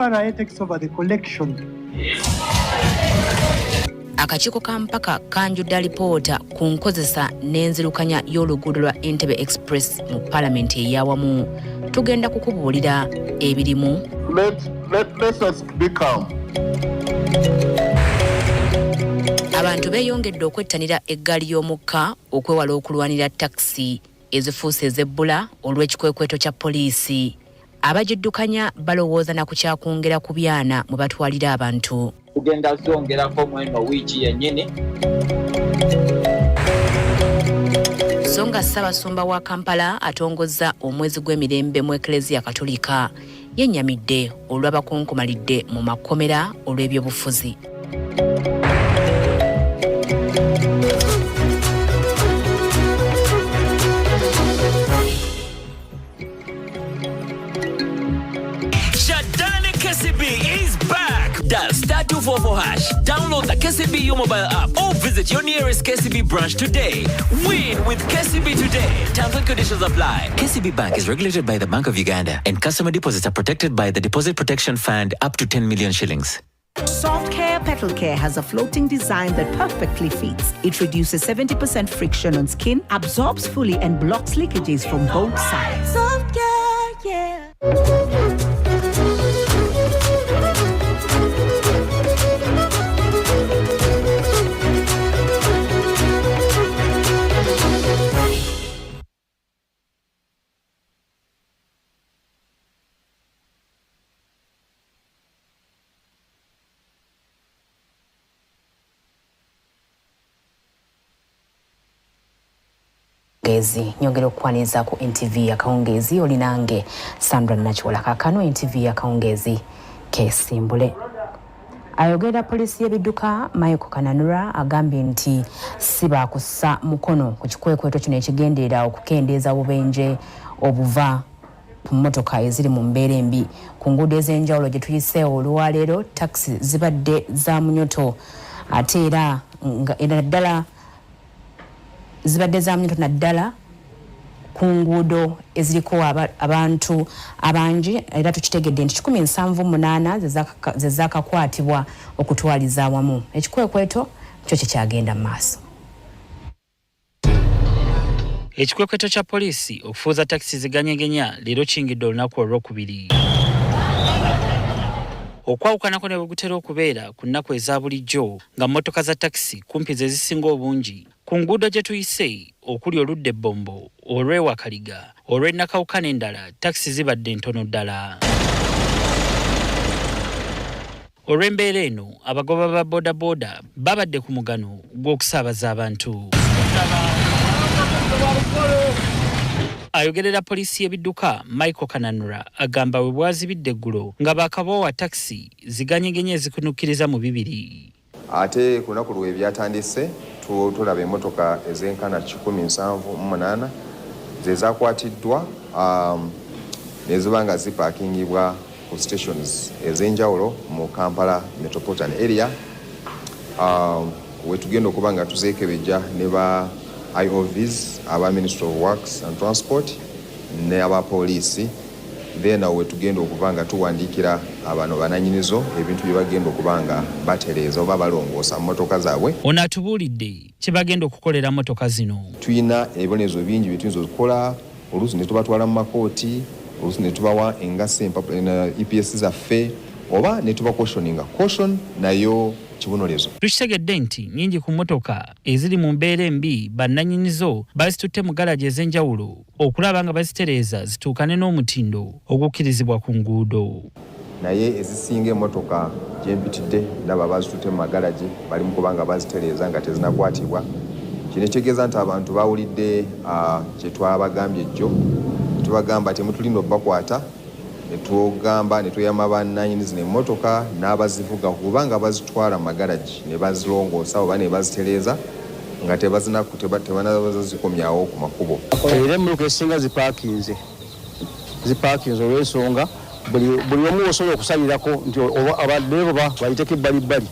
takes over the collection. Akakiiko ka mpaka kanjudde alipoota ku nkozesa n'enzirukanya y'oluguudo lwa NTV Express mu Paalamenti ey'awamu. Tugenda kukubuulira ebirimu. Let us be calm. Abantu beeyongedde okwettanira eggaali y'omukka okwewala okulwanira takisi ezifuuse ezebbula olw'ekikwekweto kya poliisi. Abagiddukanya balowooza na ku kyakwongera ku byana mwe batwalira abantu. Tugenda zongerako mweno wiiki yennyini. So nga Ssaabasumba wa Kampala atongozza omwezi gw'emirembe mu Eklezia Katolika yennyamidde olw'abakunkumalidde mu makomera olw'ebyobufuzi. Dial *244#. Download the KCB U mobile app or visit your nearest KCB branch today. Win with KCB today. Terms and conditions apply. KCB Bank is regulated by the Bank of Uganda, and customer deposits are protected by the Deposit Protection Fund up to 10 million shillings. Soft Care Petal Care has a floating design that perfectly fits. It reduces 70% friction on skin, absorbs fully, and blocks leakages from both sides. Soft Care, yeah. Nyongera okwaniriza ku NTV Akawungeezi olinange Sandra Nachiwola kakano NTV Akawungeezi kesimbule. Ayogera polisi y'ebidduka Michael Kananura agambye nti siba kussa mukono ku kikwekweto kino ekigenderera okukendeeza obubenje obuva ku mmotoka eziri mu mbeera embi ku nguudo ez'enjawulo gye tuyise olwaleero taxi zibadde za munyoto ate era ddala zibadde za munyoto naddala ku nguudo eziriko abantu abangi era tukitegedde nti 178 ze zaakakwatibwa okutwaliza awamu. Ekikwekweto kyo kyagenda mu maaso. Ekikwekweto kya poliisi okufuuza takisi ziganyegenya leero kingidde olunaku olwokubiri. Okwawukanako ne bwe gutera okubeera ku nnaku eza bulijjo nga mmotoka za takisi kumpi ze zisinga obungi ku nguudo gye tuyise okuli oludde Bombo, olw'Ewakaliga, olw'Ennakawuka n'endala takisi zibadde ntono ddala. Olw'embeera eno abagoba ba bodaboda babadde ku mugano gw'okusaabaza abantu. Ayogerera polisi y'ebidduka Michael Kananura agamba we bwazibidde eggulo nga baakabowa takisi ziganyegenye ezikunukkiriza mu bibiri. Ate ku lunaku lwe byatandise tulaba emmotoka ez'enkana 178 ze zaakwatiddwa neziba nga zipaakingibwa ku stations ez'enjawulo mu Kampala metropolitan area we tugenda okuba nga tuzeekebejja ne ba IOVs, aba Ministry of Works and Transport ne aba poliisi then we tugenda okuba nga tuwandiikira abano bananyinizo ebintu bye bagenda okuba nga batereeza oba balongoosa mmotoka zaabwe. Ono atubuulidde kye bagenda okukolera mmotoka zino. Tuyina ebibonerezo bingi bye tuyinza okukola, oluusi ne tubatwala mu makooti, oluusi ne tubawa engasi EPS zaffe oba ne tubakotioninga caution nayo kibonolezo. Tukitegedde nti nnyingi ku mmotoka eziri mu mbeera embi bannannyinizo bazitutte mu galaji ez'enjawulo okulaba nga bazitereeza zituukane n'omutindo ogukkirizibwa ku nguudo. Naye ezisinga emmotoka gye mpitidde ndaba bazitutte mu magalaji bali mu kuba nga bazitereeza nga tezinakwatibwa. Kino kitegeeza nti abantu bawulidde kye twabagambye jjo tubagamba temutulinda okubakwata netugamba netuyama bannannyinizi n'emmotoka n'abazivuga kubanga bazitwala mu magalaji ne bazirongoosa oba ne bazitereeza nga tebanazikomyawo ku makubo. Era emmoloka ezisinga zipaakinze olw'ensonga buli omu osobola okusalirako nti abadeeroba bayiteko ebbalibbali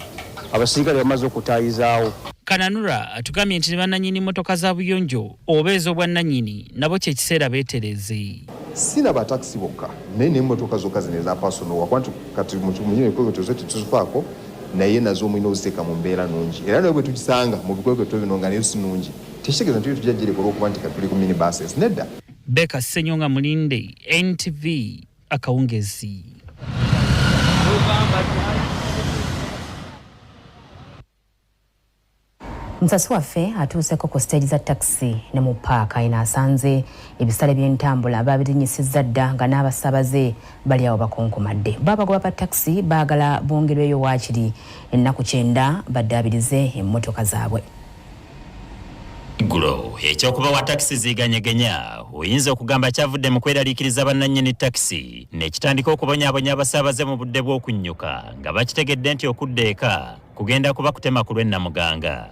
abasirikale bamaze okutaayizaawo. Kananura atugambye nti ne bannannyini mmotoka za buyonjo oba ez'obwannannyini nabo kye kiseera beetereze. sina ba taxi bokka nene motoka zokka zineza personal wakwantu kati munyine ko tuzote tuzufaako naye nazo mwino uziteka mu mbeera nungi era nabwe tukisanga mu bikweko tubinonga ne sunungi tishigeza ntu tujajire ko kubantika tuli ku minibuses nedda Beka Senyonga Mulinde NTV Akawungezi. Msasi waffe atuuseko ku stage za taxi ne mu paaka inaasanze ebisale by'entambula babirinyisizza dda nga n'abasaabaze bali awo bakonkomadde. Babagoba ba taxi baagala bongerweyo waakiri ennaku 9 baddaabirize emmotoka zaabwe. Gulo ekyokuba wa taxi ziganyegenya oyinza okugamba kyavudde mu kweraliikiriza bannannyini taxi n'ekitandika okubonyaabonya abasaabaze mu budde bw'okunnyuka nga bakitegedde nti okudda eka kugenda kuba kutema ku lw'ennamuganga.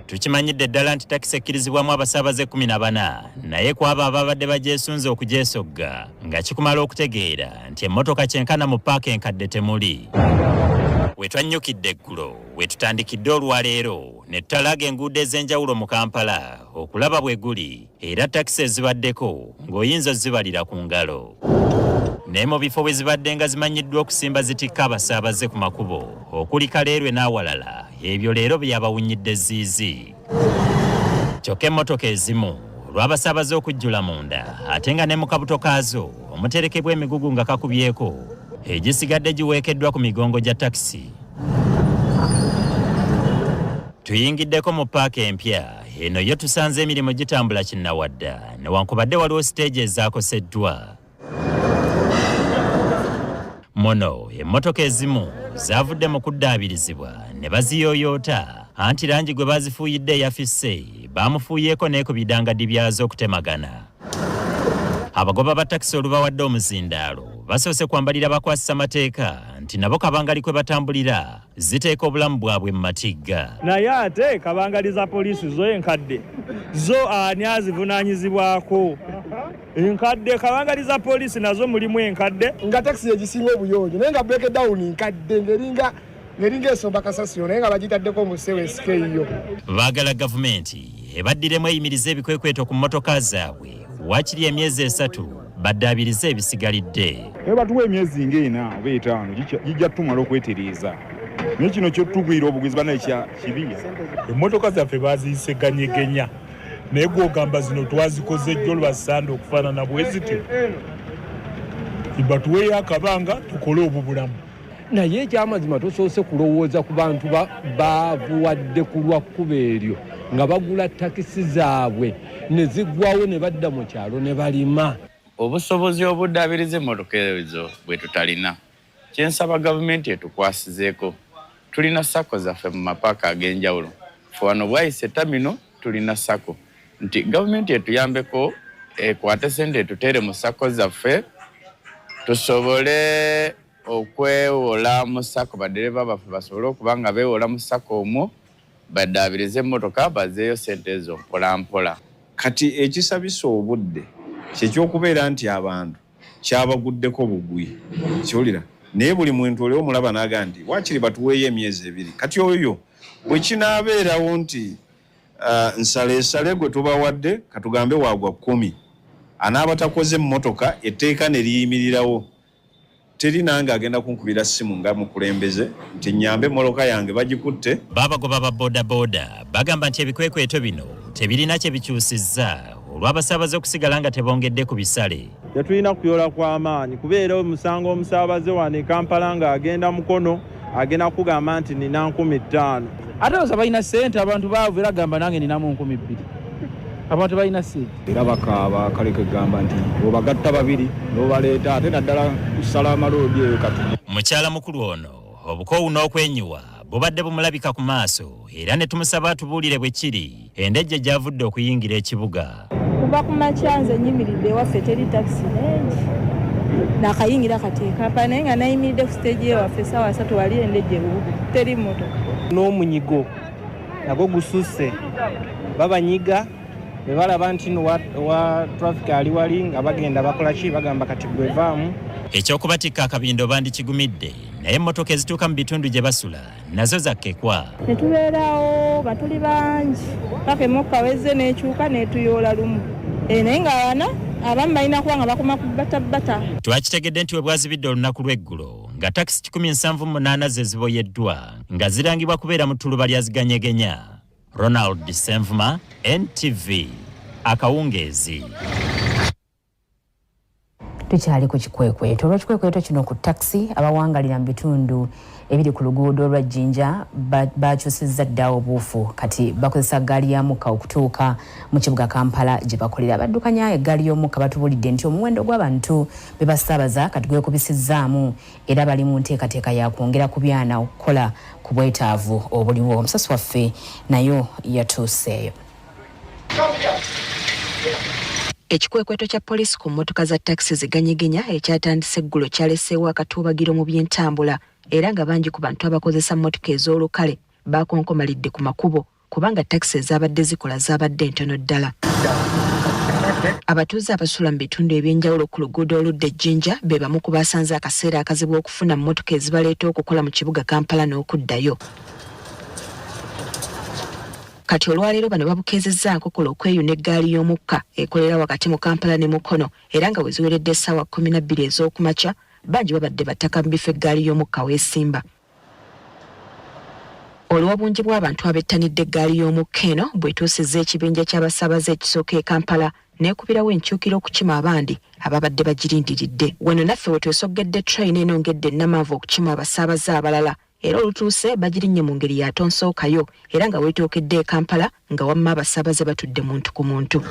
Tukimanyidde ddala nti taxi ekkirizibwamu abasaabaze 14 naye ku abo ababadde bagyesunze okugyesogga nga kikumala okutegeera nti emmotoka kyenkana mu paaka enkadde temuli. Wetwannyukidde eggulo wetutandikidde olwaleero ne tutalaga enguudo ez'enjawulo mu Kampala okulaba bwe guli era takisi ezibaddeko ng'oyinza ozibalira ku ngalo. Naye mu bifo bwe zibadde nga zimanyiddwa okusimba zitikka abasaabaze ku makubo okuli Kaleerwe n'awalala ebyo leero byabawunyidde ziizi. Kyokka emmotoka ezimu olw'abasaabaze okujjula munda ate nga ne mu kabuto kaazo omuterekebwa emigugu nga kakubyeko egisigadde giweekeddwa ku migongo gya taxi. Tuyingiddeko mu paaka empya eno yo tusanze emirimu gitambula kinnawadda newankubadde waliwo stage ezaakoseddwa. Mono emmotoka ezimu zaavudde mu kuddaabirizibwa ne baziyooyoota anti langi gwe bazifuuyidde eyafisse baamufuuyeeko n'ekubidangadi byazo okutemagana. Abagoba ba taxi olubawadde omuzindaalo basoose kwambalira bakwasisa mateeka nti nabo kabangali kwe batambulira ziteeka obulamu bwabwe mu matigga. Naye ate kabangali za poliisi zo enkadde zo ani azivunaanyizibwako? Enkadde kabangali za poliisi nazo mulimu enkadde nga taxi egisinga obuyonjo naye nga break down nkadde ngeringa esomba kasasiro naye nga bagitaddeko mu SK yo. Baagala gavumenti ebaddiremu eyimiriza ebikwekweto ku mmotoka zaabwe waakiri emyezi 3 baddaabirize ebisigalidde. Batuwa emyezi ng'ena oba 5 gijja tumala okwetereeza. Naye kino kyotugwira obugizi bana ekya kibi. Emmotoka zaffe baaziseganyegenya naye gw'ogamba zino twazikoze jjo lwasande okufaanana bwe zityo. Batuweeyo akabanga tukole obubulamu. Naye ekyamazima tosoose kulowooza ku bantu baavuwadde ku lwa kkubo eryo nga bagula takisi zaabwe ne ziggwawo ne badda mu kyalo ne balima. Obusobozi obuddaabiriza emmotoka ezo bwe tutalina. Kyensaba gavumenti etukwasizeeko. Tulina sako zaffe mu mapaaka ag'enjawulo. Ffe wano bwayise Tamino tulina sako. Nti gavumenti etuyambeko ekwate ssente etuteere mu sako zaffe tusobole okwewola mu sako badereva baffe basobole okuba nga beewola mu sako omwo baddaabirize emmotoka bazeeyo ssente ezo mpola mpola. Kati ekisabisa obudde kyekyokubeera nti abantu kyabaguddeko bugwi kyolira naye buli muntu oli omulaba n'aga nti waakiri batuweeyo emyezi 2 kati oyo bwe kinaabeerawo nti nsale gwe tubawadde katugambe waagwa 10 anaaba takoze emmotoka etteeka ne liyimirirawo teri nange agenda kunkubira simu nga mukulembeze nti nyambe emmotoka yange bagikutte. Babagoba ba bodaboda bagamba nti ebikwekweto bino tebirina kye bikyusizza olw'abasaabaze okusigala nga tebongedde ku bisale. Tetulina kuyola kw'amaanyi kubeera omusango omusaabaze wano e Kampala nga agenda mukono agenda kugamba nti nina 15,000. Ate osa balina ssente abantu baavu era gamba nange ninamu 2,000. Abantu balina ssente. Era bakaaba kaleke gamba nti obagatta 2 n'obaleeta ate naddala kusala amaloodi eyo kati. Mukyala mukulu ono obukoowu n'okwenyiwa bubadde bumulabika ku maaso era ne tumusaba atubuulire bwe kiri endejje gy'avudde okuyingira ekibuga. Kuba ku makyanze nyimiridde ewaffe teri takisi nengi nakayingira kati Kampala naye nga nayimiridde ku stage ewaffe ssaawa 3 wali endejje teri mmotoka. N'omunyigo nagwo gususse babanyiga bwe balaba nti wa traffic ali wali nga bagenda bakola ki bagamba kati gwevaamu. Ekyokubatikka akabindo bandikigumidde naye emmotoka ezituuka mu bitundu gye basula nazo zakkekwa. Ne tubeerawo batuli bangi paka emmotoka wezze n'ekyuka n'etuyoola lumu naye nga wana abamu balina kuba nga bakoma ku bata. Twakitegedde nti we bwazibidde olunaku lw'eggulo nga takisi 178 ze ziboyeddwa nga zirangibwa kubeera mu ttuluba lya ziganyegenya. Ronald Senvuma, NTV, Akawungeezi. Tukyali ku kikwekweto. Olw'ekikwekweto kino ku takisi abawangalira mu bitundu ebiri ku luguudo olwa Jinja bakyusizza dda obuufu kati bakozesa ggaali ya mukka okutuuka mu kibuga Kampala gye bakolera. Baddukanya eggaali y'omukka batubulidde nti omuwendo gw'abantu be basaabaza kati gwekubisizzaamu era bali mu nteekateeka ya kwongera ku byana okukola ku bwetaavu obuliwo. Omusasi waffe nayo yatuuseeyo. Ekikwekweto kya poliisi ku mmotoka za takisi ziganyegenya ekyatandise eggulo kyaleseewo akatuubagiro mu by'entambula era nga bangi ku bantu abakozesa mmotoka ez'olukale bakonkomalidde ku makubo kubanga takisi ezabadde zikola zabadde ntono ddala. Abatuuze abasula mu bitundu ebyenjawulo ku luguudo oludda Jinja be bamu ku basanze akaseera akazibu okufuna mmotoka ezibaleeta okukola mu kibuga Kampala n'okuddayo. Kati olwaleero bano babukeezezza nkokola okweyuna eggaali y'omukka ekolera wakati mu Kampala ne Mukono era nga weziweredde essaawa 12 ez'okumakya bangi babadde battaka mu bifo eggaali y'omukka weesimba. Olw'obungi bw'abantu abettanidde eggaali y'omukka eno bwetuusizza ekibinja ky'abasaabaze ekisooka e Kampala neekubirawo enkyukira okukima abandi ababadde bagirindiridde. Wano naffe we twesoggedde train enongedde Namavu okukima abasaabaze abalala. Era olutuuse bagirinnye mu ngeri ya tonsookayo era nga weetookedde e Kampala nga wamma abasaabaze batudde muntu ku muntu.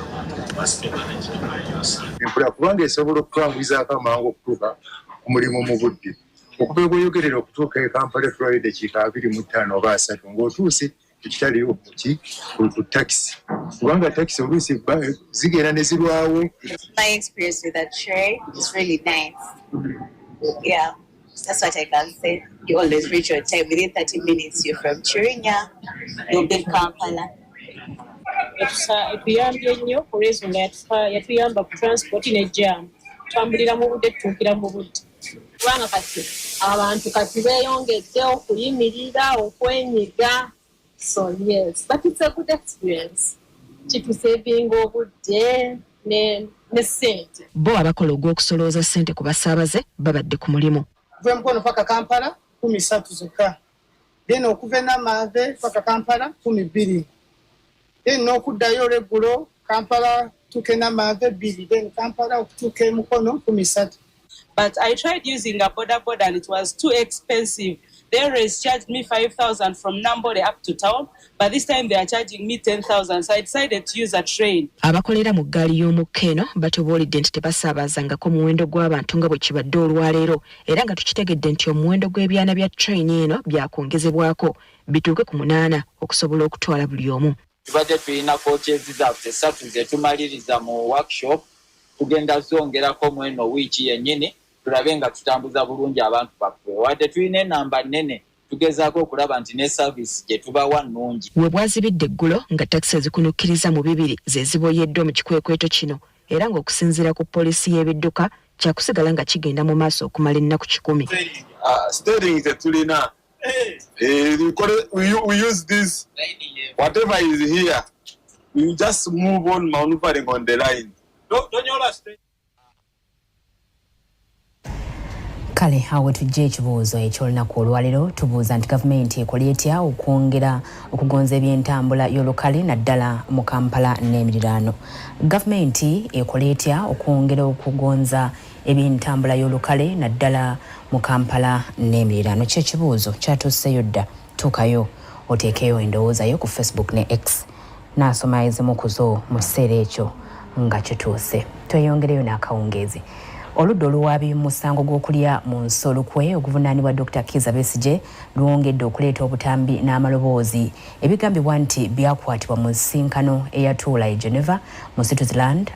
Empula kubanga esobola okutwanguyizaako amangu okutuuka ku mulimu mu budde. Okuba okweyogerera okutuuka e Kampala etwala eddakiika 25 oba 3 ng'otuuse ekitaliwo ku takisi. Kubanga takisi oluusi zigenda ne zirwawo. My experience with that train is really nice. Yeah. That's what I can say. You always reach your time. Within 30 minutes, you're from Chirinya, you'll be Kampala. Etuyambye nnyo ku reason yatuyamba ku transport n'ejjaamu. Twambulira mu budde tutuukira mu budde. Kubanga kati abantu kati beeyongedde okuyimirira okwenyiga. So yes, but it's a good experience. Kitusevinga obudde ne ssente. Bo abakola ogw'okusolooza ssente ku basaabaze babadde ku mulimu. Kuva Mukono paka Kampala 13 zokka. Then okuva e Namave paka Kampala 12. Then n'okuddayo olw'eggulo Kampala tuke Namave 2. Then Kampala okutuuka e Mukono 13. But I tried using a border and it was too expensive. They always charged me 5,000 from Nambole up to town, but this time they are charging me 10,000. So I decided to use a train. Abakolera mu ggaali y'omukka eno batubuulidde nti tebasaabazangako muwendo gw'abantu nga bwe kibadde olwaleero era nga tukitegedde nti omuwendo gw'ebyana bya train eno byakwongezebwako bituuke ku 8 okusobola okutwala buli omu. Tubadde tulina coaches zaffe 3 ze tumaliriza mu workshop tugenda zongerako mu eno wiiki yennyini tulabe nga tutambuza bulungi abantu baffe. Wadde tulina enamba nnene tugezaako okulaba nti ne service gye tubawa nnungi. We bwazibidde eggulo nga takisi ezikunukkiriza mu 2 ze ziboyeddwa mu kikwekweto kino era ng'okusinziira ku poliisi y'ebidduka kyakusigala nga kigenda mu maaso okumala ennaku 10. Steering tetulina. We use this. Whatever is here, we just move on maneuvering on the line. Don't Kale awo tujja ekibuuzo eky'olunaku olwaleero tubuuza nti gavumenti ekola etya okwongera okugonza ebyentambula y'olukale naddala mu Kampala n'emiriraano. Gavumenti ekola etya okwongera okugonza ebyentambula y'olukale naddala mu Kampala n'emiriraano? Ky'ekibuuzo kyatuuseyo dda. Tuukayo oteekeyo endowooza yo ku Facebook ne X. Naasoma ezimu ku zo mu kiseera ekyo nga kituuse. Tweyongereyo n'akawungeezi. Oludda oluwaabi mu musango gw'okulya mu nsolukwe oguvunaanibwa Dr. Kizza Besigye luwongedde okuleeta obutambi n'amaloboozi ebigambibwa nti byakwatibwa mu nsinkano eyatuula e Geneva mu Switzerland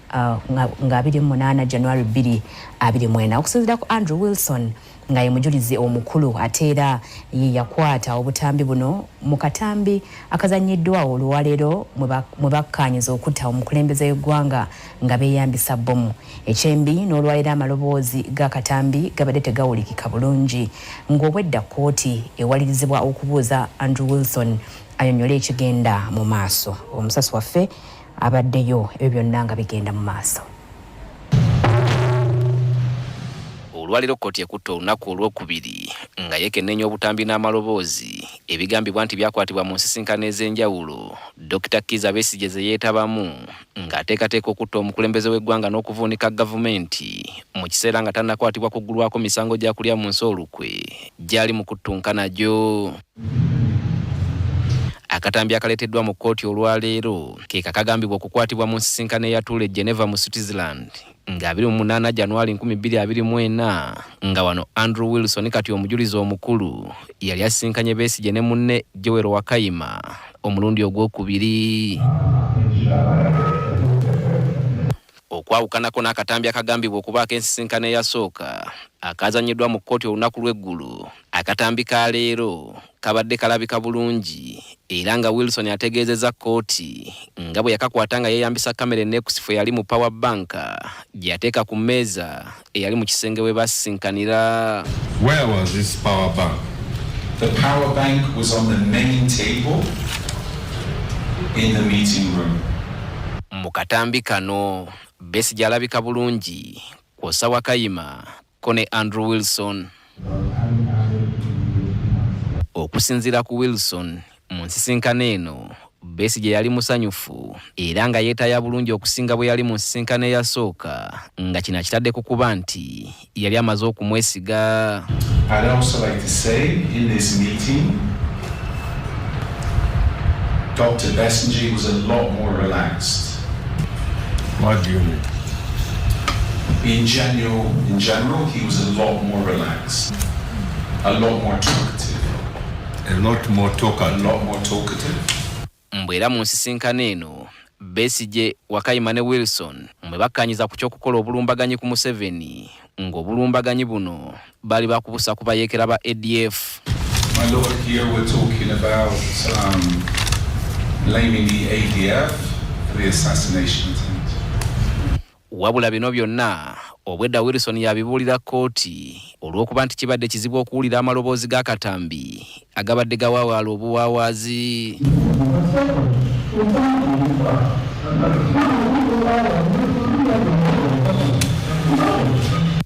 nga 28 January 2024. Okusinziira ku Andrew Wilson nga ye mujulizi omukulu ate era ye yakwata obutambi buno mu katambi akazannyiddwa olwaleero mwe bakkaanyiza okutta omukulembeze w'eggwanga nga beeyambisa bbomu. Ekyembi n'olwaleero amaloboozi g'akatambi gabadde tegawulikika bulungi ng'obwedda kkooti ewalirizibwa okubuuza Andrew Wilson ayonyole ekigenda mu maaso. Omusasi waffe abaddeyo ebyo byonna nga bigenda mu maaso. olwaliro kkooti ekutte olunaku olwokubiri nga yeekennenya obutambi n'amaloboozi ebigambibwa nti byakwatibwa mu nsisinkano ez'enjawulo. Dr. Kizza Besigye ze yeetabamu ng'ateekateeka okutta omukulembeze w'eggwanga n'okuvuunika gavumenti mu kiseera nga tannakwatibwa kuggulwako misango gya kulya mu nsi olukwe gy'ali mu kuttunka nagyo. Akatambi akaleeteddwa mu kkooti olwaleero ke kakagambibwa okukwatibwa mu nsisinkano eyatuula e Geneva mu Switzerland nga 28 January 2024 nga wano Andrew Wilson kati omujulizi omukulu yali asisinkanye Besigye ne munne Joel Wakayima omulundi ogwokubiri. Okwawukanako n'akatambi akagambibwa okubaako ensisinkano eyasooka akazanyiddwa mu kkooti olunaku lw'eggulu. Akatambi ka leero kabadde kalabika bulungi era nga Wilson ategeezezza kkooti nga bwe yakakwata nga yeeyambisa kamera enneekusifu eyali mu power bank gye yateeka ku mmeeza eyali mu kisenge we basisinkanira. Where was this power bank? The power bank was on the main table in the meeting room. Mu katambi kano Besigye alabika bulungi kw'ossa Wakayima ko ne Andrew Wilson. Okusinziira ku Wilson mu nsisinkano eno Besigye yali musanyufu era nga yeetaya bulungi okusinga bwe yali mu nsisinkano eyasooka nga kino kitadde ku kuba nti yali amaze okumwesiga. I'd also like to say in this meeting Dr. Besigye was a lot more relaxed. What do you mean? In general, he was a lot more relaxed, a lot more talkative. A lot more talkative. A lot more talkative. Mbwera mu nsisinkano eno Besigye, Wakayima ne Wilson mwe bakkanyiza ku ky'okukola obulumbaganyi ku Museveni ng'obulumbaganyi buno bali bakubusa ku bayeekera ba ADF. My lord, here we're talking about blaming the ADF for the assassination attempt. Wabula bino byonna obwedda Wilson yabibuulira kkooti olw'okuba nti kibadde kizibu okuwulira amaloboozi g'akatambi agabadde gawaawaala obuwaawaazi.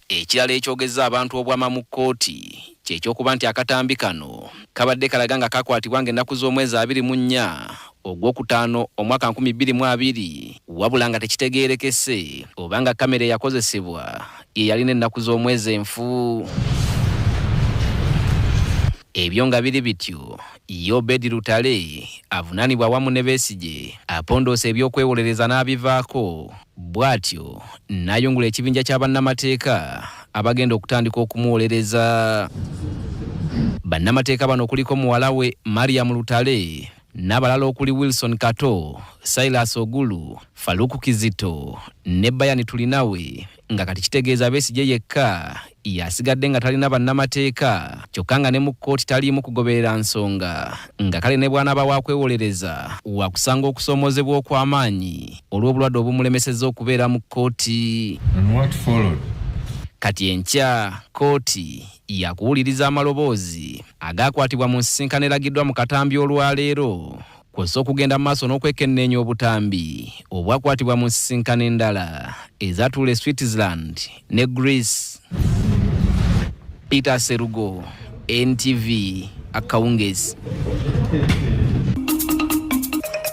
Ekirala ekyogezza abantu obwama mu kkooti ky'ekyokuba nti akatambi kano kabadde kalaga nga kakwatibwa ng'ennaku z'omwezi 24 ogwokutaano omwaka 2020 wabula nga tekitegeerekese oba nga kamera eyakozesebwa ye yalina ennaku z'omwezi enfu. Ebyo nga biri bityo Obedi Lutale avunaanibwa awamu ne Besigye apondoosa ebyokwewolereza n'abivaako bw'atyo n'ayungula ekibinja kya bannamateeka abagenda okutandika okumuwolereza. Bannamateeka bano kuliko muwala we Mariam Lutale n'abalala okuli Wilson Kato, Silas Ogulu, Faluku Kizito ne Bayani Tulinawe nga kati kitegeeza Besigye yekka yasigadde nga talina bannamateeka kyokka nga ne mu kkooti taliimu kugoberera nsonga nga kale ne bwana bawakwewolereza wakusanga okusoomozebwa okw'amaanyi olw'obulwadde obumulemesezza okubeera mu kkooti. Kati enkya kkooti yakuwuliriza amaloboozi agaakwatibwa mu nsisinkano eragiddwa mu katambi olwaleero kw'ossa okugenda mu maaso n'okwekenneenya obutambi obwakwatibwa mu nsisinkano endala ezatuula e Switzerland ne Greece. Peter Serugo, NTV, Akawungeezi.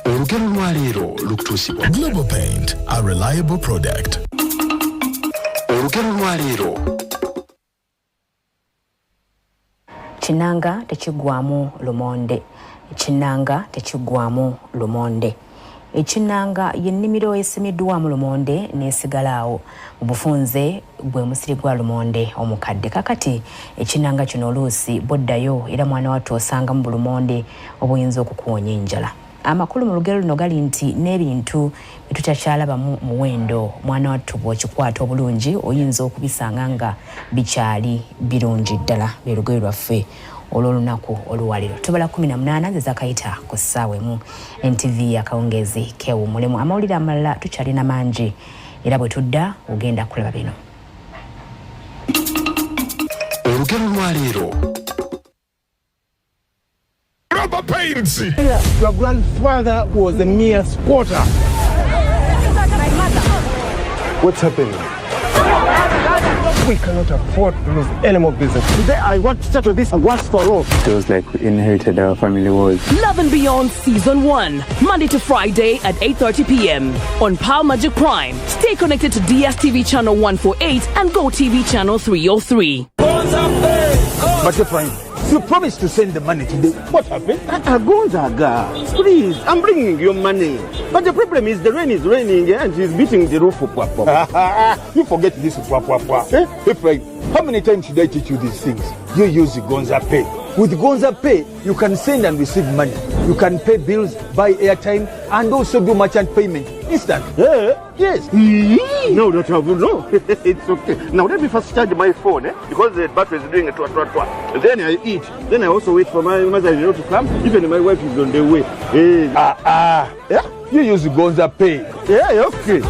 Olugero lwa leero lukutuusibwa Global Paint, a reliable product. Olugero lwa leero. Kinanga tekigwamu lumonde. Kinanga tekigwamu lumonde. Ekinanga y'ennimiro esimiddwamu lumonde n'esigalaawo mu bufunze bwe musiri gwa lumonde omukadde. Kakati ekinanga kino oluusi boddayo era mwana wattu osangamu bulumonde obuyinza okukuwonya enjala. Amakulu mu lugero luno gali nti n'ebintu bitukyalabamu muwendo mwana wattu bw'okikwata obulungi oyinza okubisanga nga bikyali birungi ddala. Lwe lugero lwaffe olw'olunaku oluwaliro. Tubala 18 zezakayita ku ssaawa emu. NTV Akawungeezi keewummulemu. Amawulire amalala tukyalina mangi era bwe tudda ogenda kulaba bino. Olugero lwa leero. Global Paints. Your grandfather was a mere squatter. What's happening? We cannot afford to lose any more business. Today, I want to settle this once for all. It was like we inherited our family woes. Love and Beyond Season 1, Monday to Friday at 8:30 p.m. on Power Magic Prime. Stay connected to DSTV Channel 148 and GoTV Channel 303. But you're fine. You promised to send the money today. What happened? Gonzaga, please, I'm bringing you money. But the problem is the rain is raining and it's beating the roof. You forget this. Hey, how many times should I teach you these things? You use the Gonza Pay. With Gonza Pay, you can send and receive money. You can pay bills, buy airtime, and also do merchant payment instant. Yes. No, no, it's okay. Now let me first charge my phone, because the battery is doing a twa. Then I eat. Then I also wait for my mother to come. Even my wife is on the way. Yeah? You use Gonza Pay. Yeah, okay.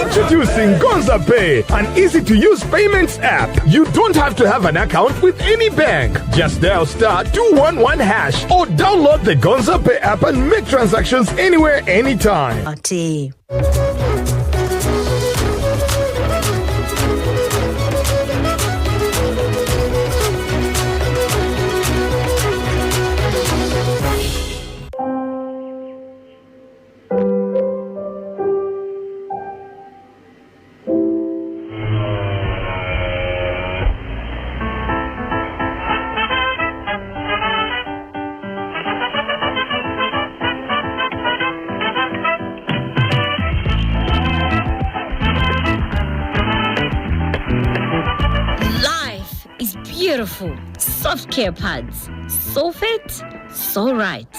Introducing Gonza Pay, an easy-to-use payments app. You don't have to have an account with any bank. Just dial *211# or download the Gonza Pay app and make transactions anywhere, anytime. Beautiful, soft care pads. So fit, so right.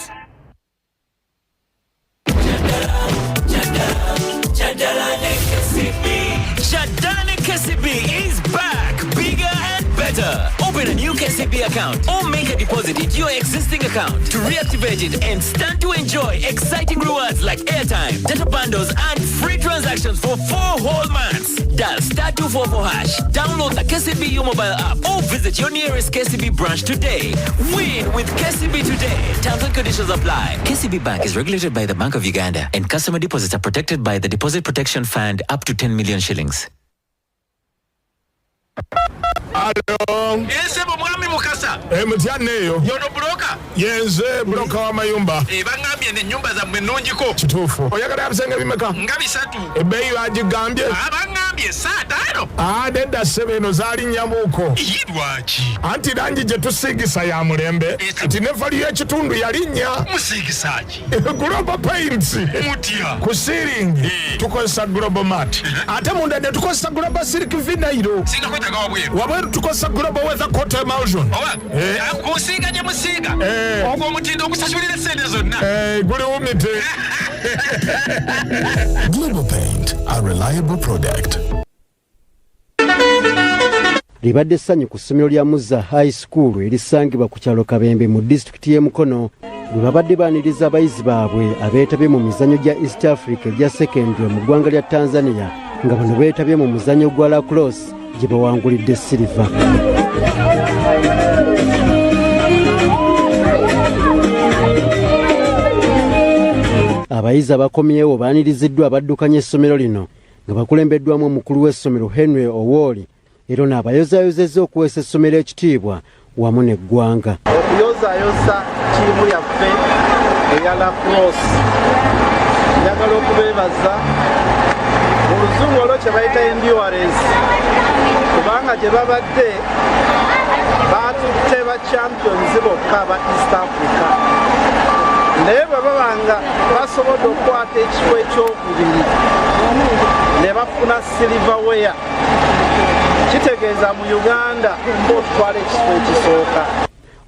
Jadalane KCB is back, bigger and better. Open a new KCB account or make a deposit into your existing account to reactivate it and stand to enjoy exciting rewards like airtime, data bundles, and free transactions for 4 whole months. Dial *244#. Download the KCB U mobile app or visit your nearest KCB branch today. Win with KCB today. Terms and conditions apply. KCB Bank is regulated by the Bank of Uganda, and customer deposits are protected by the Deposit Protection Fund up to 10 million shillings. Hello. Yes, mwami mukasa. Mutianeyo. Yono broka. Yes, broka wa mayumba. Bangambye ne nyumba za mwenonjiko. Kitufu. Oyagala yabisenga bimeka. Ngabisatu. Ebeyi agigambye. Abangambye saa 5. Denda 7 zali nyamuko. Yidwachi. Anti rangi je tusigisa ya mulembe. Ati nefali ya kitundu yalinnya. Musigisaji. Global Paints. Mutia. Ku ceiling. Tukozesa Global Mat. Ate munda ne tukozesa Global Silk Vinyl. Singa kwetaga wabweru. Wabweru tukozesa Global Weather Coat Emulsion. Kusiga je musiga. Ogwo mutindo okusashulira sente zonna. Guli umite. Global Paint, a reliable product. Libadde essanyu ku ssomero lya Muzza High School erisangibwa ku kyalo Kabembe mu disitulikiti y'e Mukono bwe babadde baaniriza abayizi baabwe abeetabye mu mizannyo gya East Africa gya secondary mu ggwanga lya Tanzania nga bano beetabye mu muzannyo gwa lacrosse gye bawangulidde silver. Abayizi abakomyewo baaniriziddwa abaddukanya essomero lino nga bakulembeddwamu omukulu w'essomero Henry Owoli era n'abayozaayozezza okuweesa essomero ekitiibwa wamu n'eggwanga. Okuyozaayoza ttiimu yaffe eya lacrosse njagala okubeebaza mu luzungu olwo kye bayita endurance kubanga gye babadde baatutte ba champions bokka aba East Africa naye bwe babanga basobodde okukwata ekifo ekyokubiri ne bafuna silverware kitegeeza mu Uganda otwala ekifo ekisooka.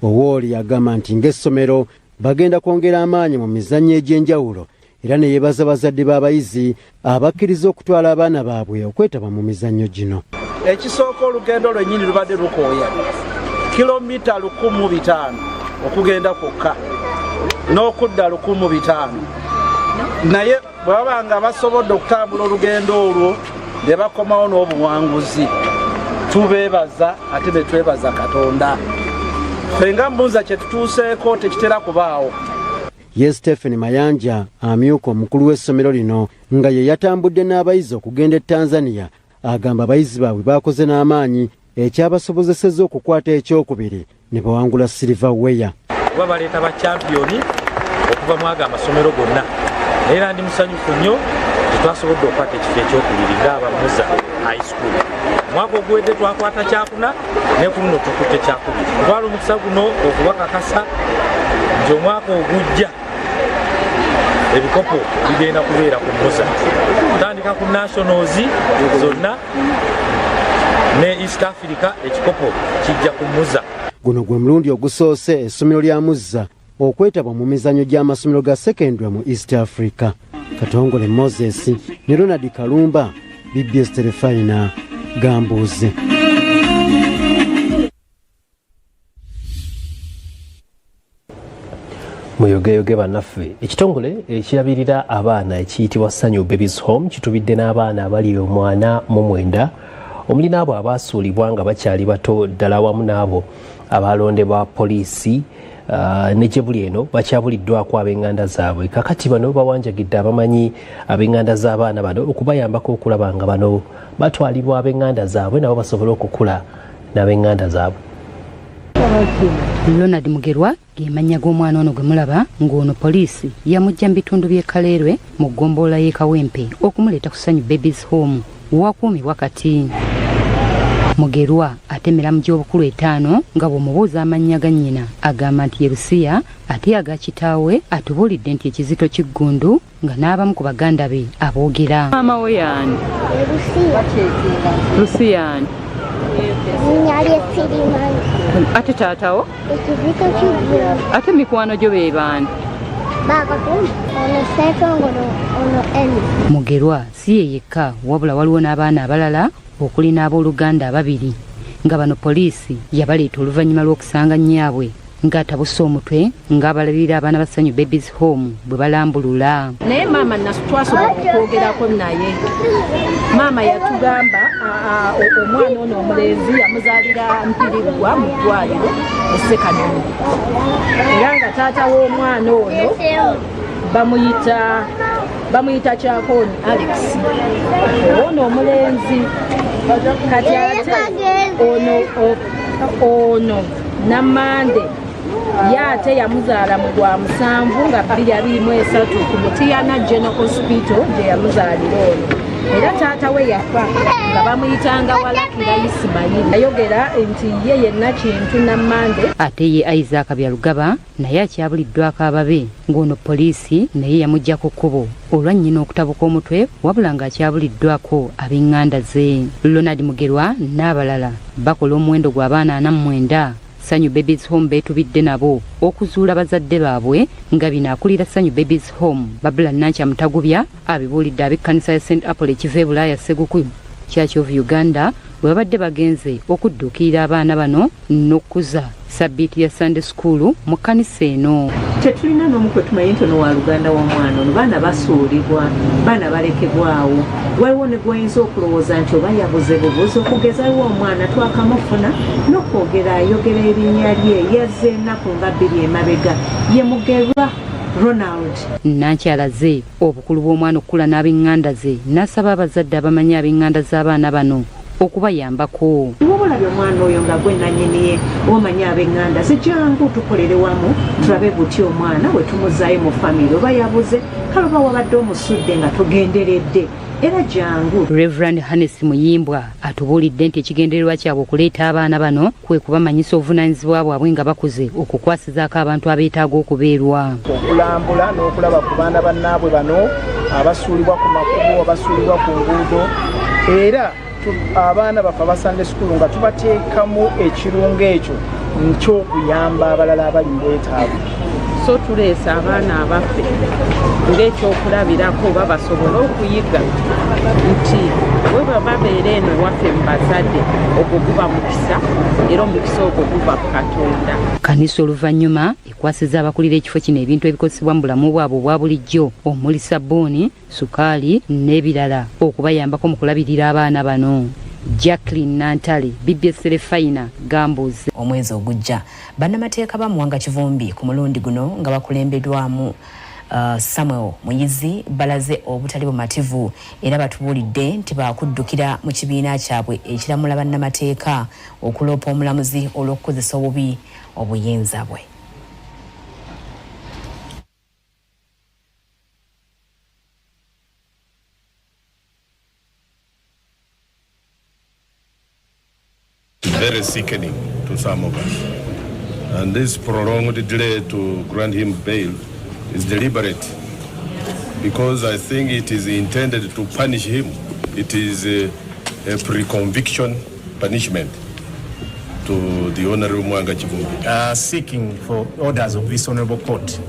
Owooli agamba nti ng'essomero bagenda kwongera amaanyi mu mizannyo egy'enjawulo era ne yeebaza bazadde b'abayizi abakkiriza okutwala abaana baabwe okwetaba mu mizannyo gino. Ekisooka olugendo lwennyini lubadde lukooya kilomita 1,500 okugenda kwokka n'okudda 1,500 naye bwe baba nga basobodde okutambula olugendo olwo ne bakomawo n'obuwanguzi tubeebaza ate ne twebaza Katonda. Fenga mbuza kye tutuuseeko tekitera kubaawo. Ye Stephen Mayanja amyuka omukulu w'essomero lino nga ye yatambudde n'abayizi okugenda e Tanzania agamba abayizi baabwe bakoze n'amaanyi ekyabasobozesezza okukwata ekyokubiri ne bawangula silverware. Kuba baleeta bachampiyoni okuva mu ago amasomero gonna era ndi musanyufu nnyo tetwasobodde okukwata ekifo ekyokubiri ng'abamuza high school. Mwaka oguwedde twakwata kyakuna ne ku luno tukutte kyakubiri. Twala omukisa guno okubakakasa nti omwaka ogujja ebikopo bigenda kubeera ku muza kutandika ku nationals zonna ne East Africa ekikopo kijja ku muza. Guno gwe mulundi ogusoose essomero lya Muzza okwetaba mu mizannyo gy'amasomero ga secondary mu East Africa. Katongole Moses ne Ronald Kalumba, BBS Telefina, Gambuuzi. Muyogeyoge bannaffe ekitongole ekirabirira abaana ekiyitibwa Sanyu Babies Home kitubidde n'abaana abali omwana mu 9 omuli n'abo abaasuulibwa nga bakyali bato ddala wamu n'abo abalondebwa poliisi ne gye buli eno bakyabuliddwako ab'enganda zaabwe. Kakati bano bawanjagidde abamanyi ab'enganda z'abaana bano okubayambako okulaba nga bano batwalibwa ab'enganda zaabwe nabo basobole okukula n'ab'enganda zaabwe. Leonard Mugerwa gemanya g'omwana ono gwe mulaba ng'ono poliisi yamujja mu bitundu by'e Kaleerwe mu ggombolola y'e Kawempe okumuleeta ku Sanyu Babies Home wakuumibwa kati. Mugerwa atemera mu gy'obukulu 5 nga bw'omubuuza amannya ga nnyina agamba nti ye Lusiya ate aga kitaawe atubuulidde nti ekizito kiggundu nga n'abamu ku baganda be aboogera. Maama we yaani? Lusiyaani. Ate taatawo? Ekizito kiggundu. Ate mikwano gyo be baani? Mugerwa si ye yekka wabula waliwo n'abaana abalala okuli n'abooluganda 2 nga bano poliisi yabaleeta oluvannyuma lw'okusanga nnyabwe ng'atabuse omutwe ng'abalabirira abaana ba Sanyu Babies Home bwe balambulula. Naye maama twasobola okwogerako naye. Maama yatugamba omwana ono omulenzi yamuzaalira Mpiriggwa mu ddwaliro e Ssekanyonyi. Era nga taata w'omwana ono bamuyita Kyakooni Alex. Ono omulenzi kati ate ono Namande yate yamuzaala mu gwa 7 nga 2023 ku Mutiyana General Hospital gye yamuzaalira ono. Era taata we yafa nga bamuyitanga Walakira Ismail. Ayogera nti ye yenna Kintu Namande. Ate ye Isaac Byalugaba naye akyabuliddwako ababe ng'ono poliisi naye yamujja ku kkubo olwannyina okutabuka omutwe wabula ng'akyabuliddwako ab'enganda ze. Leonard Mugerwa n'abalala bakola omuwendo gw'abaana 49 Sanyu Babies Home beetubidde nabo okuzuula bazadde baabwe nga bino akulira Sanyu Babies Home Babula Nancha Mutagubya abibuulidde ab'ekkanisa ya St Apple ekiva e Bulaaya Seguku Church of Uganda bwe babadde bagenze okudduukirira abaana bano n'okkuza sabbiiti ya Sunday School mu kkanisa eno. Tetulina n'omu kwe tumanyi ntono wa Luganda w'omwana ono baana basuulibwa baana balekebwawo waliwo ne gw'oyinza okulowooza nti oba yabuze bubuzi okugezawo omwana twakamufuna n'okwogera ayogera erinnya lye yazze ennaku nga 2 emabega ye Mugerwa Ronald. Nanki alaze obukulu bw'omwana okukula n'ab'enganda ze n'asaba abazadde abamanyi ab'enganda z'abaana bano okubayambako. Wabulabye omwana oyo nga gwe nannyiniye omanyi ab'enganda zijjangu tukolere wamu tulabe buti omwana we tumuzaayo mu famire oba yabuze kale oba wabadde omusudde nga tugenderedde era jangu. Reverend Hannes Muyimbwa atubuulidde nti ekigendererwa kyabwe okuleeta abaana bano kwe kubamanyisa obuvunaanyizibwa bwabwe nga bakuze okukwasizaako abantu abeetaaga okubeerwa. Okulambula n'okulaba ku baana bannaabwe bano abasuulibwa ku makubo abasuulibwa ku nguudo era abaana bafa ba Sunday School nga tubateekamu ekirungo ekyo nkyokuyamba abalala abali mu bwetaavu. So tuleesa abaana abaffe ng'ekyokulabirako oba basobole okuyiga nti bwe babeera eno waffe mu bazadde ogwo guba mukisa era omukisa ogwo guva ku Katonda. Kanisa oluvannyuma ekwasiza abakulira ekifo kino ebintu ebikozesebwa mu bulamu bwabwe obwa bulijjo omuli sabbuuni, sukaali n'ebirala okubayambako mu kulabirira abaana bano. Jacqueline Nantale, BBS Telefina, Gambuuzi. Omwezi ogujja bannamateeka bamuwanga Kivumbi ku mulundi guno nga bakulembeddwamu Samuel Muyizi balaze obutali bumativu era batubulidde nti bakuddukira mu kibiina kyabwe ekiramula bannamateeka okuloopa omulamuzi olw'okukozesa obubi obuyinza bwe. Very sickening to some of us. And this prolonged delay to grant him bail is deliberate because I think it is intended to punish him. It is a pre-conviction punishment to the Honorable Mwanga Chivumbi. Seeking for orders of this Honorable Court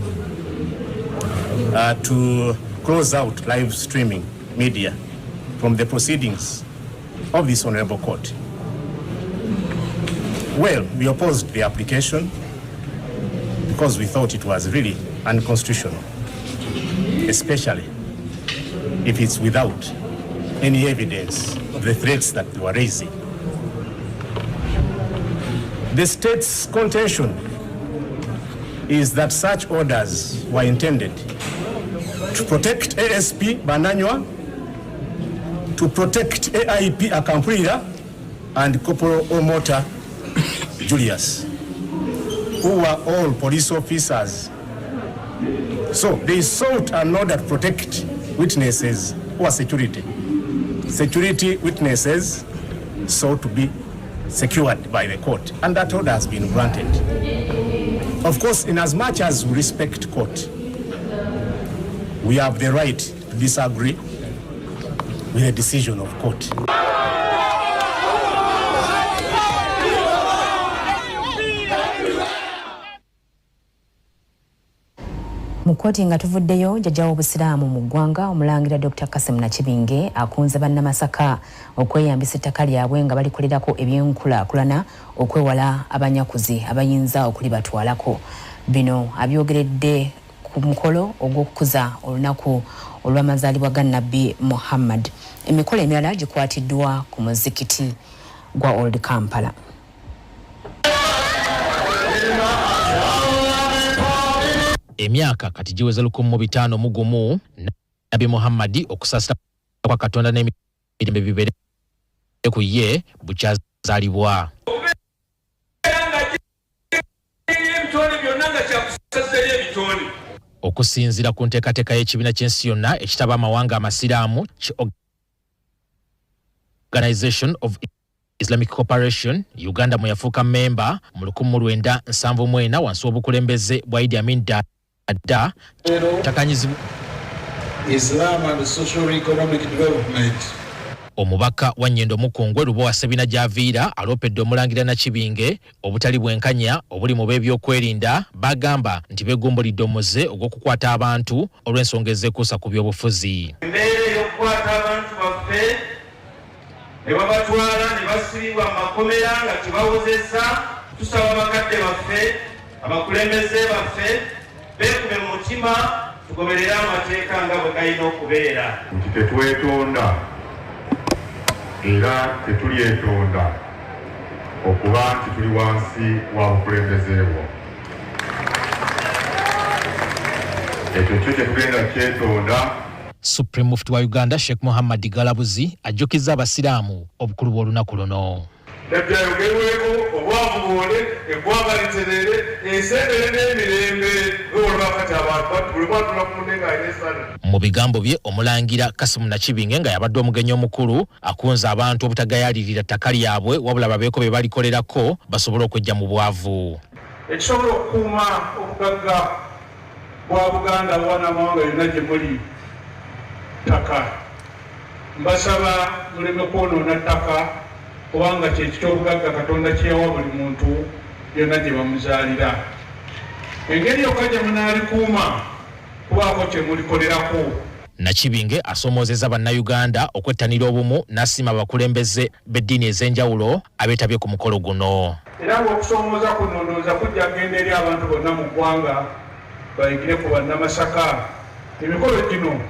to close out live streaming media from the proceedings of this Honorable Court. Well, we opposed the application because we thought it was really unconstitutional, especially if it's without any evidence of the threats that they were raising. The state's contention is that such orders were intended to protect ASP Bananywa, to protect AIP Akampulira, and Corporal Omota Julius, who were all police officers. So they sought an order to protect witnesses who are security. Security witnesses sought to be secured by the court, and that order has been granted. Of course, in as much as we respect court, we have the right to disagree with the decision of court. Mukoti nga tuvuddeyo jjajjawo obusiraamu mu ggwanga omulangira Dr. Kasim Nakibinge akunze bannamasaka okweyambisa ettaka lyabwe nga balikolerako ebyenkulaakulana okwewala abanyakuzi abayinza okulibatwalako. Bino abyogeredde ku mukolo ogw'okukuza olunaku olw'amazaalibwa ga Nabbi Muhammad. Emikolo emirala gikwatiddwa ku muzikiti gwa Old Kampala. Emyaka kati giweze 105 Nabbi Muhammad okusasira kwa Katonda n'emirembe bibere ku ye bukyazaalibwa. Okusinziira ku nteekateeka y'ekibiina ky'ensi yonna ekitaba amawanga amasiraamu Organization of Islamic Cooperation, Uganda mwe yafuuka memba mu 1974 wansi w'obukulembeze bwa Idi Amin Dada takanyizibwa Islam and social economic development. Omubaka wa Nnyendo Mukungwe Lubowa Sabina Javiira aloopedde omulangira Nakibinge obutali bwenkanya obuli mu b'ebyokwerinda bagamba nti beegomboliddde omuze ogw'okukwata abantu olw'ensonga ezekuusa ku byobufuzi. Embeera y'okukwata abantu baffe ne babatwala ne basibibwa mu makomera nga tebawozesa, tusaba bakadde baffe abakulembeze baffe beekube mu mutima tugoberere amateeka nga bwe galina okubeera. Nti tetwetonda era tetulyetonda okuba nti tuli wansi wa bukulembeze bwo. Ekyo kyo kyetugenda kyetonda. Supreme Mufti wa Uganda Sheikh Muhammad Galabuzi ajjukizza abasiraamu obukulu bw'olunaku luno. Ebyayogerweko obwavubuule eggwanga literere ensembere n'emirembe olwakati abantu buli mwatula ku munne ng'alina essana. Mu bigambo bye omulangira Kasimu Nakibinge nga yabadde omugenyi omukulu akunze abantu obutagayalirira ttaka lyabwe wabula babeeko bye balikolerako basobole okujja mu bwavu. Ekisobola okukuuma obugagga bwa Buganda bw'amawanga yonna gye muli ttaka. Mbasaba muleme kwonoona ttaka kubanga kyekitobugagga Katonda kyewa buli muntu yonna gye bamuzaalira. Engeri yokka gye munaalikuuma kubaako kye mulikolerako. Nakibinge asomoozezza bannayuganda okwettanira obumu n'asiima abakulembeze b'eddiini ez'enjawulo abeetabye ku mukolo guno. Era ng'okusoomooza kuno ndowooza kujja kugenda eri abantu bonna mu ggwanga bayigire ku bannamasaka. Emikolo gino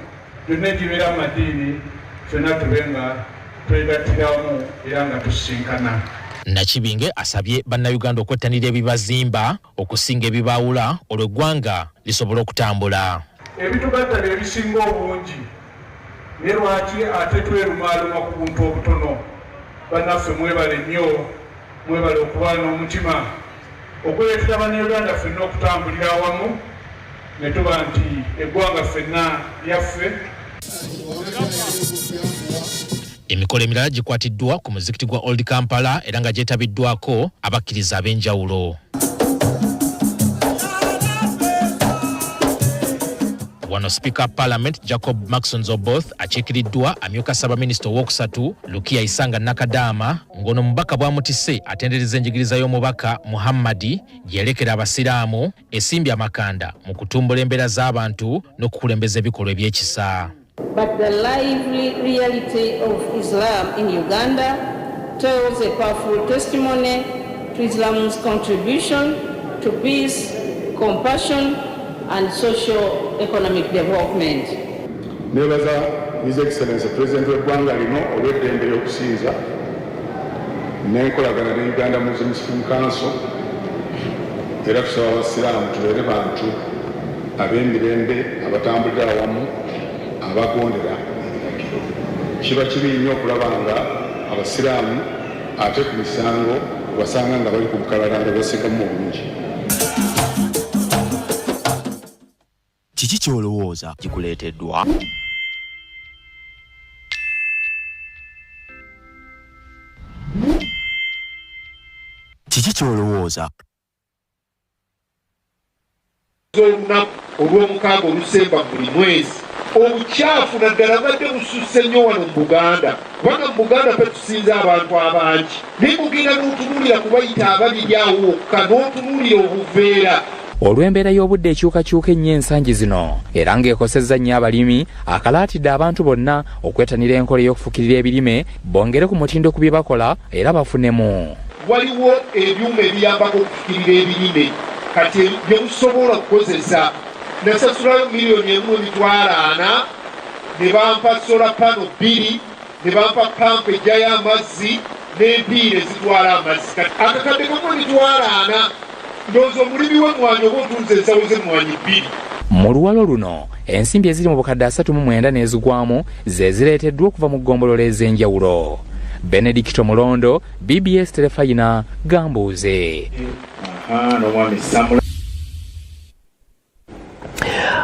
gyonna egibeera amadiini ffenna tube nga twegattiramu era nga tusisinkana. Nakibinge asabye bannayuganda okwettanira ebibazimba okusinga ebibaawula olwo eggwanga lisobole okutambula. ebitugatta bye bisinga obungi ne lwaki ate twerumaaluma ku buntu obutono. Bannaffe mwebale nnyo, mwebale okuba n'omutima okuleetera bannayuganda ffenna okutambulira awamu ne tuba nti eggwanga ffenna lyaffe. Emikolo emirala gikwatiddwa ku muzikiti gwa Old Kampala era nga gyetabiddwako abakkiriza ab'enjawulo. Wano Speaker Parliament Jacob Maxon Zoboth akiikiriddwa amyuka Ssaabaminisita owookusatu Lukia Isanga Nakadaama ng'ono mubaka bwamutisse atendereza enjigiriza y'omubaka Muhammadi gye yalekera abasiraamu esimbye amakanda mu kutumbula embeera z'abantu n'okukulembeza ebikolwa eby'ekisa. But the lively reality of Islam in Uganda tells a powerful testimony to Islam's contribution to peace, compassion, and socio-economic development. Nebaza His Excellency President w'eggwanga lino olw'eddembe ly'okusinza n'enkolagana ne Uganda Muslim Council era tusaba abasiraamu tubeere bantu ab'emirembe abatambulira awamu abagondera ebiragiro. Kiba kibi nnyo okulaba nga abasiraamu ate ku misango basanga nga bali ku bukalalanda basekamu obungi. Kiki ky'olowooza kikuleeteddwa? Kiki ky'olowooza? Olunaku olw'omukaaga olusemba buli mwezi obukyafu naddala badde bususse nnyo wano mu Buganda kubanga mu Buganda pe tusinza abantu abangi naye mugenda n'otunuulira kubayita ababiri awo wokka n'otunuulira obuveera. Olw'embeera y'obudde ekyukakyuka ennyo ensangi zino era ng'ekosezza nnyo abalimi akalaatidde abantu bonna okwetanira enkola ey'okufukirira ebirime bongere ku mutindo ku bye bakola era bafunemu. Waliwo ebyuma ebiyambako okufukirira ebirime kati bye musobola okukozesa. Nasasulayo $1,400,000 ne bampa solar panel 2 ne bampa pampu ejjayo amazzi n'empiira ezitwala amazzi. Kati akakadde $1,400,000 ndowooza omulimi w'emmwanyi oba otunze ensawo z'emmwanyi 2. Mu luwalo luno ensimbi eziri mu bukadde 39 n'ezigwamu ze zireeteddwa okuva mu ggombolola ez'enjawulo. Benedicto Mulondo, BBS Telefayina, Gambuuze.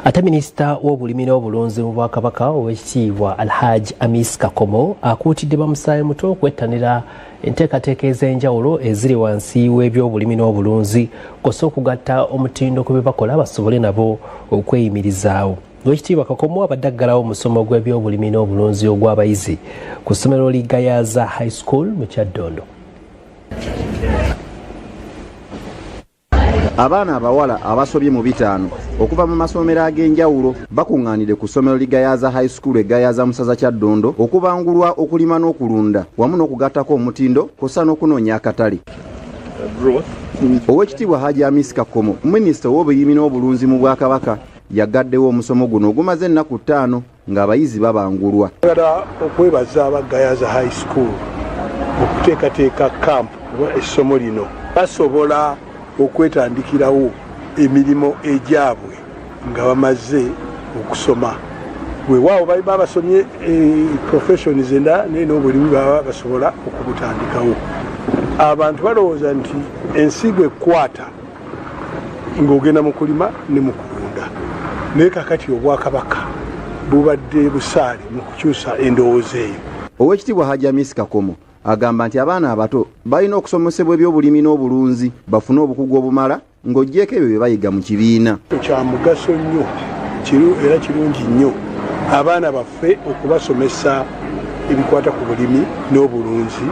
Ate minisita w'obulimi n'obulunzi mu Bwakabaka ow'ekitiibwa Alhaji Amis Kakomo akuutidde bamusaayi muto okwettanira enteekateeka ez'enjawulo eziri wansi w'ebyobulimi n'obulunzi kw'ossa okugatta omutindo ku bye bakola basobole nabo okweyimirizaawo. Oweekitiibwa Kakomo abadde aggalawo omusomo gw'ebyobulimi n'obulunzi ogw'abayizi ku ssomero Ligayaza High School mu Kyaddondo. Abaana abawala abasobye mu 5 okuva mu masomero ag'enjawulo bakuŋŋaanidde ku ssomero Ligayaza High School Egayaza Musaza Kyaddondo okubangulwa okulima n'okulunda wamu n'okugattako omutindo kw'ossa n'okunoonya akatale. Oweekitiibwa Haji Amis Kakomo, minisita w'obulimi n'obulunzi mu Bwakabaka, yagaddewo omusomo guno ogumaze ennaku 5 ng'abayizi babangulwa. Njagala okwebaza Abagayaza High School okuteekateeka kampu essomo lino basobola okwetandikirawo emirimu egyabwe nga bamaze okusoma. Weewaawo baba basomye professions endala naye n'obulimi baba basobola okubutandikawo. Abantu balowooza nti ensigo ekwata ng'ogenda mu kulima ne mu kulunda, naye kakati Obwakabaka bubadde busaale mu kukyusa endowooza eyo. Oweekitiibwa Haji Amis Kakomo agamba nti abaana abato balina okusomesebwa ebyobulimi n'obulunzi bafune obukugu obumala ng'oggyeko ebyo bye bayiga mu kibiina. Kya mugaso nnyo era kirungi nnyo abaana baffe okubasomesa ebikwata ku bulimi n'obulunzi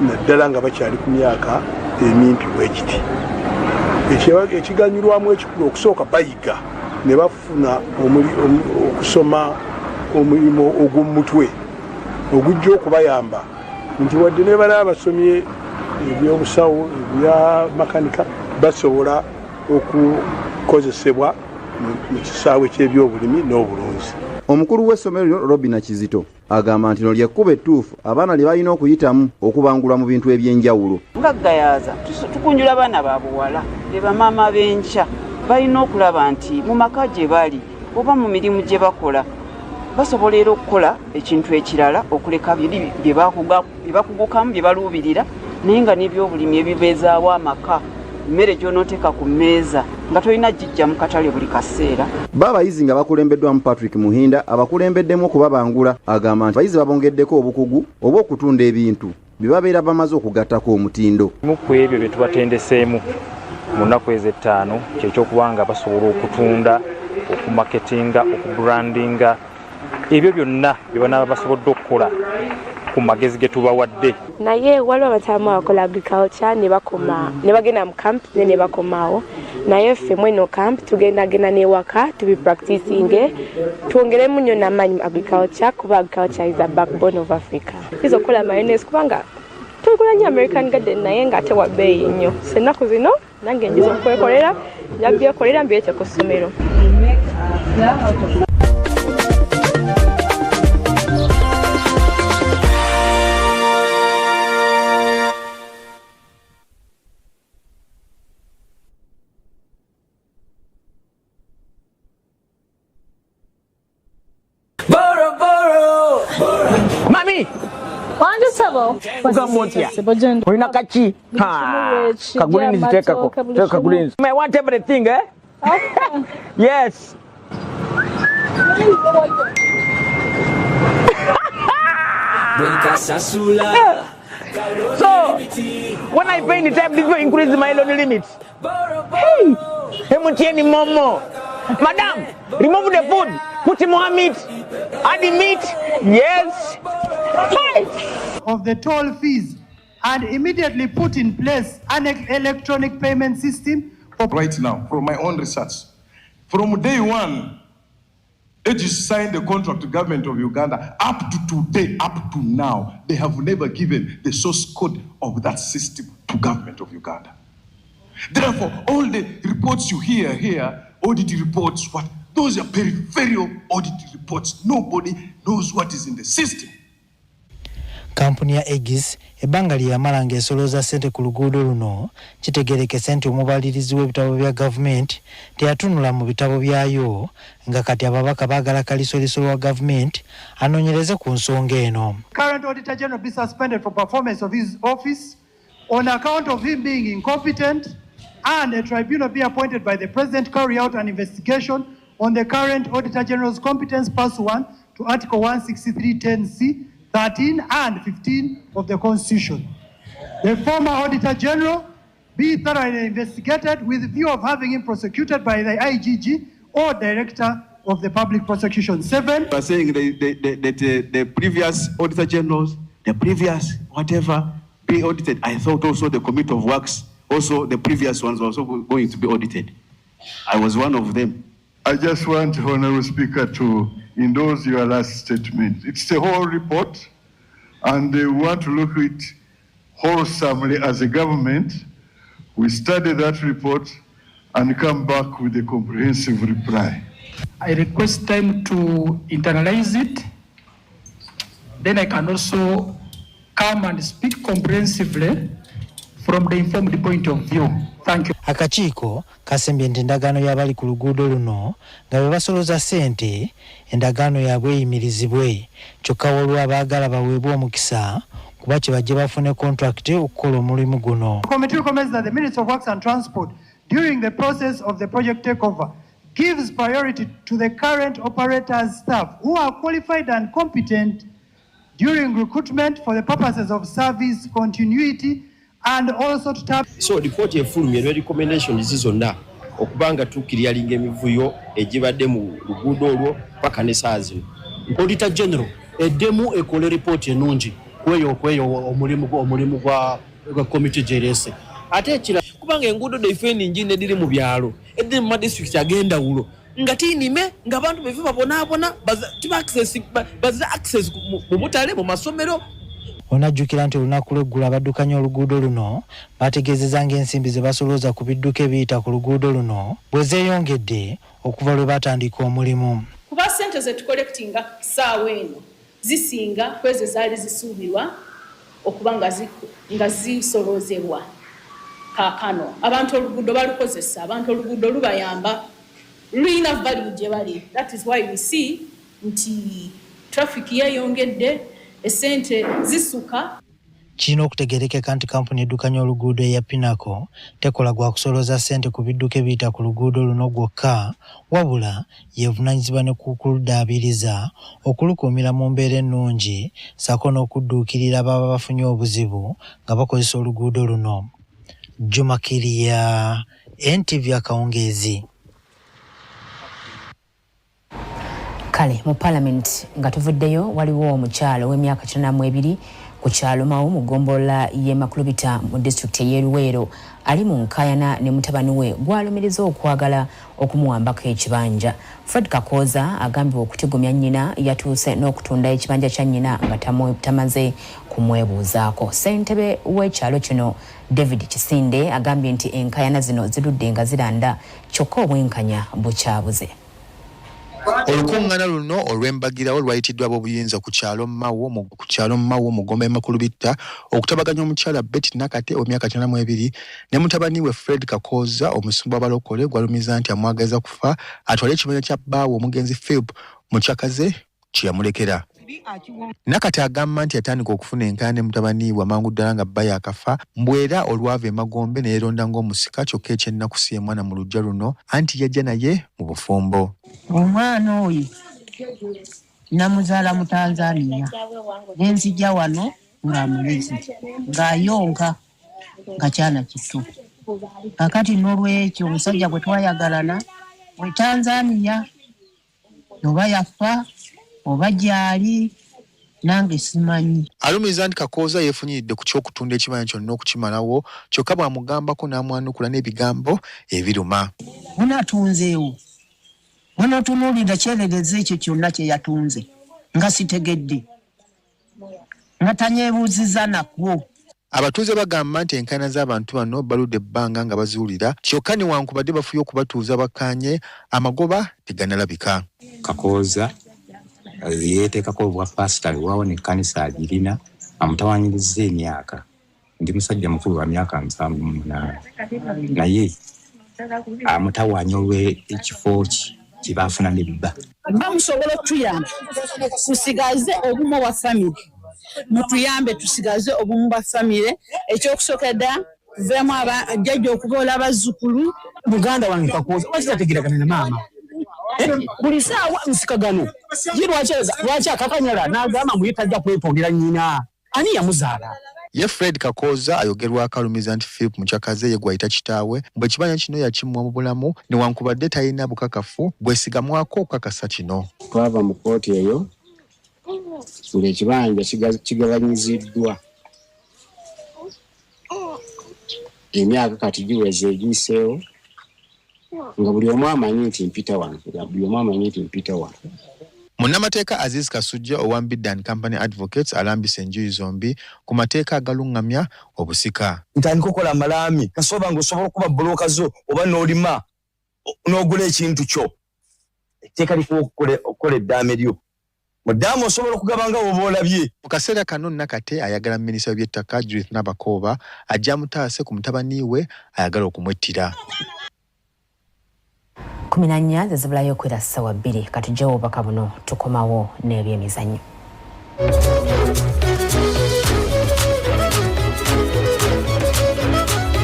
naddala nga bakyali ku myaka emimpi bwekiti. Ekiganyulwamu ekikulu okusooka bayiga ne bafuna okusoma omulimo ogw'omutwe ogujja okubayamba nti wadde ne balaba basomye ebyobusawo ebya makanika basobola okukozesebwa mu kisaawe ky'ebyobulimi n'obulunzi. Omukulu w'essomero lino Robina Kizito agamba nti no lyekkuba ettuufu abaana lye balina okuyitamu okubangulwa mu bintu eby'enjawulo. Nga Gayaza tukunjula abaana ba buwala ne bamaama b'enkya balina okulaba nti mu maka gye bali oba mu mirimu gye bakola basobola era okukola ekintu ekirala okuleka bye bakugukamu bye baluubirira naye nga n'ebyobulimi ebibeezaawo amaka mmere gy'onooteeka ku mmeeza nga tolina jjijja mu katale buli kaseera. B'abayizi nga bakulembeddwamu Patrick Muhinda abakulembeddemu okubabangula agamba nti abayizi babongeddeko obukugu oba okutunda ebintu bye babeera bamaze okugattako omutindo. Mu ku ebyo bye tubatendeseemu mu nnaku ez'ettaano kyekyokuba nga basobola okutunda okumaketinga okubrandinga ebyo byonna bye banaaba basobodde okukola ku magezi ge tubawadde. Naye waliwo abataamu abakola agriculture ne bagenda mu camp ne bakomaawo naye ffe mweno camp tugendagenda n'ewaka tubipracticinge twongeremu nnyo n'amaanyi mu agriculture kuba agriculture is the backbone of Africa. Izo okukola mayonnaise kubanga tugula nnyo American garden naye ng'ate wa bbeeyi nnyo. So ennaku zino nange njiza okwekolera njabyekolera mbyete ku ssomero. Mami! Wanje sabo? Ugamotia. Ulina kachi? Ha. Kagulinzi tekako. Teka kagulinzi. I want everything, eh? Okay. Yes. So, when I pay the time, this will increase my loan limit. Hey! Hemutieni momo. Madam, remove the food. Put more meat. Add the meat. Yes. Of the toll fees and immediately put in place an electronic payment system. Right now, from my own research, from day one, AGs signed the contract to the government of Uganda. Up to today, up to now, they have never given the source code of that system to government of Uganda. Therefore, all the reports you hear here, audit reports, those are peripheral audit reports. Nobody knows what is in the system. Kampuni ya Egis ebbanga lyamala ng'esolooza ssente ku luguudo luno kitegeerekese nti omubalirizi w'ebitabo bya gavumenti teyatunula mu bitabo byayo nga kati ababaka baagala kalisoliso lwa gavumenti anoonyereze ku nsonga eno. Current Auditor General be suspended for performance of his office on account of him being incompetent and a tribunal be appointed by the President carry out an investigation on the current Auditor General's competence pursuant to Article 163(10)(c), 13 and 15 of the Constitution. The former Auditor General be thoroughly investigated with view of having him prosecuted by the IGG or Director of the Public Prosecution. 7. You are saying the previous Auditor Generals, the previous whatever, be audited. I thought also the Committee of Works, also the previous ones were also going to be audited. I was one of them. I just want, Honorable Speaker, to endorse your last statement. It's a whole report, and we want to look at it wholesomely as a government. We study that report and come back with a comprehensive reply. I request them to internalize it. Then I can also come and speak comprehensively from the informed point of view. Thank you. Akakiiko kasembye nti endagaano y'abali ku luguudo luno nga bwe basolooza ssente endagaano yaabwe eyimirizibwe kyokka waliwo abaagala baweebwe omukisa kuba kye bajje bafune kontrakiti okukola omulimu guno. Committee recommends that the Ministry of Works and Transport during the process of the project takeover gives priority to the current operators staff who are qualified and competent during recruitment for the purposes of service continuity and also to tap. So report efulumye ne recommendations zizonna okubanga tukiryalinga emivuyo egibadde mu luguudo olwo paka ne saa zino. Auditor General eddemu ekole report enungi kweyo omulimu gwa committee jerese ate ekira kubanga enguudo defending nediri mu byalo eddi mu district agenda wulo nga tinime nga abantu befe babonabona baza access mu butale mu masomero. Onajjukira nti olunaku lw'eggulu abaddukanya oluguudo luno bategeezezza ng'ensimbi ze basolooza ku bidduka ebiyita ku luguudo luno bwe zeeyongedde okuva lwe batandika omulimu. Kuba ssente ze tukolektinga ssaawa eno zisinga kwezo zaali zisuubirwa okuba nga zisoloozebwa kaakano. Abantu oluguudo balukozesa, abantu oluguudo lubayamba luyina value gye bali. That is why we see nti traffic yeyongedde, esente zisuka. Kino okutegerekeka nti kampuni eddukanya oluguudo eya Pinnacle tekola gwa kusoloza ssente ku bidduka ebiyita ku luguudo luno gwokka, wabula yeevunaanyizibwa ne ku kuluddaabiriza okulukuumira mu mbeera ennungi ssaako n'okudduukirira baba bafunye obuzibu nga bakozesa oluguudo luno. Juma Kiriya, NTV Akawungeezi. Kale mu Parliament nga tuvuddeyo waliwo omukyalo w'emyaka 92 ku kyalo Mawu mu ggombolola y'e Makulubita mu disitulikiti y'e Luweero ali mu nkaayana ne mutabani we gw'alumiriza okwagala okumuwambako ekibanja. Fred Kakooza agambibwa okutigumya nnyina yatuuse n'okutunda ekibanja kya nnyina nga tamaze kumwebuuzaako. Ssentebe w'ekyalo kino David Kisinde agambye nti enkaayana zino zirudde nga ziranda kyokka obwenkanya bukyabuze. Olukungaana luno olw'embagirawo lwayitiddwa ab'obuyinza ku kyalo Mawo mu ggomba y'e Makulubita okutabaganya omukyala Betty Nakate ow'emyaka 92 ne mutabani we Fred Kakooza omusumba w'abalokole gwalumiza nti amwagaliza kufa atwale ekibanja kya bbaawe omugenzi Philip mu kyakaze kye yamulekera. Nakate agamba nti yatandika okufuna enkaayana ne mutabani we amangu ddala nga bba yaakafa mbwera olwava e Magombe ne yeeronda ng'omusika kyokka ekyennaku si ye mwana mu luggya luno anti yajja naye mu bufumbo. Omwana oyo namuzaala mu Tanzania nenzijja wano nga mulezi ng'ayonka nga kyana kito. Kakati n'olwekyo omusajja gwe twayagalana we Tanzania oba yafa oba gyali nange simanyi. Alumiza nti Kakooza yeefunyiridde ku ky'okutunda ekibanja kyonna okukimalawo kyokka bw'amugambako n'amwanukula n'ebigambo ebiruma. Munatunzeewo munotunuulira kyerereza ekyo kyonna kye yatunze nga sitegedde nga tanyeebuuziza nakwo. Abatuuze bagamba nti enkaayana z'abantu bano baludde ebbanga nga baziwulira kyokka newankubadde bafuye okubatuuza bakkaanye amagoba teganalabika. Kakooza yeeteekako obwa pasitali waawo n'ekkanisa agirina amutawanyiriza emyaka. Ndi musajja mukulu wa myaka 78 naye amutawanya olw'ekifo kye baafuna n'ebibba. Bamusobola okutuyamba tusigaze obumu bwa famire, mutuyambe tusigaze obumu bwa famire. Ekyokusookedda tuveemu abajjajja okuboola abazzukulu. Muganda wange Kakooza wakitategeeragana na maama buli saawa nsikagano ye lwaki akakanyala n'agamba muye tajja kwepondera nnyina ani yamuzaala. Ye Fred Kakooza ayogerwako alumiza nti Philip mukyakaze ye gwayita kitaawe bwe ekibanja kino yakimuwa mu bulamu newankubadde talina bukakafu bwesigamwako okukakasa kino. Twava mu kkooti eyo ng'ekibanja kigabanyiziddwa emyaka kati giweze egiyiseewo nga buli omu amanyi nti mpita wano. Munnamateeka Aziz Kasujja owa Biddan Company Advocates alambise enjuyi zombi ku mateeka agalungamya obusika. Ntandika okukola amalaami kasoba ng'osobola okuba bbulooka zo oba n'olima n'ogula ekintu kyo etteeka likukola eddaame lyo muddamu osobola okugaba nga oba olabye. Mu kaseera kano Nakate ayagala minisita w'eby'ettaka Judith Nabakooba ajja mutaase ku mutabani we ayagala okumwettira. 14 zezibulayo okwera ssawa 2 katujjawo obubaka buno tukomawo n'ebyemizannyo.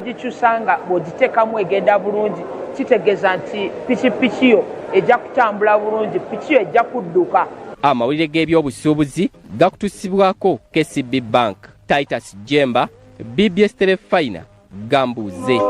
Gikyusanga bw'ogiteekamu egenda bulungi kitegeeza nti pikipiki yo ejja kutambula bulungi, piki yo ejja kudduka. Amawulire g'ebyobusuubuzi gakutusibwako KCB Bank, Titus Jemba, BBS Telefina, Gambuze.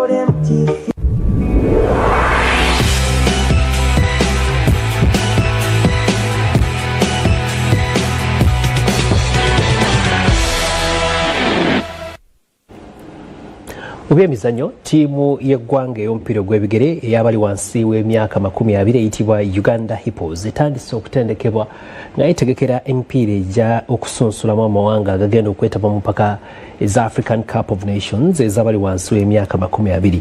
Mu byemizannyo ttiimu y'eggwanga ey'omupiira gw'ebigere ey'abali wansi w'emyaka 20 eyitibwa Uganda Hippos etandise okutendekebwa nga yeetegekera emipiira ejja okusunsulamu amawanga agagenda okwetaba mu mpaka eza African Cup of Nations ez'abali wansi w'emyaka 20.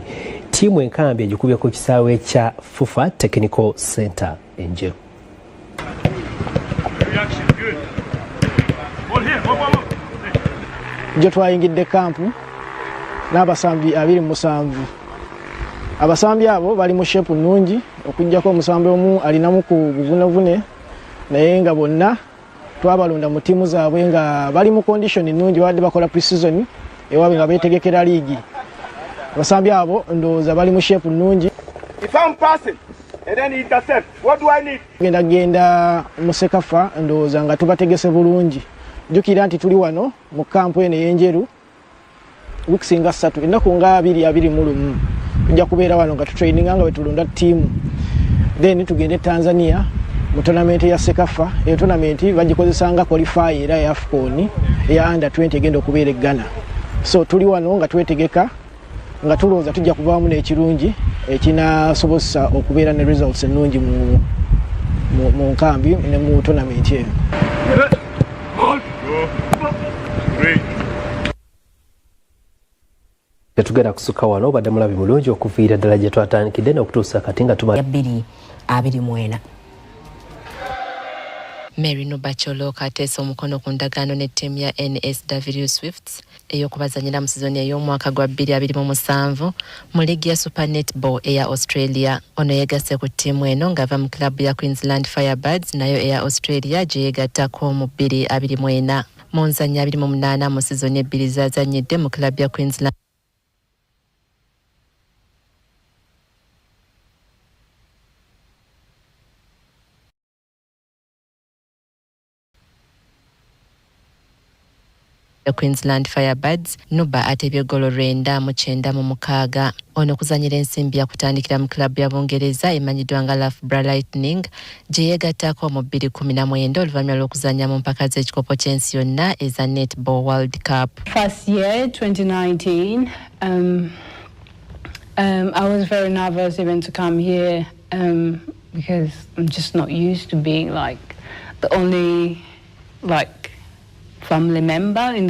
Ttiimu enkambi egikubyeko kisaawe kya FUFA Technical Center enjeru. Gye twayingidde kampu n'abasambi 27 abasambi abo bali mu shape nnungi okujjako omusambi omu alinamu ku buvunevune naye nga bonna twabalonda mu ttiimu zaabwe nga bali mu condition nnungi badde bakola pre-season ewaabwe nga beetegekera liigi abasambi abo ndowooza bali mu shape nnungi. Genda mu Sekafa ndowooza nga tubategese bulungi. Jjukira nti tuli wano mu kampu eno ey'enjeru wiiki nga 3 ennaku nga 21 tujja kubeera wano nga tutraininga nga bwe tulonda ttiimu then tugende Tanzania mu tournament ya Sekafa. Eyo tournament bagikozesa nga qualify era ya AFCON eya under 20 egenda okubeera e Ghana. So tuli wano nga twetegeka nga tulowooza tujja kuvaamu n'ekirungi ekinasobozesa okubeera ne results ennungi mu nkambi ne mu tournament eyo. Tetugenda kusukka wano badde mulabi mulungi okuviira ddala gye twatandikidde n'okutuusa kati nga tuba 2024. Mary Nubacholo kateesa omukono ku ndagaano ne ttiimu ya NSW Swifts ey'okubazanyira mu sizoni ey'omwaka gwa 2027 mu liigi ya Super Netball eya Australia. Ono yegasse ku ttiimu eno ng'ava mu kilabu ya Queensland Firebirds nayo eya Australia gye yegattako mu 2024. Mu nzannya 28 mu sizoni ebbiri z'azannyidde mu kilabu ya Queensland Queensland Firebirds Nuba atebye golo 9-9 ono kuzanyira ensimbi yakutandikira mu kilabu ya Bungereza emanyiddwa nga Loughborough Lightning gye yegattako mu 2019 oluvannyuma lw'okuzanya mu mpaka z'ekikopo ky'ensi yonna eza Netball World Cup. First year 2019 I was very nervous even to come here because I'm just not used to being like the only family member in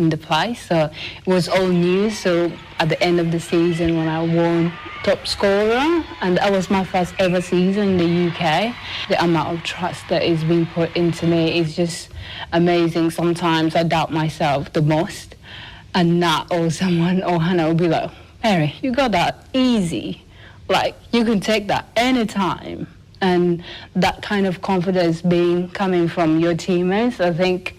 the place, so it was all new. So at the end of the season when I won top scorer, and that was my first ever season in the UK, the amount of trust that is being put into me is just amazing. Sometimes I doubt myself the most, and Nat or someone or Hannah will be like, Mary, you got that easy, like you can take that anytime. And that kind of confidence coming from your teammates, I think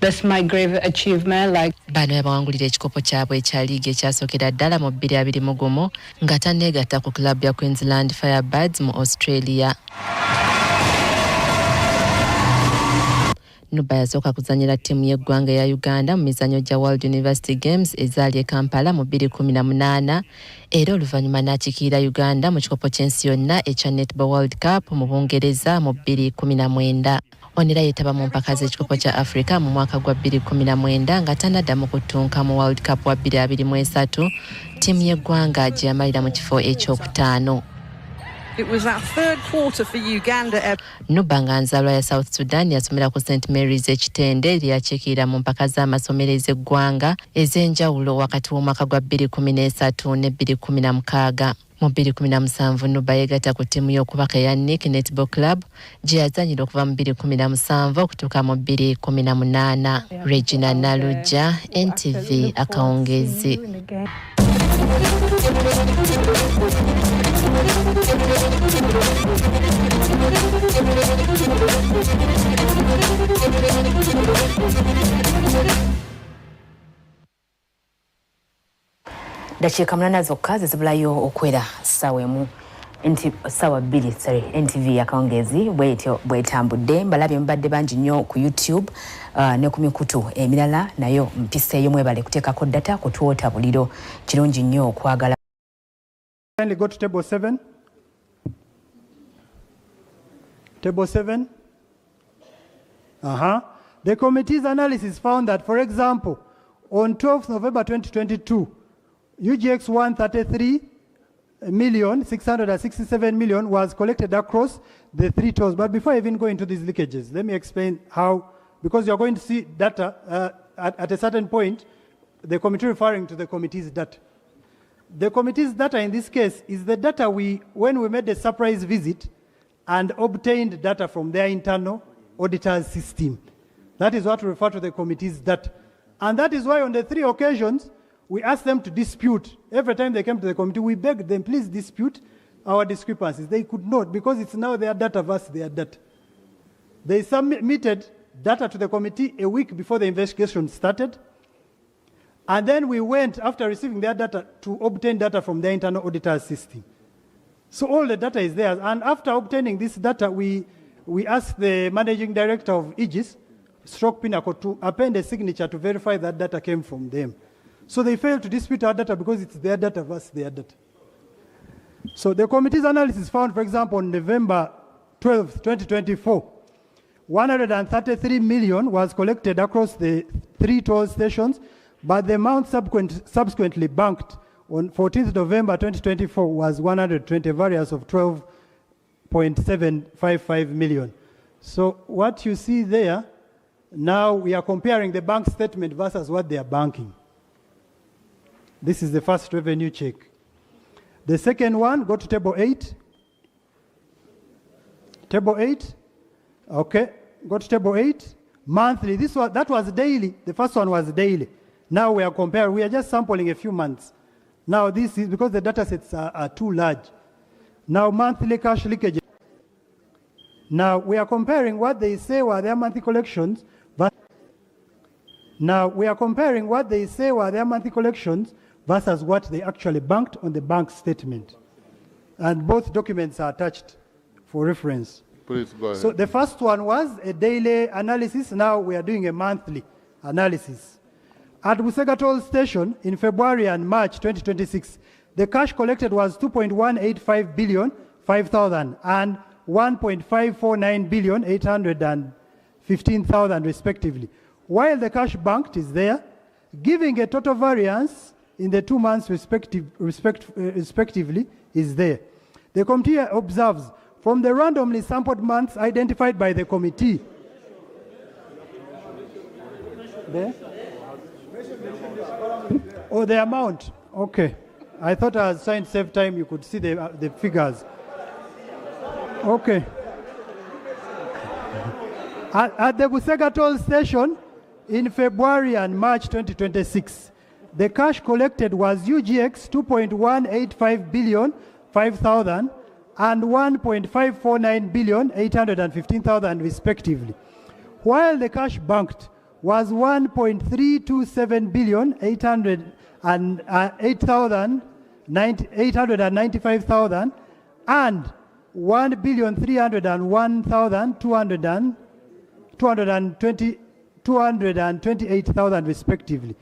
that's my great achievement. Bano yabawangulira ekikopo kyabwe ekya liigi ekyasookera ddala mu 2021 nga tanneegatta ku kilabu ya Queensland Firebirds mu Australia. Nuba yasooka kuzanyira ttiimu y'eggwanga ya Uganda mu mizannyo gya World University Games ezaali e Kampala mu 2018 era oluvannyuma n'akiikirira Uganda mu kikopo ky'ensi yonna ekya Netball World Cup mu Bungereza mu 2019. Onera yetaba mu mpaka z'ekikopo kya Africa mu mwaka gwa 2019 nga tanadda mu kutunka mu World Cup wa 2023 ttiimu y'eggwanga gye yamalira mu kifo ekyokutaano. It was that third quarter for Uganda. Nuba nga nzaalwa ya South Sudan yasomera ku St Mary's ekitende lyakiikirira mu mpaka z'amasomero ez'eggwanga ez'enjawulo wakati w'omwaka gwa 2013 ne 2016. Mu 2017 Nuba yegatta ku ttiimu y'okubaka eya Nick Netball Club gye yazanyira okuva mu 2017 okutuuka mu 2018. Regina Naluja, NTV, Akawungeezi. Dakiika 8 zokka zizibulayo okwera ssaawa emu ssaawa 2 NTV Akawungeezi bwetambudde. Mbalabye mubadde bangi nnyo ku YouTube ne ku mikutu emirala nayo mpiseeyo mwebale kuteekako data kutwota buliro kirungi nnyo okwagala. Kindly go to table 7. Table 7. The committee's analysis found that, for example, on 12th November 2022, UGX 133,667 million was collected across the 3 tolls. But before I even go into these leakages, let me explain how, because you're going to see data at a certain point, the committee referring to the committee's data. The committee's data in this case is the data when we made a surprise visit and obtained data from their internal auditor's system. That is what we refer to the committee's data. And that is why on the 3 occasions we asked them to dispute. Every time they came to the committee, we begged them, please dispute our discrepancies. They could not, because it's now their data versus their data. They submitted data to the committee a week before the investigation started. And then we went, after receiving their data, to obtain data from their internal auditor system. So all the data is there. And after obtaining this data, we asked the managing director of Aegis, Pinnacle, to append a signature to verify that data came from them. So they failed to dispute our data because it's their data versus their data. So the committee's analysis found, for example, on November 12, 2024, 133 million was collected across the 3 toll stations, but the amount subsequently banked on 14th November 2024 was 120, a variance of 12.755 million. So what you see there, now we are comparing the bank statement versus what they are banking. This is the first revenue check. The second one, go to table 8. Table 8, okay, go to table 8. Monthly, that was daily. The first one was daily. Now we are comparing, we are just sampling a few months. Now this is because the data sets are too large. Now monthly cash leakage. Now we are comparing what they say were their monthly collections. Now we are comparing what they say were their monthly collections versus what they actually banked on the bank statement. And both documents are attached for reference. Please go ahead. So the first one was a daily analysis. Now we are doing a monthly analysis. At Busega Toll Station in February and March 2026, the cash collected was 2.185 billion 5,000 and 1.549 billion 815,000 respectively, while the cash banked is there, giving a total variance in the 2 months respectively is there. The committee observes from the randomly sampled months identified by the committee. There? Oh, the amount. Okay. I thought I was trying to save time. You could see the figures. Okay. At the Busega Toll Station in February and March 2026, the cash collected was UGX 2.185 billion 5,000 and 1.549 billion 815,000 respectively, while the cash banked was 1.327 billion 895,000 and 1 billion 301,000 228,000 respectively,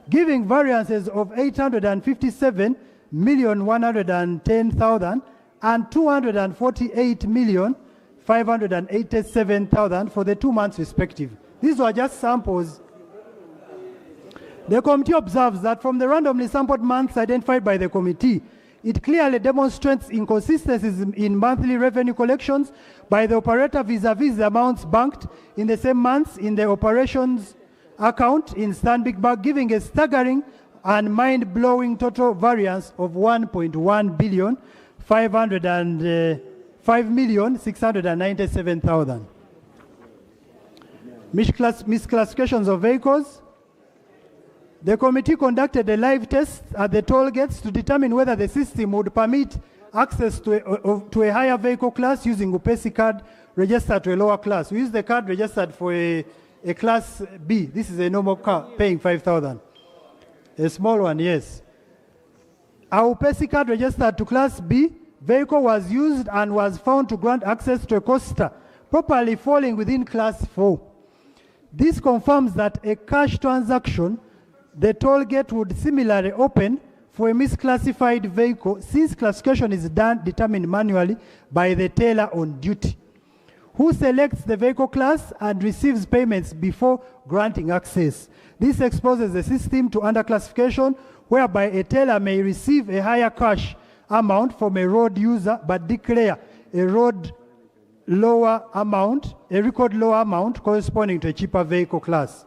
giving variances of 857,110,000 and 248,587,000 for the 2 months respective. These were just samples. The committee observes that from the randomly sampled months identified by the committee, it clearly demonstrates inconsistencies in monthly revenue collections by the operator vis-a-vis the amounts banked in the same months in the operations account in Stanbic Bank, giving a staggering and mind-blowing total variance of 1.1 billion 5,697,000. Misclassifications of vehicles. The committee conducted a live test at the toll gates to determine whether the system would permit access to a higher vehicle class using UPESI card registered to a lower class. We use the card registered for a class B. This is a normal car paying 5,000. A small one, yes. Our UPESI card registered to class B vehicle was used and was found to grant access to a coaster properly falling within class 4. This confirms that a cash transaction, the toll gate would similarly open for a misclassified vehicle, since classification is determined manually by the teller on duty, who selects the vehicle class and receives payments before granting access. This exposes the system to underclassification, whereby a teller may receive a higher cash amount from a road user but declare a record lower amount corresponding to a cheaper vehicle class.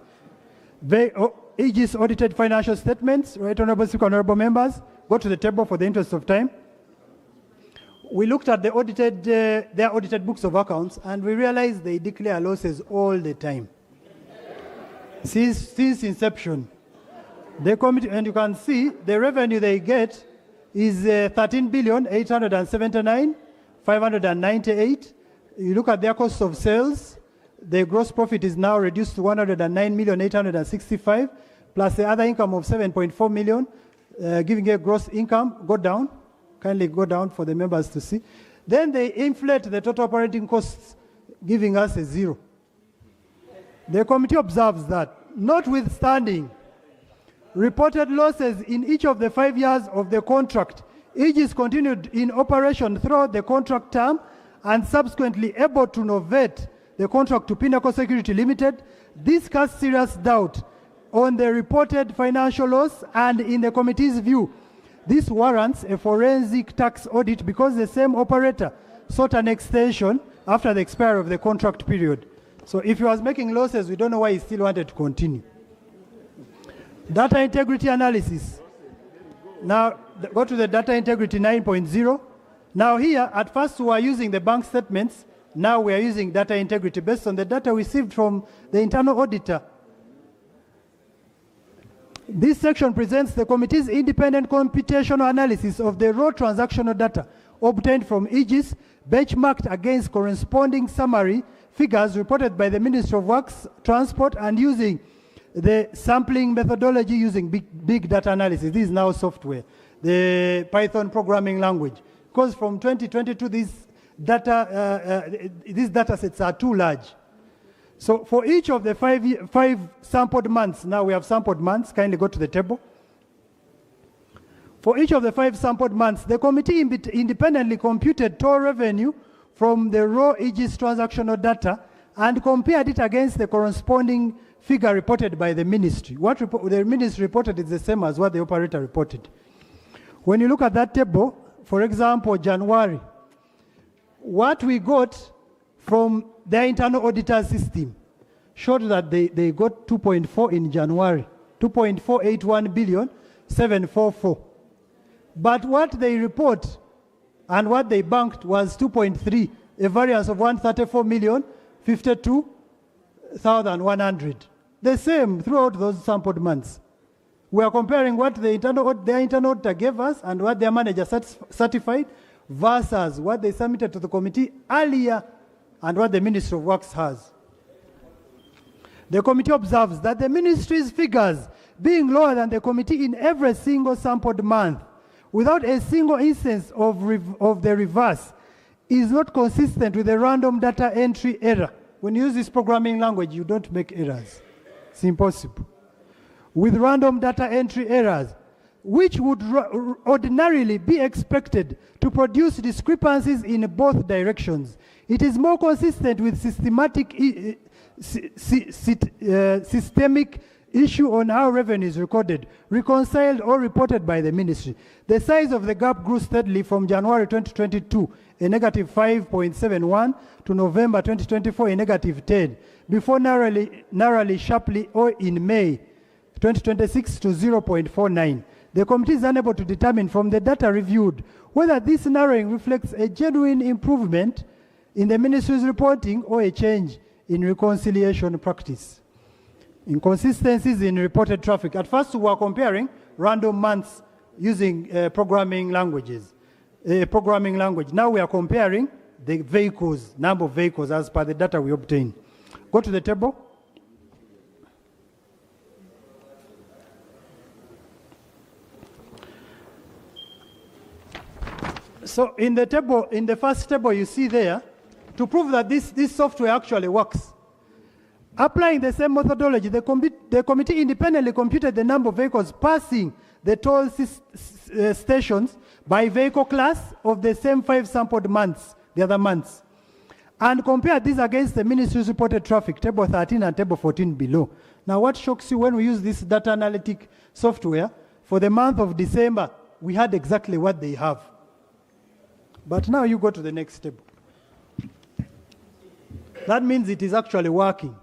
Aegis audited financial statements, right, Honorable Speaker, Honorable Members, go to the table for the interest of time. We looked at their audited books of accounts, and we realized they declare losses all the time. Since inception. The committee, and you can see the revenue they get is 13,879,598. You look at their cost of sales, the gross profit is now reduced to 109,865,000, plus the other income of 7.4 million, giving a gross income, go down, kindly go down for the members to see. Then they inflate the total operating costs, giving us a zero. The committee observes that, notwithstanding reported losses in each of the 5 years of the contract, Aegis continued in operation throughout the contract term and subsequently able to novate the contract to Pinnacle Security Limited. This casts serious doubt on the reported financial loss, and in the committee's view, this warrants a forensic tax audit because the same operator sought an extension after the expiry of the contract period. So if he was making losses, we don't know why he still wanted to continue. Data integrity analysis. Now, go to the data integrity 9.0. Now here, at first we were using the bank statements. Now we are using data integrity based on the data received from the internal auditor. This section presents the committee's independent computational analysis of the raw transactional data obtained from Aegis, benchmarked against corresponding summary figures reported by the Ministry of Works, Transport, and using the sampling methodology using big data analysis. This is now software, the Python programming language. Because from 2022, these data sets are too large. So for each of the five sampled months, now we have sampled months, kindly go to the table. For each of the 5 sampled months, the committee independently computed total revenue from the raw Aegis transactional data and compared it against the corresponding figure reported by the ministry. What the ministry reported is the same as what the operator reported. When you look at that table, for example, January, what we got from their internal auditor system showed that they got 2.4 in January, 2.481 billion, 744. But what they report and what they banked was 2.3, a variance of 134 million, 52,100. The same throughout those sampled months. We are comparing what their internal auditor gave us and what their manager certified versus what they submitted to the committee earlier and what the Ministry of Works has. The committee observes that the ministry's figures being lower than the committee in every single sampled month without a single instance of the reverse is not consistent with the random data entry error. When you use this programming language, you don't make errors. It's impossible. With random data entry errors, which would ordinarily be expected to produce discrepancies in both directions. It is more consistent with systemic issue on how revenue is recorded, reconciled or reported by the ministry. The size of the gap grew steadily from January 2022, a negative 5.71, to November 2024, a negative 10, before narrowly sharply or in May 2026 to 0.49. The committee is unable to determine from the data reviewed whether this narrowing reflects a genuine improvement in the ministry's reporting or a change in reconciliation practice. Inconsistencies in reported traffic. At first, we were comparing random months using programming languages. Now we are comparing the vehicles, number of vehicles as per the data we obtain. Go to the table. So in the table, in the first table you see there, to prove that this software actually works. Applying the same methodology, the committee independently computed the number of vehicles passing the toll stations by vehicle class of the same 5 sampled months, the other months, and compared this against the ministry's reported traffic, table 13 and table 14 below. Now what shocks you when we use this data analytic software, for the month of December, we had exactly what they have. But now you go to the next table. That means it is actually working.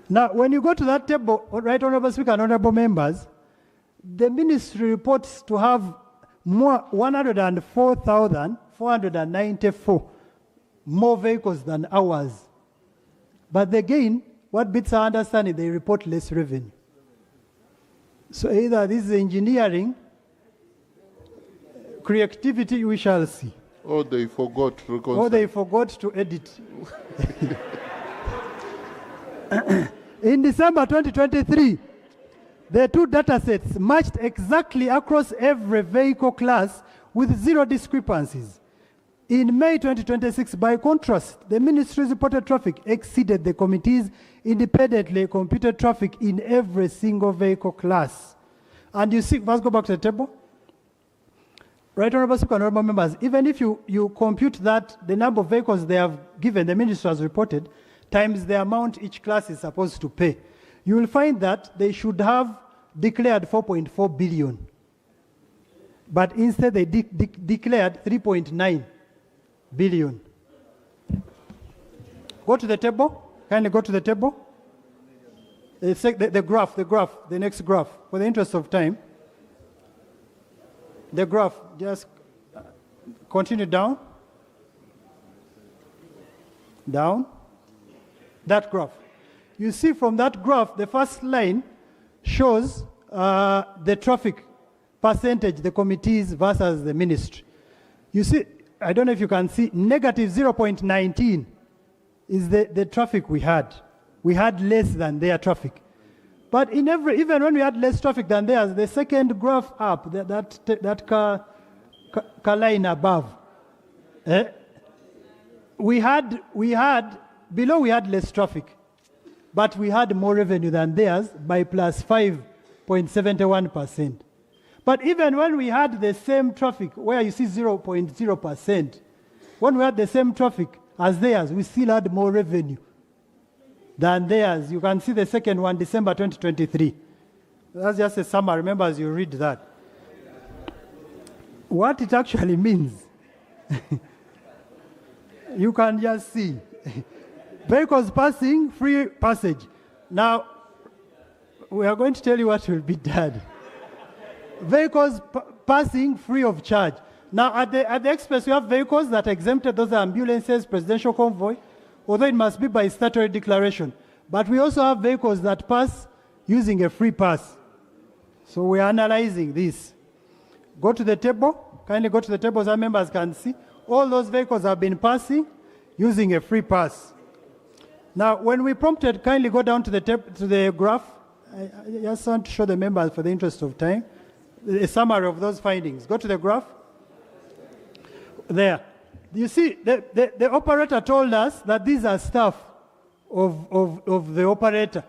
Now, when you go to that table, Right Honorable Speaker and Honorable Members, the ministry reports to have more 104,494 more vehicles than ours. But again, what beats our understanding, they report less revenue. So either this is engineering, creativity, we shall see. Or they forgot to reconcile. Or they forgot to edit. In December 2023, the two data sets matched exactly across every vehicle class with 0 discrepancies. In May 2026, by contrast, the ministry's reported traffic exceeded the committee's independently computed traffic in every single vehicle class. And you see, let's go back to the table. Right, Honorable Speaker, Honorable Members, even if you compute that, the number of vehicles they have given, the ministry has reported, times the amount each class is supposed to pay, you will find that they should have declared 4.4 billion. But instead they declared 3.9 billion. Go to the table. Kindly go to the table. The graph, the next graph, for the interest of time. The graph, just continue down. Down. That graph. You see from that graph, the first line shows the traffic percentage, the committees versus the ministry. You see, I don't know if you can see, negative 0.19 is the traffic we had. We had less than their traffic. But even when we had less traffic than theirs, the second graph up, that car line above, we had less traffic, but we had more revenue than theirs by plus 5.71%. But even when we had the same traffic, where you see 0.0%, when we had the same traffic as theirs, we still had more revenue than theirs. You can see the second one, December 2023. That's just a summary. Remember as you read that. What it actually means, you can just see. Vehicles passing, free passage. Now, we are going to tell you what will be done. Vehicles passing free of charge. Now, at the express, we have vehicles that are exempted. Those are ambulances, presidential convoy, although it must be by statutory declaration. But we also have vehicles that pass using a free pass. So we are analyzing this. Go to the table. Kindly go to the table so our members can see. All those vehicles have been passing using a free pass. Now, when we prompted, kindly go down to the graph. I just want to show the members for the interest of time a summary of those findings. Go to the graph. There. You see, the operator told us that these are staff of the operator,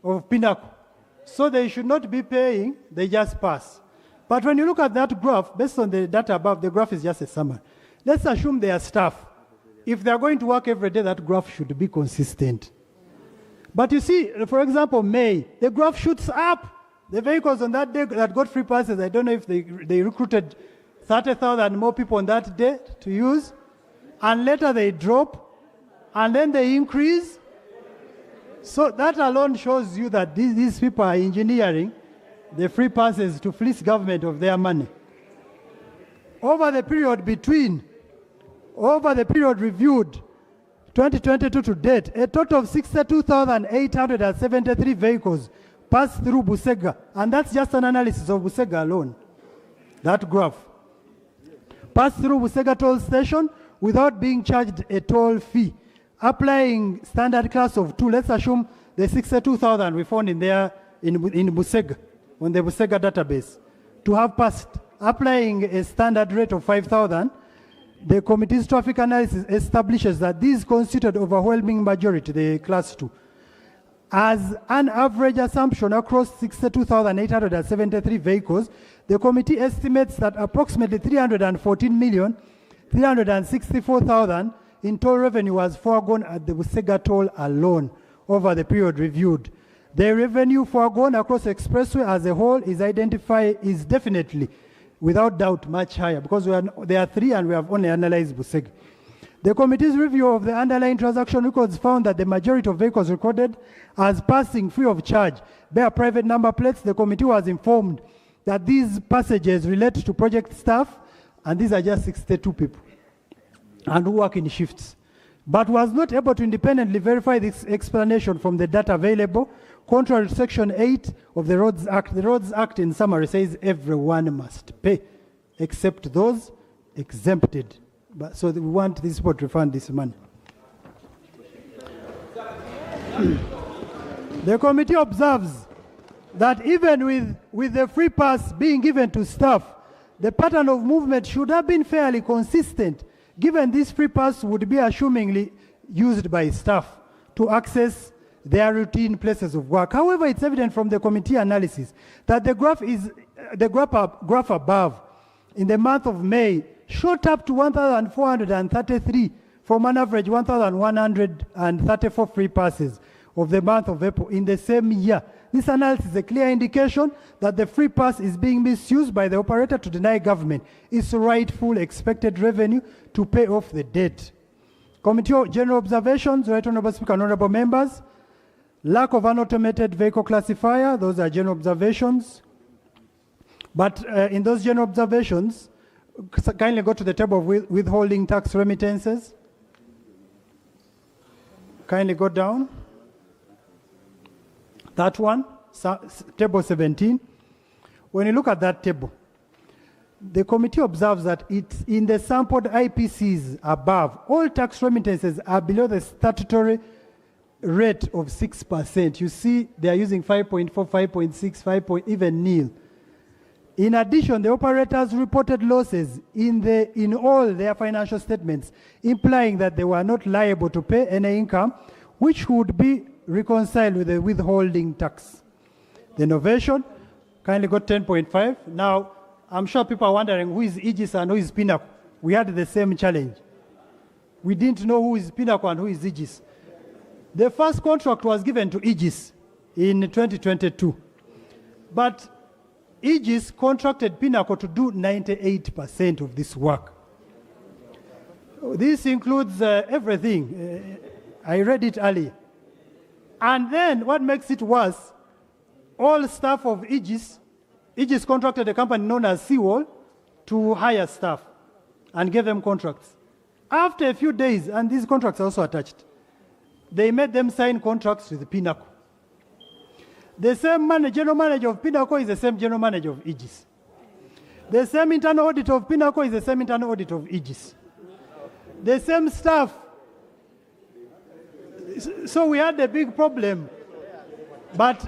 of Pinnacle. So they should not be paying, they just pass. But when you look at that graph, based on the data above, the graph is just a summary. Let's assume they are staff. If they are going to work every day, that graph should be consistent. But you see, for example, May, the graph shoots up. The vehicles on that day that got free passes, I don't know if they recruited 30,000 more people on that day to use, and later they drop, and then they increase. So that alone shows you that these people are engineering the free passes to fleece government of their money. Over the period reviewed, 2022 to date, a total of 62,873 vehicles passed through Busega, and that's just an analysis of Busega alone. That graph. Passed through Busega toll station without being charged a toll fee. Applying standard class of 2, let's assume the 62,000 we found in there in Busega, on the Busega database, to have passed. Applying a standard rate of 5,000, the committee's traffic analysis establishes that these constituted overwhelming majority, the class 2. As an average assumption across 62,873 vehicles, the committee estimates that approximately 314,364,000 in toll revenue was foregone at the Busega toll alone over the period reviewed. The revenue foregone across the expressway as a whole is definitely, without doubt, much higher, because there are 3 and we have only analyzed Busega. The committee's review of the underlying transaction records found that the majority of vehicles recorded as passing free of charge bear private number plates. The committee was informed that these passages relate to project staff, and these are just 62 people, and who work in shifts, but was not able to independently verify this explanation from the data available, contrary to Section 8 of the Roads Act. The Roads Act, in summary, says everyone must pay, except those exempted. But, so we want these people to refund this money. The committee observes that even with the free pass being given to staff, the pattern of movement should have been fairly consistent, given this free pass would be assumingly used by staff to access their routine places of work. However, it's evident from the committee analysis that the graph above in the month of May shot up to 1,433 from an average 1,134 free passes of the month of April in the same year. This analysis is a clear indication that the free pass is being misused by the operator to deny government its rightful expected revenue to pay off the debt. Committee general observations, Right Honourable Speaker and Honourable Members. Lack of an automated vehicle classifier, those are general observations. But in those general observations, kindly go to the table of withholding tax remittances. Kindly go down. That one, table 17. When you look at that table, the committee observes that it's in the sampled IPCs above, all tax remittances are below the statutory rate of 6%. You see, they are using 5.4, 5.6, 5. Even nil. In addition, the operators reported losses in all their financial statements, implying that they were not liable to pay any income, which would be reconciled with the withholding tax. The innovation, kindly got 10.5. Now, I'm sure people are wondering who is Aegis and who is Pinnacle. We had the same challenge. We didn't know who is Pinnacle and who is Aegis. The first contract was given to Aegis in 2022. But Aegis contracted Pinnacle to do 98% of this work. This includes everything. I read it earlier. And then what makes it worse, all staff of Aegis contracted a company known as Seawall to hire staff and gave them contracts. After a few days, and these contracts are also attached, they made them sign contracts with Pinnacle. The same general manager of Pinnacle is the same general manager of Aegis. The same internal auditor of Pinnacle is the same internal auditor of Aegis. The same staff. So we had a big problem. But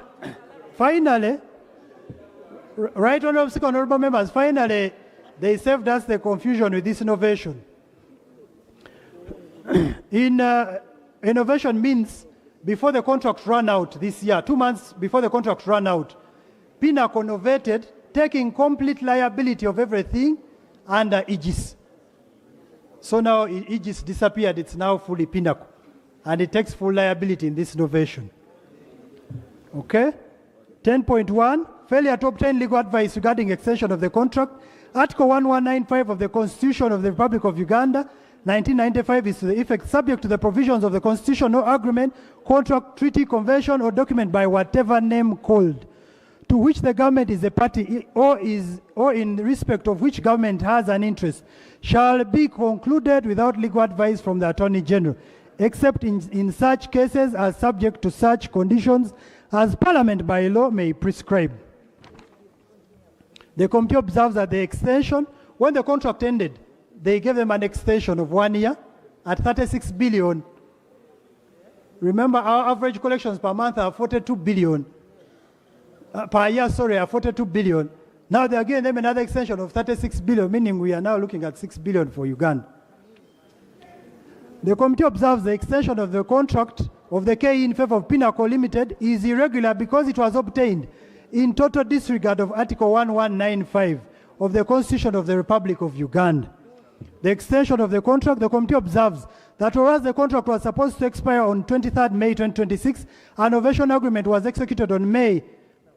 finally, Right Honourable Members, finally, they saved us the confusion with this innovation. Innovation means before the contract ran out this year, 2 months before the contract ran out, Pinnacle innovated, taking complete liability of everything under Aegis. So now Aegis disappeared, it's now fully Pinnacle. And it takes full liability in this innovation. Okay? 10.1, failure to obtain legal advice regarding extension of the contract. Article 1195 of the Constitution of the Republic of Uganda, 1995 is to the effect subject to the provisions of the Constitution, no agreement, contract, treaty, convention, or document by whatever name called, to which the government is a party or in respect of which government has an interest, shall be concluded without legal advice from the Attorney General, except in such cases as subject to such conditions as Parliament by law may prescribe. The committee observes that the extension, when the contract ended, they gave them an extension of 1 year at 36 billion. Remember, our average collections per month are 42 billion. Per year, sorry, are 42 billion. Now they are giving them another extension of 36 billion, meaning we are now looking at 6 billion for Uganda. The committee observes the extension of the contract of the KE in favor of Pinnacle Limited is irregular because it was obtained in total disregard of Article 1195 of the Constitution of the Republic of Uganda. The extension of the contract, the committee observes that whereas the contract was supposed to expire on 23rd May 2026, an ovation agreement was executed on May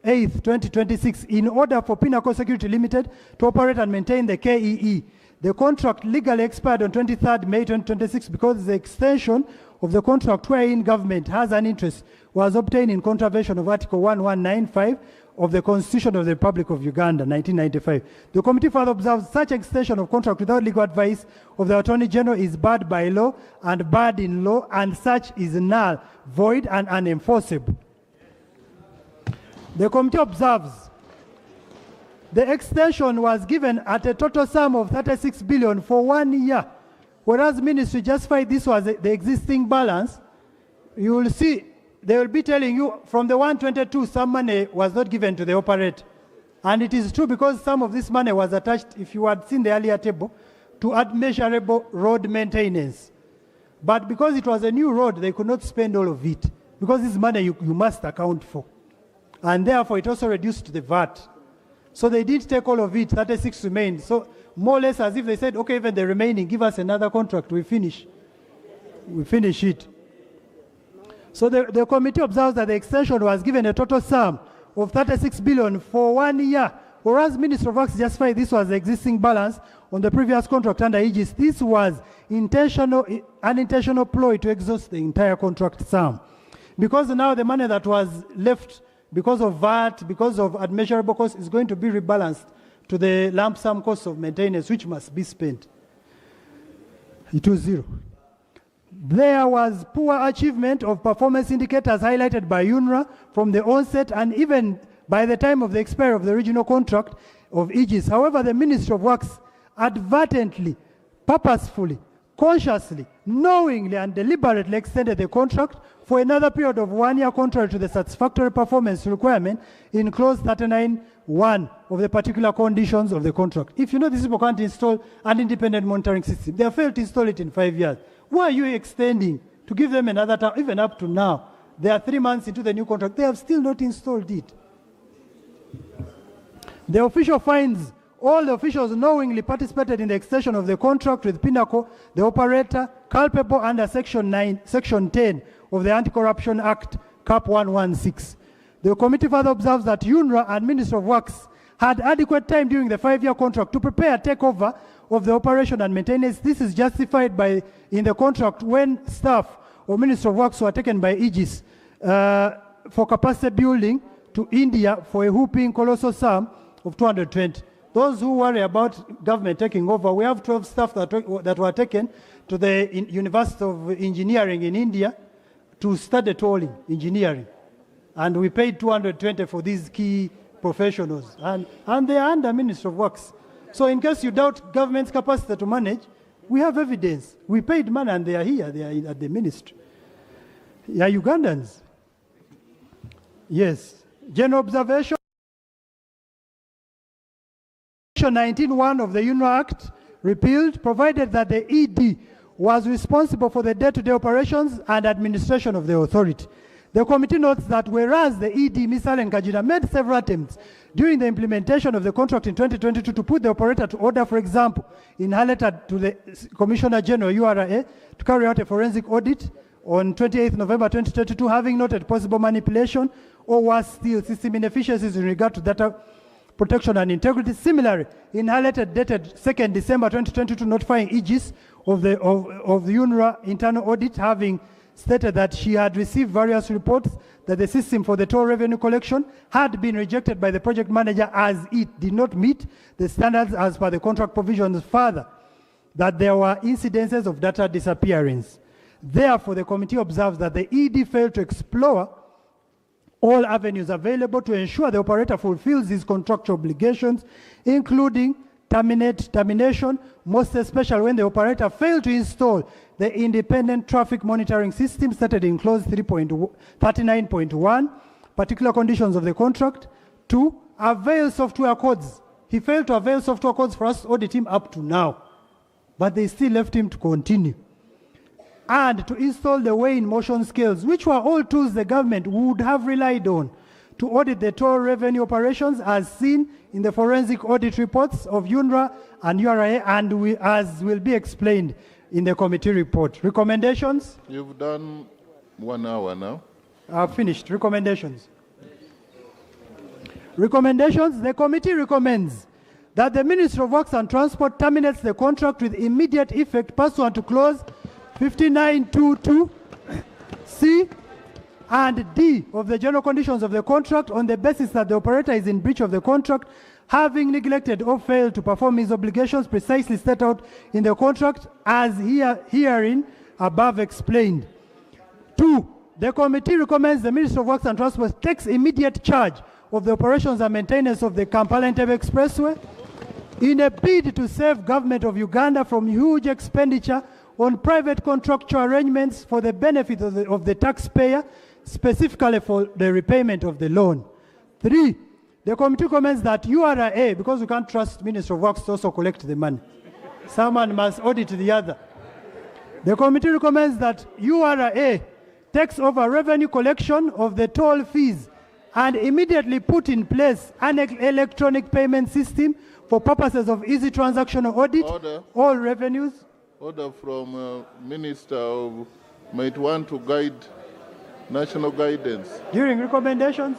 8th, 2026 in order for Pinnacle Security Limited to operate and maintain the KEE. The contract legally expired on 23rd May 2026 because the extension of the contract wherein government has an interest was obtained in contravention of Article 1195 of the Constitution of the Republic of Uganda, 1995. The committee further observes such extension of contract without legal advice of the Attorney General is barred by law and barred in law, and such is null, void, and unenforceable. The committee observes the extension was given at a total sum of 36 billion for 1 year, whereas ministry justified this was the existing balance. You will see, they will be telling you from the 122, some money was not given to the operator. And it is true because some of this money was attached, if you had seen the earlier table, to unmeasurable road maintenance. But because it was a new road, they could not spend all of it, because this money you must account for. And therefore, it also reduced the VAT. So they did take all of it, 36 remained. So more or less as if they said, okay, even the remaining, give us another contract, we finish it. So the committee observes that the extension was given a total sum of 36 billion for 1 year, whereas Minister of Works justified this was the existing balance on the previous contract under Aegis. This was unintentional ploy to exhaust the entire contract sum. Because now the money that was left because of VAT, because of unmeasurable costs, is going to be rebalanced to the lump sum cost of maintenance, which must be spent. It was zero. There was poor achievement of performance indicators highlighted by UNRWA from the onset and even by the time of the expiry of the original contract of Aegis. However, the Ministry of Works advertently, purposefully, consciously, knowingly and deliberately extended the contract for another period of 1 year contrary to the satisfactory performance requirement in clause 39(1) of the particular conditions of the contract. If you know these people can't install an independent monitoring system, they have failed to install it in 5 years. Why are you extending to give them another time, even up to now? They are 3 months into the new contract. They have still not installed it. The official finds all the officials knowingly participated in the extension of the contract with Pinnacle, the operator, culpable under Section 10 of the Anti-Corruption Act, Cap 116. The committee further observes that UNRWA and Ministry of Works had adequate time during the 5-year contract to prepare a takeover of the operation and maintenance. This is justified in the contract when staff of Ministry of Works were taken by Aegis for capacity building to India for a whooping colossal sum of 220. Those who worry about government taking over, we have 12 staff that were taken to the University of Engineering in India to study tolling engineering. And we paid 220 for these key professionals. And they are under Ministry of Works. So in case you doubt government's capacity to manage, we have evidence. We paid money and they are here, they are at the ministry. They are Ugandans. Yes. General observation. 19(1) of the UNRWA Act repealed provided that the ED was responsible for the day-to-day operations and administration of the authority. The committee notes that whereas the ED, Ms. Allen Kajira, made several attempts during the implementation of the contract in 2022 to put the operator to order, for example, in her letter to the Commissioner General, URA, to carry out a forensic audit on 28 November 2022, having noted possible manipulation or worse still, system inefficiencies in regard to data protection and integrity. Similarly, in her letter dated 2nd December 2022 notifying Aegis of the UNRWA internal audit, having stated that she had received various reports that the system for the toll revenue collection had been rejected by the project manager as it did not meet the standards as per the contract provisions. Further, that there were incidences of data disappearance. Therefore, the committee observes that the ED failed to explore all avenues available to ensure the operator fulfills his contractual obligations, including termination, most especially when the operator failed to install the independent traffic monitoring system stated in clause 39.1, particular conditions of the contract. 2, avail software codes. He failed to avail software codes for us to audit him up to now, but they still left him to continue. And to install the weigh-in motion scales, which were all tools the government would have relied on to audit the toll revenue operations as seen in the forensic audit reports of UNRWA and URA, and as will be explained in the committee report. Recommendations? You've done 1 hour now. I've finished. Recommendations. Recommendations. The committee recommends that the Ministry of Works and Transport terminates the contract with immediate effect pursuant to clause 5922 C and D of the general conditions of the contract on the basis that the operator is in breach of the contract, having neglected or failed to perform his obligations precisely set out in the contract as herein above explained. 2, the committee recommends the Ministry of Works and Transport takes immediate charge of the operations and maintenance of the Kampala-Entebbe Expressway in a bid to save government of Uganda from huge expenditure on private contractual arrangements for the benefit of the taxpayer, specifically for the repayment of the loan. 3, the committee recommends that URA, because we can't trust Minister of Works to also collect the money, someone must audit the other. The committee recommends that URA takes over revenue collection of the toll fees and immediately put in place an electronic payment system for purposes of easy transactional audit. Order. All revenues. Order from Minister of might want to guide national guidance. During recommendations.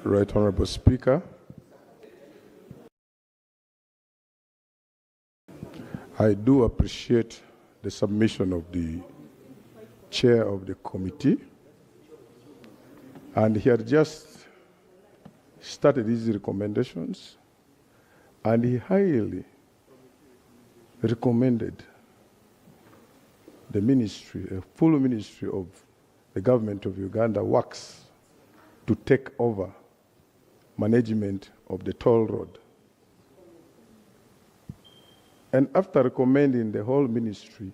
Right Honorable Speaker, I do appreciate the submission of the chair of the committee, and he had just started his recommendations, and he highly recommended the ministry, a full ministry of the government of Uganda Works, to take over management of the toll road. And after recommending the whole ministry,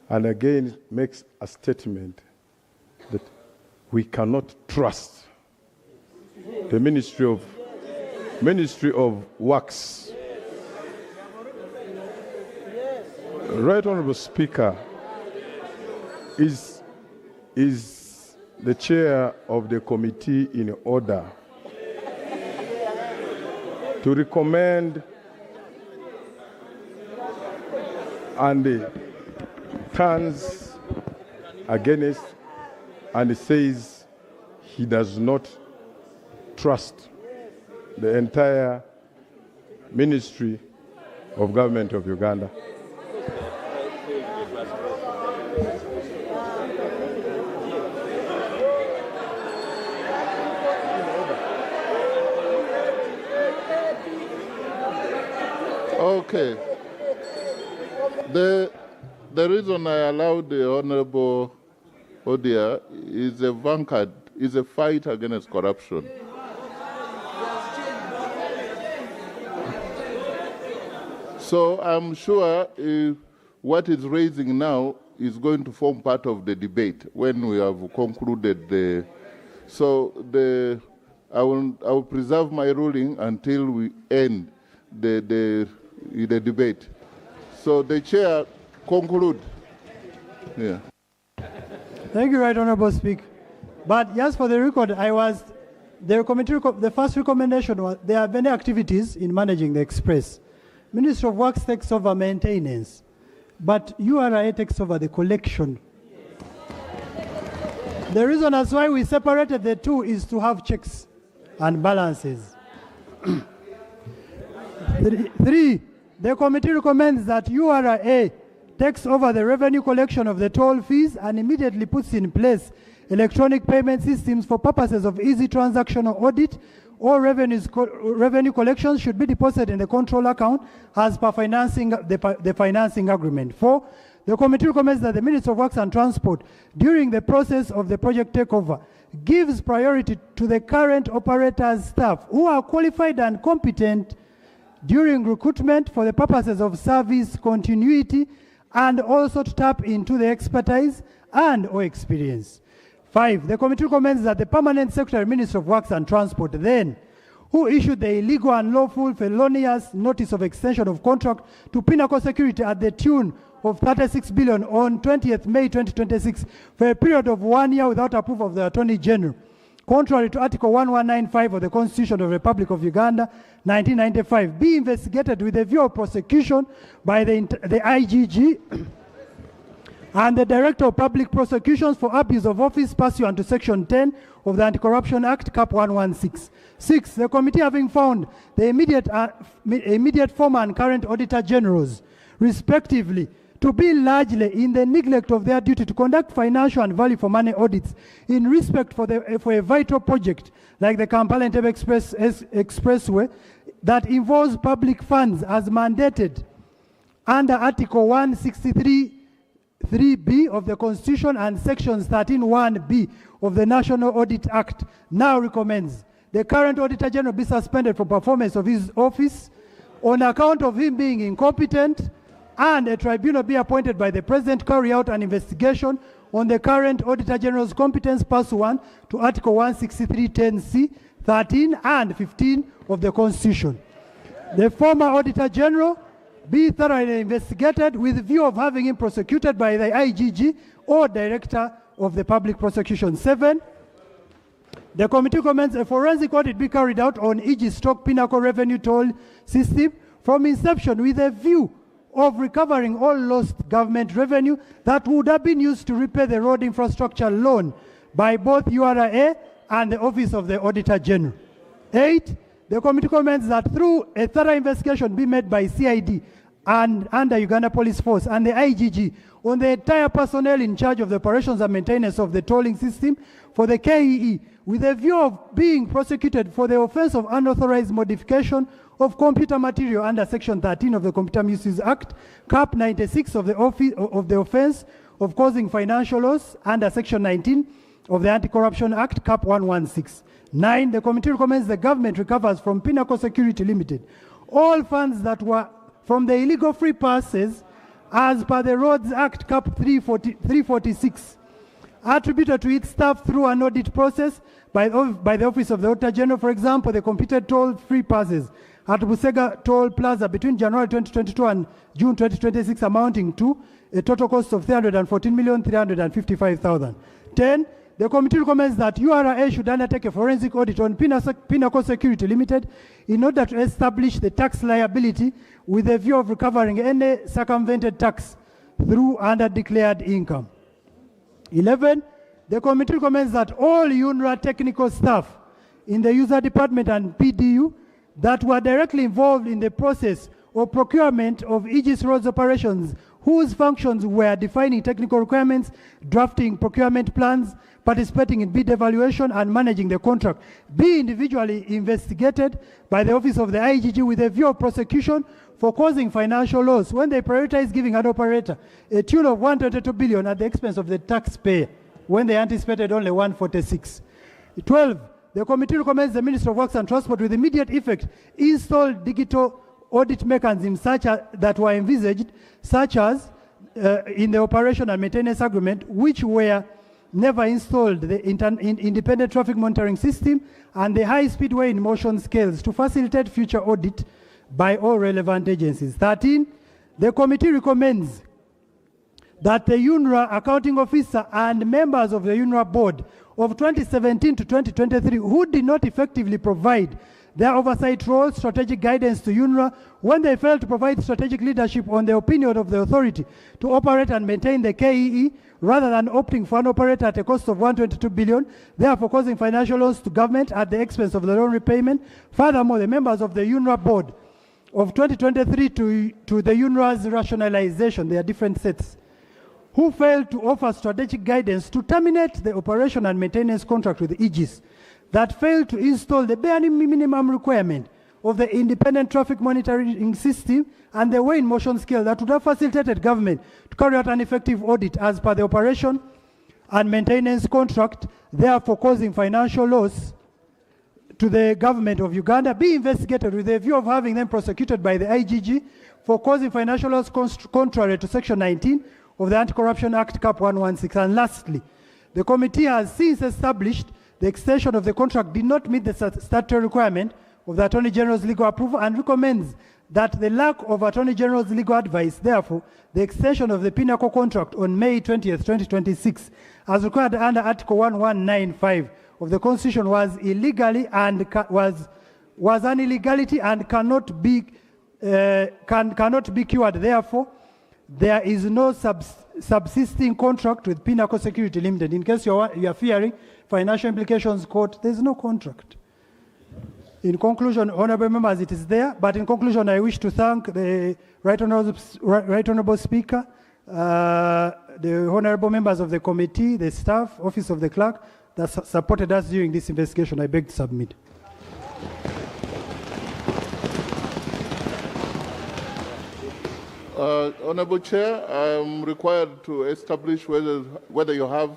and again makes a statement that we cannot trust the Ministry of Works. Right Honorable Speaker, is the chair of the committee in order to recommend and turns against and says he does not trust the entire Ministry of Government of Uganda? Okay. The reason I allowed the Honorable Odia is a vanguard, is a fight against corruption. So I'm sure what is raising now is going to form part of the debate when we have concluded the. So I will preserve my ruling until we end the debate. So the chair conclude. Yeah. Thank you, Right Honorable Speaker. But just for the record, the first recommendation was there are many activities in managing the express. Minister of Works takes over maintenance, but URA takes over the collection. The reason as why we separated the two is to have checks and balances. 3, the committee recommends that URA takes over the revenue collection of the toll fees and immediately puts in place electronic payment systems for purposes of easy transactional audit. All revenue collections should be deposited in the control account as per the financing agreement. 4, the committee recommends that the Minister of Works and Transport, during the process of the project takeover, gives priority to the current operators' staff who are qualified and competent during recruitment for the purposes of service continuity, and also to tap into the expertise and or experience. 5, the committee recommends that the Permanent Secretary Minister of Works and Transport then, who issued the illegal and lawful felonious notice of extension of contract to Pinnacle Security at the tune of 36 billion on 20th May 2026 for a period of 1 year without approval of the Attorney General, contrary to Article 1195 of the Constitution of the Republic of Uganda, 1995, be investigated with a view of prosecution by the IGG and the Director of Public Prosecutions for abuse of office pursuant to Section 10 of the Anti-Corruption Act, Cap 116. 6, the committee having found the immediate former and current Auditor Generals, respectively, to be largely in the neglect of their duty to conduct financial and value for money audits in respect for a vital project like the Kampala-Entebbe Expressway that involves public funds as mandated under Article 163(3)(b) of the Constitution and Sections 13(1)(b) of the National Audit Act, now recommends the current Auditor General be suspended from performance of his office on account of him being incompetent, and a tribunal be appointed by the President carry out an investigation on the current Auditor General's competence pursuant to Article 163(10)(c), 13 and 15 of the Constitution. The former Auditor General be thoroughly investigated with view of having him prosecuted by the IGG or Director of the Public Prosecution. 7. The committee recommends a forensic audit be carried out on Aegis Pinnacle Revenue Toll System from inception with a view of recovering all lost government revenue that would have been used to repay the road infrastructure loan by both URA and the Office of the Auditor General. 8. The committee recommends that through a thorough investigation be made by CID and under Uganda Police Force and the IGG on the entire personnel in charge of the operations and maintenance of the tolling system for the KEE, with a view of being prosecuted for the offense of unauthorized modification of computer material under Section 13 of the Computer Misuse Act, Cap 96 of the offense of causing financial loss under Section 19 of the Anti-Corruption Act, Cap 116. 9. The committee recommends the government recovers from Pinnacle Security Limited all funds that were from the illegal free passes as per the Roads Act, Cap 346, attributed to its staff through an audit process by the Office of the Auditor General. For example, the completed toll free passes at Busega Toll Plaza between January 2022 and June 2026 amounting to a total cost of 314,355,000. 10. The committee recommends that URA should undertake a forensic audit on Pinnacle Security Limited in order to establish the tax liability with a view of recovering any circumvented tax through under-declared income. 11. The committee recommends that all UNRWA technical staff in the user department and PDU that were directly involved in the process of procurement of Aegis Roads operations, whose functions were defining technical requirements, drafting procurement plans, participating in bid evaluation, and managing the contract, be individually investigated by the Office of the IGG with a view of prosecution for causing financial loss when they prioritize giving an operator a tune of 122 billion at the expense of the taxpayer when they anticipated only 146. 12. The committee recommends the Minister of Works and Transport with immediate effect install digital audit mechanisms that were envisaged, such as in the operation and maintenance agreement, which were never installed, the independent traffic monitoring system and the high-speed weigh in motion scales to facilitate future audit by all relevant agencies. 13. The committee recommends that the UNRWA accounting officer and members of the UNRWA board of 2017 to 2023 who did not effectively provide their oversight role, strategic guidance to UNRWA when they failed to provide strategic leadership on the opinion of the authority to operate and maintain the KEE rather than opting for an operator at a cost of 122 billion, therefore causing financial loss to government at the expense of the loan repayment. Furthermore, the members of the UNRWA board of 2023 to the UNRWA's rationalization, there are different sets, who failed to offer strategic guidance to terminate the operation and maintenance contract with Aegis, that failed to install the bare minimum requirement of the independent traffic monitoring system and the weigh in motion scale that would have facilitated government to carry out an effective audit as per the operation and maintenance contract, therefore causing financial loss to the government of Uganda, be investigated with a view of having them prosecuted by the IGG for causing financial loss contrary to Section 19 of the Anti-Corruption Act, Cap 116. And lastly, the committee has since established the extension of the contract did not meet the statutory requirement of the Attorney General's legal approval and recommends that the lack of Attorney General's legal advice, therefore, the extension of the Pinnacle contract on May 20th, 2026, as required under Article 1195 of the Constitution was illegally and was an illegality and cannot be cured. Therefore, there is no subsisting contract with Pinnacle Security Limited. In case you are fearing financial implications, court, there is no contract. In conclusion, honorable members, it is there. But in conclusion, I wish to thank the Right Honorable Speaker the honorable members of the committee, the staff, office of the clerk that supported us during this investigation. I beg to submit. Honorable Chair, I am required to establish whether you have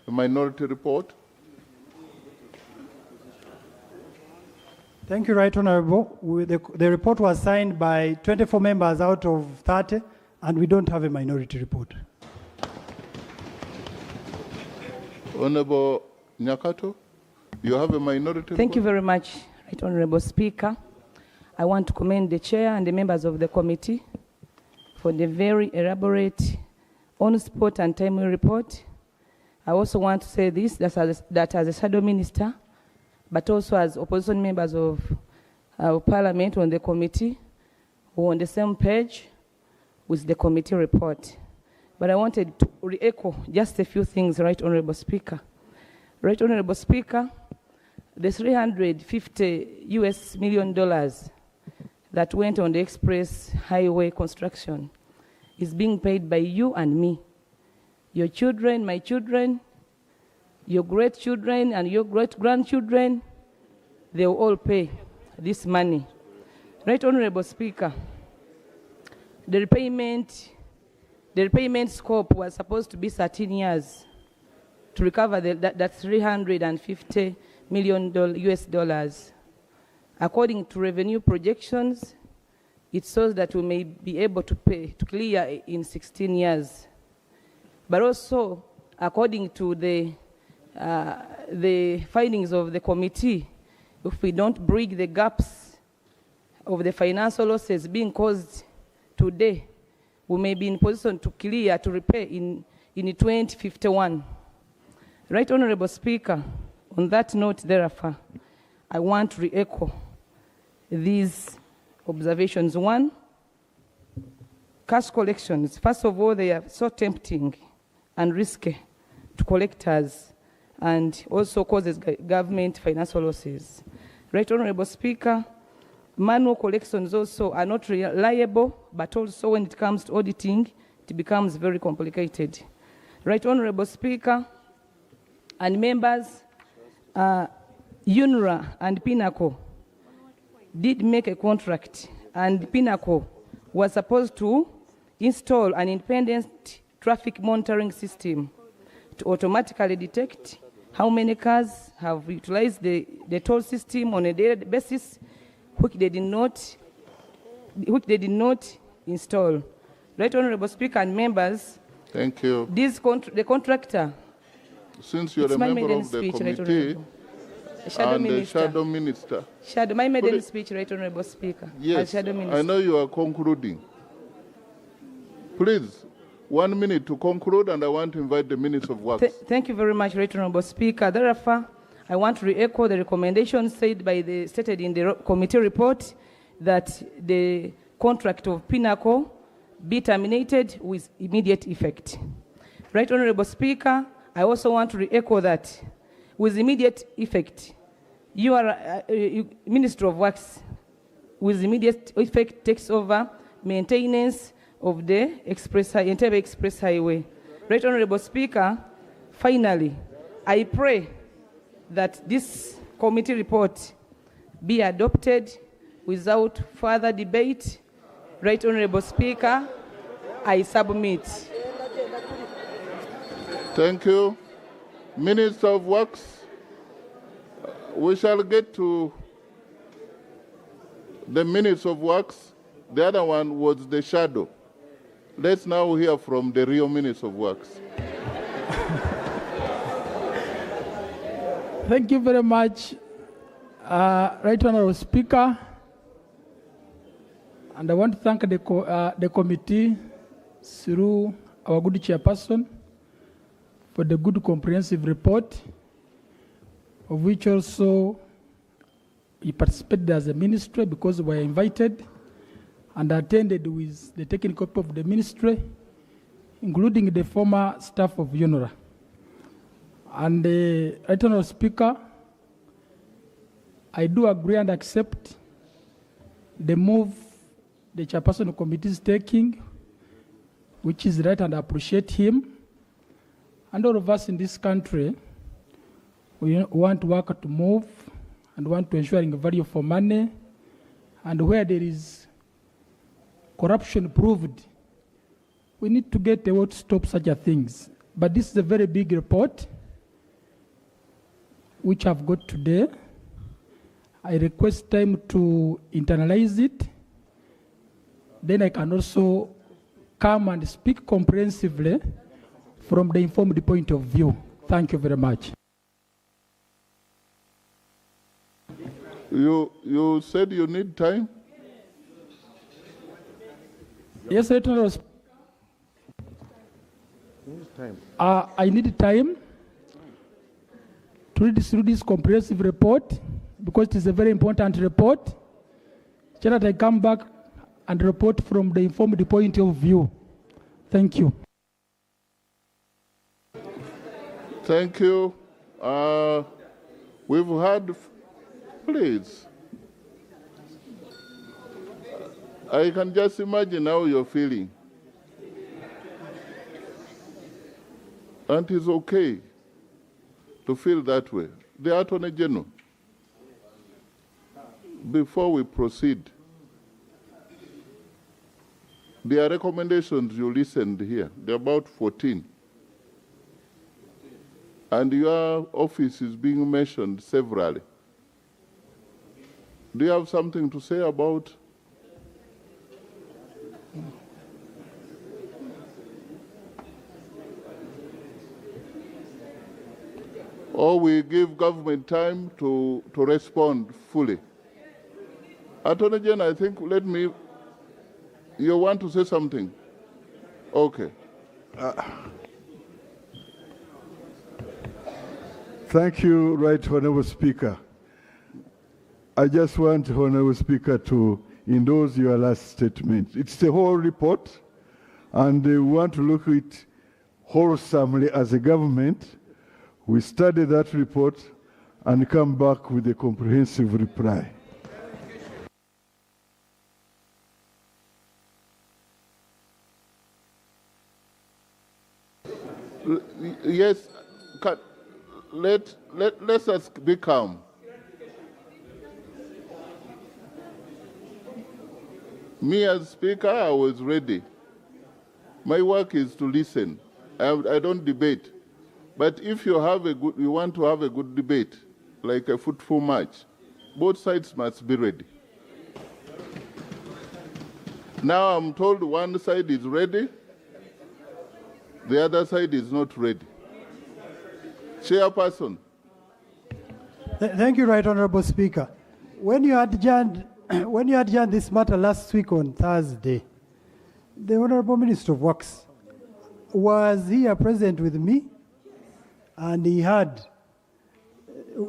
a minority report. Thank you, Right Honorable. The report was signed by 24 members out of 30, and we don't have a minority report. Honorable Nyakato, you have a minority report? Thank you very much, Right Honorable Speaker. I want to commend the Chair and the members of the committee for the very elaborate, on-spot and timely report. I also want to say this, that as a shadow minister, but also as opposition members of our parliament on the committee, we're on the same page with the committee report. But I wanted to re-echo just a few things, Right Honorable Speaker. Right Honorable Speaker, the $350 million that went on the express highway construction is being paid by you and me. Your children, my children, your great-children and your great-grandchildren, they will all pay this money. Right Honorable Speaker, the repayment scope was supposed to be 13 years to recover that $350 million US dollars. According to revenue projections, it shows that we may be able to clear in 16 years. But also, according to the findings of the committee, if we don't bridge the gaps of the financial losses being caused today, we may be in position to clear, to repay in 2051. Right Honorable Speaker, on that note, therefore, I want to re-echo these observations. One, cash collections. First of all, they are so tempting and risky to collectors and also causes government financial losses. Right Honorable Speaker, manual collections also are not reliable, but also when it comes to auditing, it becomes very complicated. Right Honorable Speaker and members, UNRA and Pinnacle did make a contract, and Pinnacle was supposed to install an independent traffic monitoring system to automatically detect how many cars have utilized the toll system on a daily basis, which they did not install. Right Honorable Speaker and members, thank you. The contractor, since you're a member of the committee, and the shadow minister. My maiden speech, Right Honorable Speaker. Yes, I know you are concluding. Please, 1 minute to conclude, and I want to invite the Minister of Works. Thank you very much, Right Honorable Speaker. Therefore, I want to re-echo the recommendations stated in the committee report that the contract of Pinnacle be terminated with immediate effect. Right Honorable Speaker, I also want to re-echo that with immediate effect, you are Minister of Works, with immediate effect takes over maintenance of the NTV Express Highway. Right Honorable Speaker, finally, I pray that this committee report be adopted without further debate. Right Honorable Speaker, I submit. Thank you. Minister of Works, we shall get to the minutes of Works. The other one was the shadow. Let's now hear from the real Minister of Works. Thank you very much, Right Honorable Speaker. And I want to thank the committee through our good chairperson for the good comprehensive report, of which also we participated as a ministry because we were invited and attended with the technical people of the ministry, including the former staff of UNRA. And the Right Honorable Speaker, I do agree and accept the move the chairperson of the committee is taking which is right, and I appreciate him. And all of us in this country, we want work to move and want to ensuring value for money. And where there is corruption proved, we need to get a way to stop such a things. But this is a very big report, which I've got today. I request time to internalize it. Then I can also come and speak comprehensively from the informed point of view. Thank you very much. You said you need time? Yes, I need time to read through this comprehensive report because it is a very important report. So that I come back and report from the informed point of view. Thank you. Thank you. We've had, please. I can just imagine how you're feeling. And it's okay to feel that way. The Attorney General, before we proceed, there are recommendations you listened here. There are about 14. And your office is being mentioned severally. Do you have something to say about? Or we give government time to respond fully? Attorney General, I think, you want to say something? Okay. Thank you, Right Honourable Speaker. I just want Honourable Speaker to endorse your last statement. It's the whole report, and we want to look at it wholesomely as a government. We study that report and come back with a comprehensive reply. Yes, let us be calm. Me as Speaker, I was ready. My work is to listen. I don't debate. But if you want to have a good debate, like a football match, both sides must be ready. Now I'm told one side is ready, the other side is not ready. Chairperson. Thank you, Right Honourable Speaker. When you adjourned this matter last week on Thursday, the Honourable Minister of Works was here present with me, and he had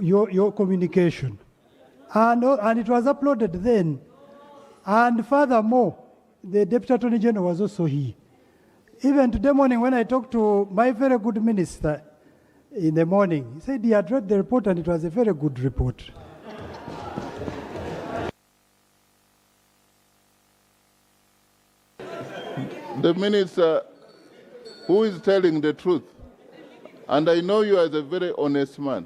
your communication. And it was uploaded then. And furthermore, the Deputy Attorney General was also here. Even today morning when I talked to my very good minister in the morning, he said he had read the report and it was a very good report. The minister who is telling the truth, and I know you as a very honest man.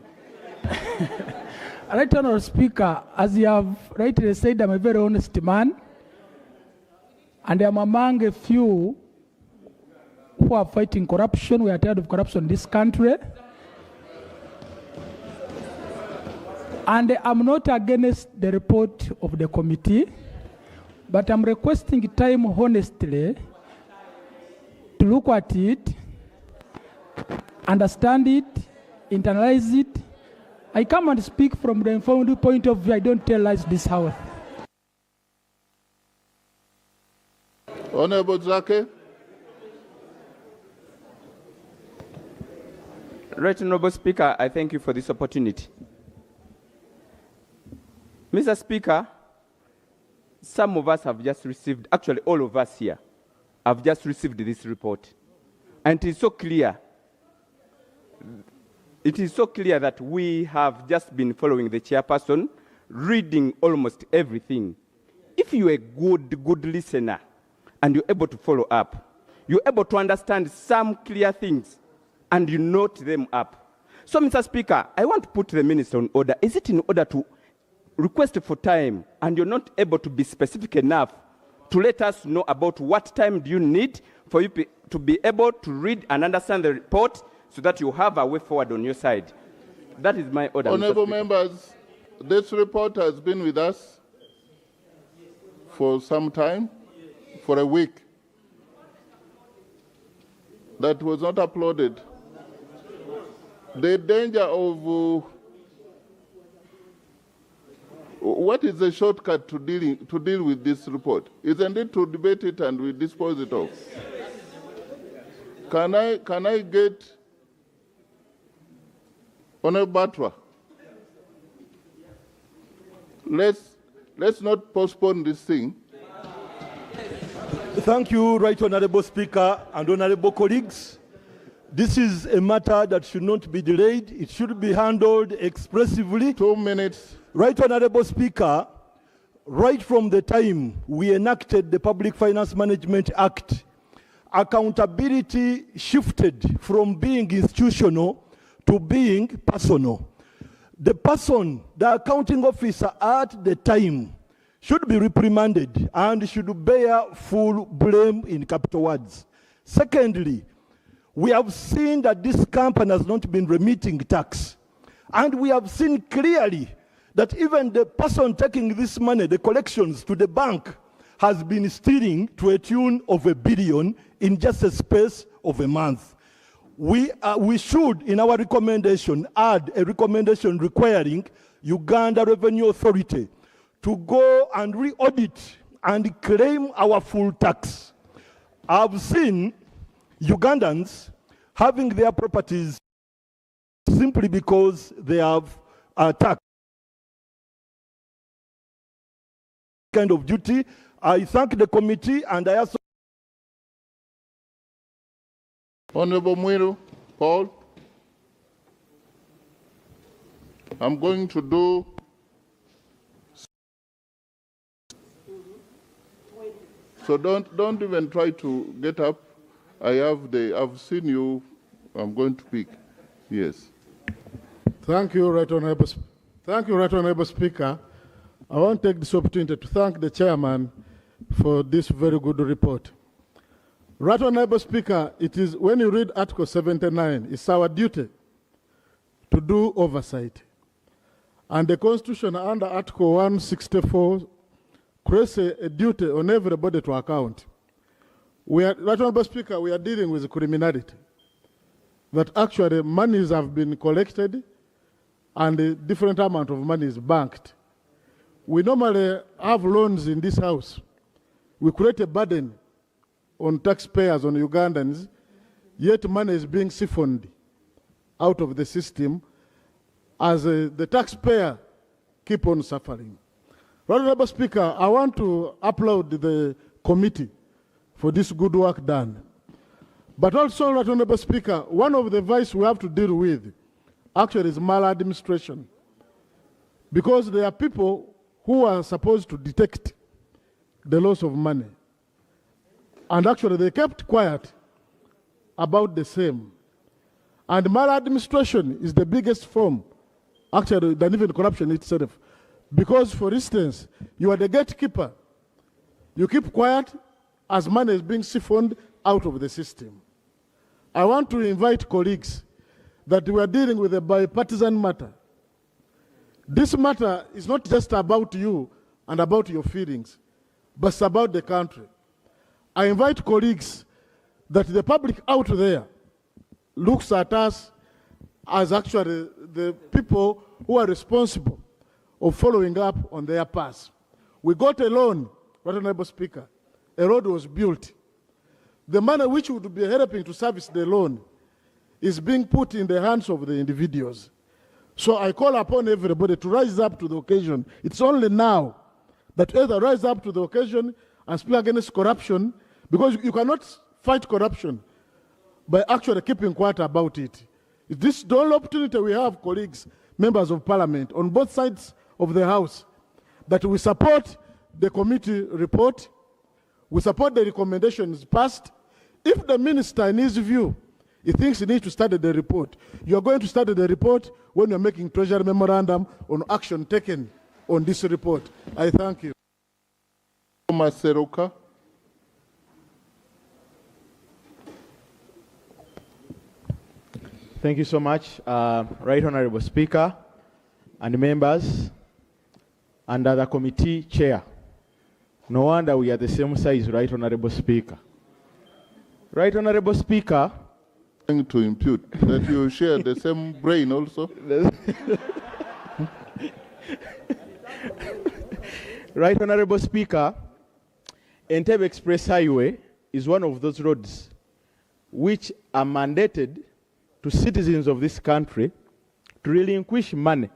Right Honourable Speaker, as you have rightly said, I'm a very honest man, and I'm among a few who are fighting corruption. We are tired of corruption in this country. And I'm not against the report of the committee, but I'm requesting time honestly to look at it, understand it, internalize it. I come and speak from the informed point of view. I don't tell lies this house. Honourable Zake. Right Honourable Speaker, I thank you for this opportunity. Mr. Speaker, some of us have just received, actually all of us here, have just received this report. And it is so clear. It is so clear that we have just been following the chairperson, reading almost everything. If you're a good listener and you're able to follow up, you're able to understand some clear things and you note them up. So, Mr. Speaker, I want to put the minister on order. Is it in order to request for time and you're not able to be specific enough to let us know about what time do you need for you to be able to read and understand the report so that you have a way forward on your side? That is my order. Honourable members, this report has been with us for some time, for a week. That was not uploaded. The danger of what is the shortcut to deal with this report? Isn't it to debate it and we dispose it off? Can I get Honourable Batra? Let's not postpone this thing. Thank you, Right Honourable Speaker and Honourable colleagues. This is a matter that should not be delayed. It should be handled expressively. 2 minutes. Right Honourable Speaker, right from the time we enacted the Public Finance Management Act, accountability shifted from being institutional to being personal. The person, the accounting officer at the time, should be reprimanded and should bear full blame in capital words. Secondly, we have seen that this company has not been remitting tax. And we have seen clearly that even the person taking this money, the collections to the bank, has been stealing to a tune of $1 billion in just a space of a month. We should, in our recommendation, add a recommendation requiring Uganda Revenue Authority to go and re-audit and claim our full tax. I've seen Ugandans having their properties simply because they have tax kind of duty. I thank the committee and I also... Honourable Mwiru, Paul, I'm going to do so don't even try to get up. I've seen you. I'm going to pick. Yes. Thank you, Right Honourable Speaker. I want to take this opportunity to thank the chairman for this very good report. Right Honourable Speaker, it is when you read Article 79, it's our duty to do oversight. And the Constitution under Article 164 creates a duty on everybody to account. Right Honourable Speaker, we are dealing with criminality. That actually monies have been collected and a different amount of money is banked. We normally have loans in this house. We create a burden on taxpayers, on Ugandans, yet money is being siphoned out of the system as the taxpayer keep on suffering. Honourable Speaker, I want to applaud the committee for this good work done. But also, Honourable Speaker, one of the vices we have to deal with actually is maladministration. Because there are people who are supposed to detect the loss of money. And actually they kept quiet about the same. And maladministration is the biggest form, actually, than even corruption itself. Because, for instance, you are the gatekeeper. You keep quiet as money is being siphoned out of the system. I want to invite colleagues that we are dealing with a bipartisan matter. This matter is not just about you and about your feelings, but it's about the country. I invite colleagues that the public out there looks at us as actually the people who are responsible of following up on their path. We got a loan, Honourable Speaker. A road was built. The money which would be helping to service the loan is being put in the hands of the individuals. So I call upon everybody to rise up to the occasion. It's only now that either rise up to the occasion and speak against corruption, because you cannot fight corruption by actually keeping quiet about it. This is the only opportunity we have, colleagues, members of parliament, on both sides of the house, that we support the committee report, we support the recommendations passed, If the minister, in his view, he thinks he needs to study the report, you are going to study the report when you're making treasury memorandum on action taken on this report. I thank you. Maseruka. Thank you so much, Right Honorable Speaker and members and the committee chair. No wonder we are the same size, Right Honorable Speaker. Right Honorable Speaker. To impute that you share the same brain also. Right Honorable Speaker, NTV Express Highway is one of those roads which are mandated to citizens of this country to relinquish money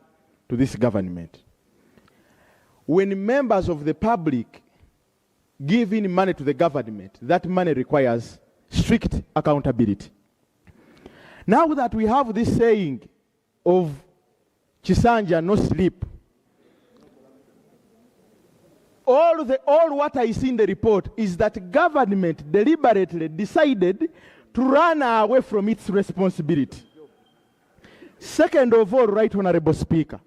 to this government. When members of the public give in money to the government, that money requires strict accountability. Now that we have this saying of Chisanja, no sleep, all what I see in the report is that government deliberately decided to run away from its responsibility. Second of all, Right Honorable Speaker,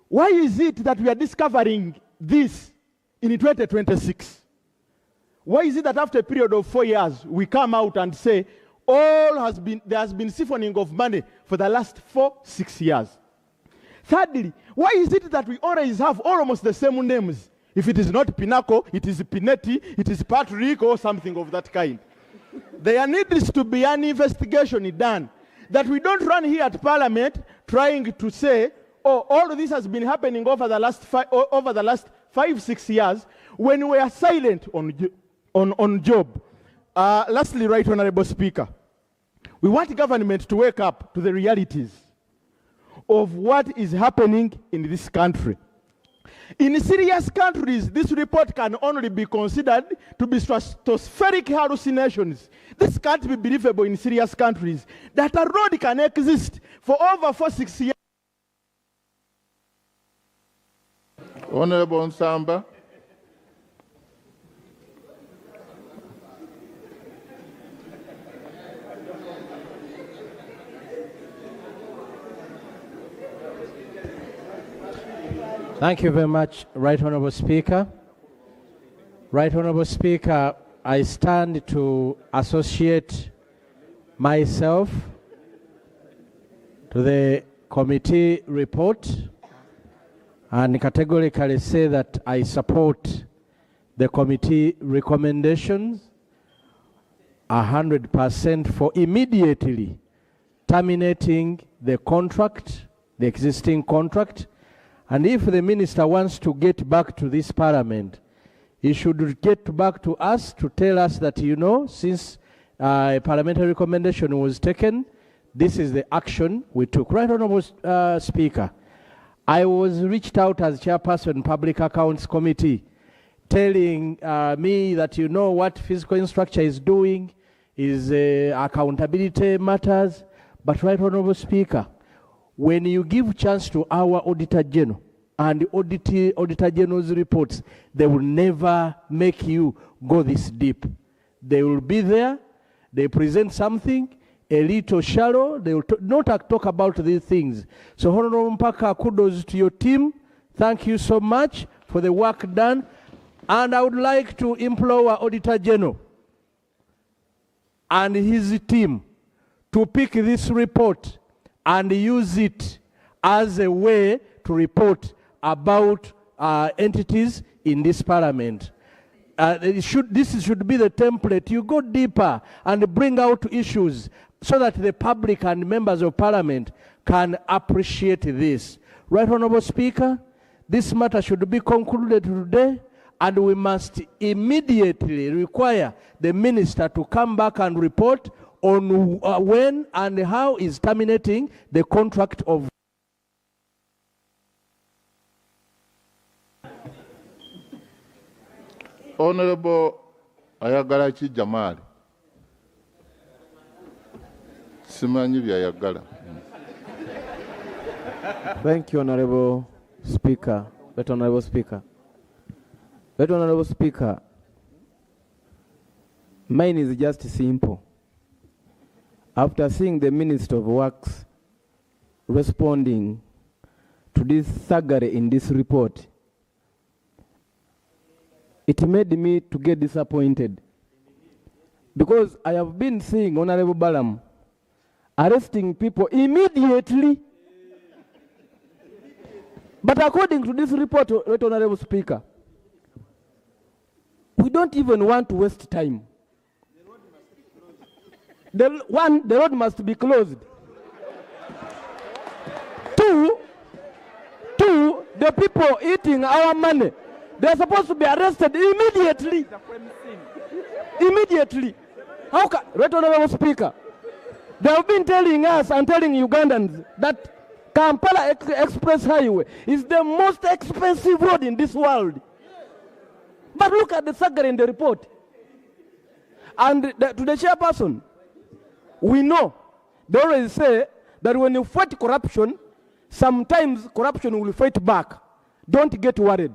why is it that we are discovering this in 2026? Why is it that after a period of 4 years, we come out and say, there has been siphoning of money for the last 4-6 years? Thirdly, why is it that we always have almost the same names? If it is not Pinako, it is Pinetti, it is Patrick, or something of that kind. There needs to be an investigation done. That we don't run here at Parliament trying to say, oh, all of this has been happening over the last 5-6 years, when we are silent on job. Lastly, Right Honorable Speaker, we want government to wake up to the realities of what is happening in this country. In serious countries, this report can only be considered to be stratospheric hallucinations. This can't be believable in serious countries. That a road can exist for over 4-6 years. Honorable Nsamba. Thank you very much, Right Honorable Speaker. Right Honorable Speaker, I stand to associate myself to the committee report and categorically say that I support the committee recommendations 100% for immediately terminating the contract, the existing contract. And if the minister wants to get back to this parliament, he should get back to us to tell us that, you know, since a parliamentary recommendation was taken, this is the action we took. Right Honorable Speaker, I was reached out as chairperson Public Accounts Committee, telling me that, you know, what fiscal infrastructure is doing is accountability matters. But Right Honorable Speaker, when you give chance to our Auditor General and the Auditor General's reports, they will never make you go this deep. They will be there, they present something, a little shallow, they will not talk about these things. So Honorable Mpaka, kudos to your team. Thank you so much for the work done. And I would like to implore our Auditor General and his team to pick this report and use it as a way to report about entities in this parliament. This should be the template. You go deeper and bring out issues so that the public and members of parliament can appreciate this. Right Honorable Speaker, this matter should be concluded today, and we must immediately require the minister to come back and report on when and how is terminating the contract of. Honorable Ayagalachi Jamal. Simanyi Ayagala. Thank you, Honorable Speaker. Right Honorable Speaker. Right Honorable Speaker. Mine is just simple. After seeing the Minister of Works responding to this thuggery in this report, it made me to get disappointed. Because I have been seeing Honorable Balam arresting people immediately. But according to this report, Right Honorable Speaker, we don't even want to waste time. The road must be closed. Two, the people eating our money, they're supposed to be arrested immediately. Immediately. How can, Right Honorable Speaker, they have been telling us and telling Ugandans that Kampala Express Highway is the most expensive road in this world. But look at the saga in the report. And to the chairperson, we know, they always say that when you fight corruption, sometimes corruption will fight back. Don't get worried.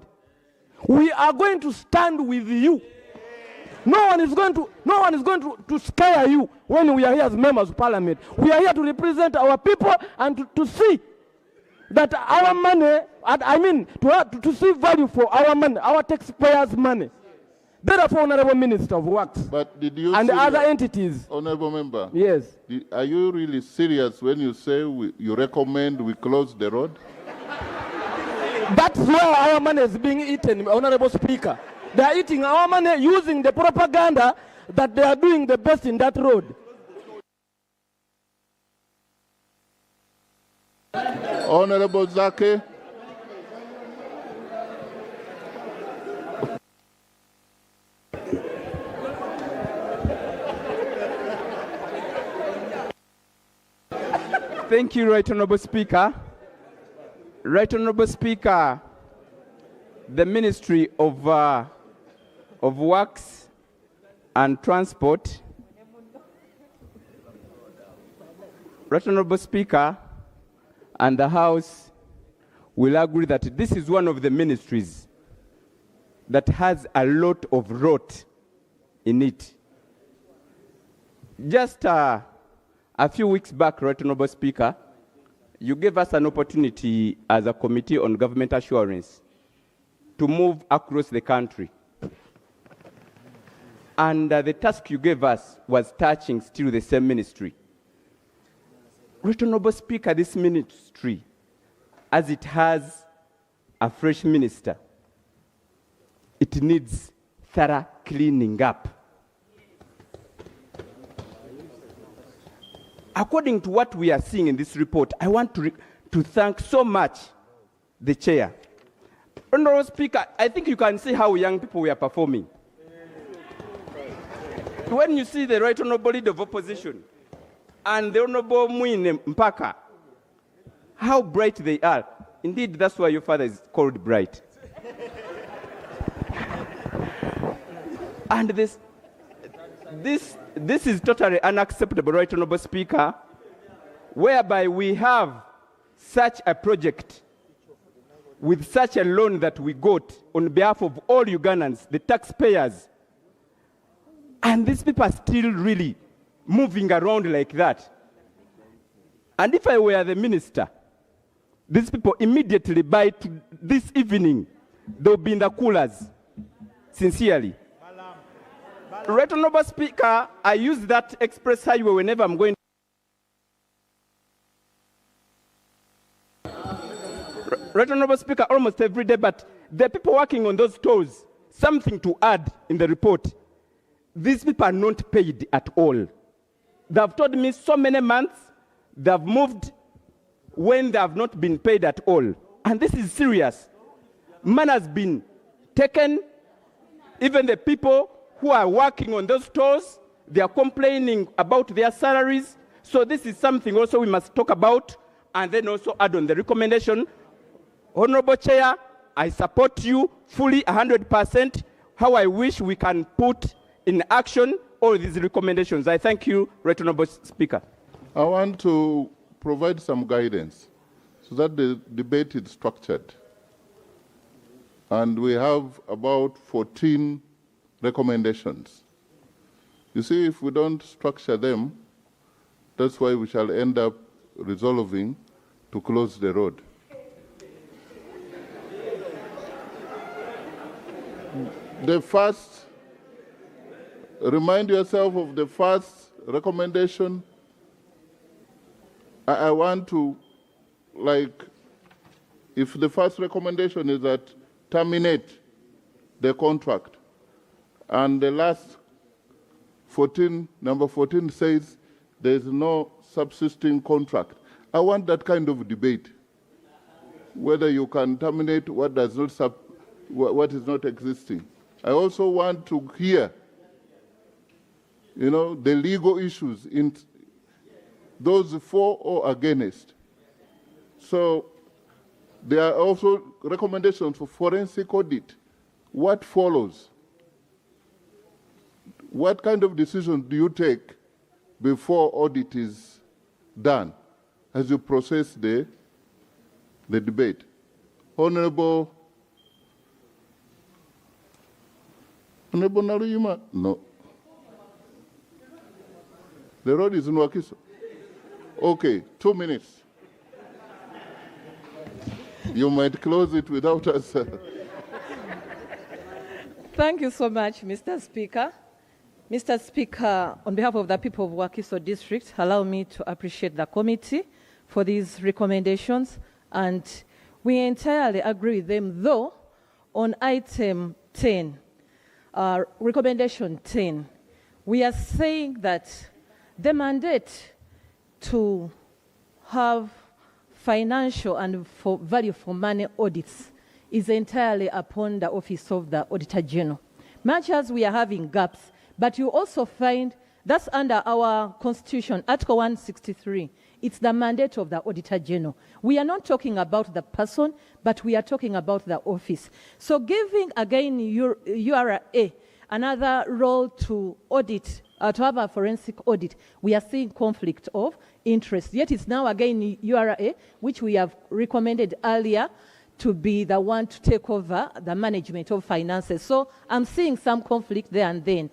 We are going to stand with you. No one is going to scare you when we are here as members of parliament. We are here to represent our people and to see that our money, to see value for our money, our taxpayers' money. Therefore, Honorable Minister of Works and other entities. Honorable Member. Yes. Are you really serious when you say you recommend we close the road? That's where our money is being eaten, Honorable Speaker. They are eating our money using the propaganda that they are doing the best in that road. Honorable Zake. Thank you, Right Honorable Speaker. Right Honorable Speaker, the Ministry of Works and Transport. Right Honorable Speaker, and the House will agree that this is one of the ministries that has a lot of rot in it. Just a few weeks back, Right Honorable Speaker, you gave us an opportunity as a Committee on Government Assurance to move across the country. And the task you gave us was touching still the same ministry. Right Honorable Speaker, this ministry, as it has a fresh minister, it needs thorough cleaning up. According to what we are seeing in this report, I want to thank so much the chair. Honorable Speaker, I think you can see how young people were performing. When you see the Right Honorable Leader of Opposition and the Honorable Mwine Mpaka, how bright they are. Indeed, that's why your father is called bright. And this is totally unacceptable, Right Honorable Speaker, whereby we have such a project with such a loan that we got on behalf of all Ugandans, the taxpayers, and these people are still really moving around like that. And if I were the minister, these people immediately by this evening, they'll be in the coolers, sincerely. Right Honorable Speaker, I use that express highway whenever I'm going. Right Honorable Speaker, almost every day, but the people working on those tolls, something to add in the report. These people are not paid at all. They have told me so many months they have moved when they have not been paid at all. And this is serious. Man has been taken. Even the people who are working on those tolls, they are complaining about their salaries. So this is something also we must talk about and then also add on the recommendation. Honorable Chair, I support you fully 100%. How I wish we can put in action all these recommendations. I thank you, Right Honorable Speaker. I want to provide some guidance so that the debate is structured. And we have about 14 recommendations. You see, if we don't structure them, that's why we shall end up resolving to close the road. The first, remind yourself of the first recommendation. I want to, like, if the first recommendation is that terminate the contract, and the last 14, number 14 says there is no subsisting contract. I want that kind of debate, whether you can terminate what does not what is not existing. I also want to hear, the legal issues in those for or against. So there are also recommendations for forensic audit. What follows? What kind of decision do you take before audit is done as you process the debate? Honorable Naruyima? No. The road is in Wakiso. Okay, 2 minutes. You might close it without us. Thank you so much, Mr. Speaker. Mr. Speaker, on behalf of the people of Wakiso District, allow me to appreciate the committee for these recommendations, and we entirely agree with them, though on item 10, recommendation 10, we are saying that the mandate to have financial and value for money audits is entirely upon the Office of the Auditor General. Much as we are having gaps, but you also find that's under our Constitution, Article 163. It's the mandate of the Auditor General. We are not talking about the person, but we are talking about the office. So giving, again, URA another role to audit, to have a forensic audit, we are seeing conflict of interest. Yet it's now, again, URA, which we have recommended earlier, to be the one to take over the management of finances. So I'm seeing some conflict there and then.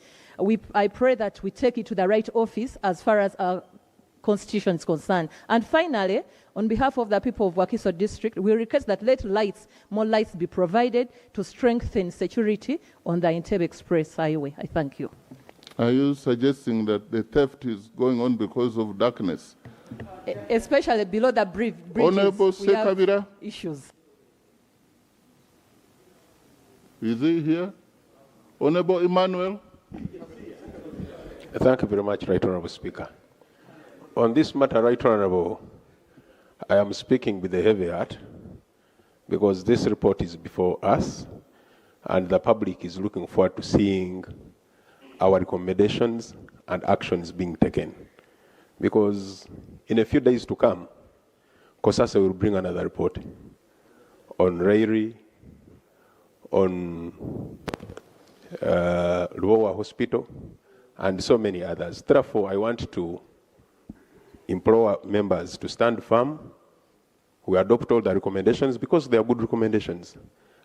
I pray that we take it to the right office as far as our Constitution is concerned. And finally, on behalf of the people of Wakiso District, we request that more lights be provided to strengthen security on the Entebbe Express Highway. I thank you. Are you suggesting that the theft is going on because of darkness? Especially below the bridges, Honorable we have Sekabira? issues. Is he here? Honorable Emmanuel? Thank you very much, Right Honorable Speaker. On this matter, Right Honorable, I am speaking with a heavy heart because this report is before us and the public is looking forward to seeing our recommendations and actions being taken. Because in a few days to come, COSASA will bring another report on Rairi, on Luowa Hospital, and so many others. Therefore, I want to implore members to stand firm. We adopt all the recommendations because they are good recommendations.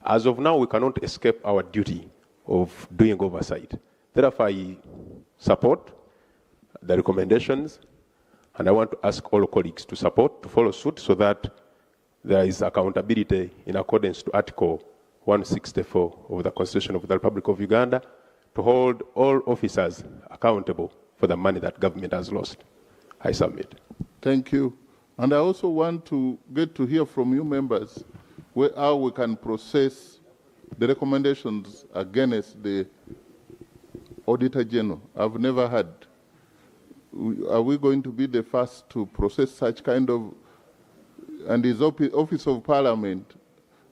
As of now, we cannot escape our duty of doing oversight. Therefore, I support the recommendations, and I want to ask all colleagues to support, to follow suit, so that there is accountability in accordance to Article 164 of the Constitution of the Republic of Uganda, to hold all officers accountable for the money that government has lost. I submit. Thank you. And I also want to get to hear from you members how we can process the recommendations against the Auditor General. I've never had. Are we going to be the first to process such kind of, and his Office of Parliament?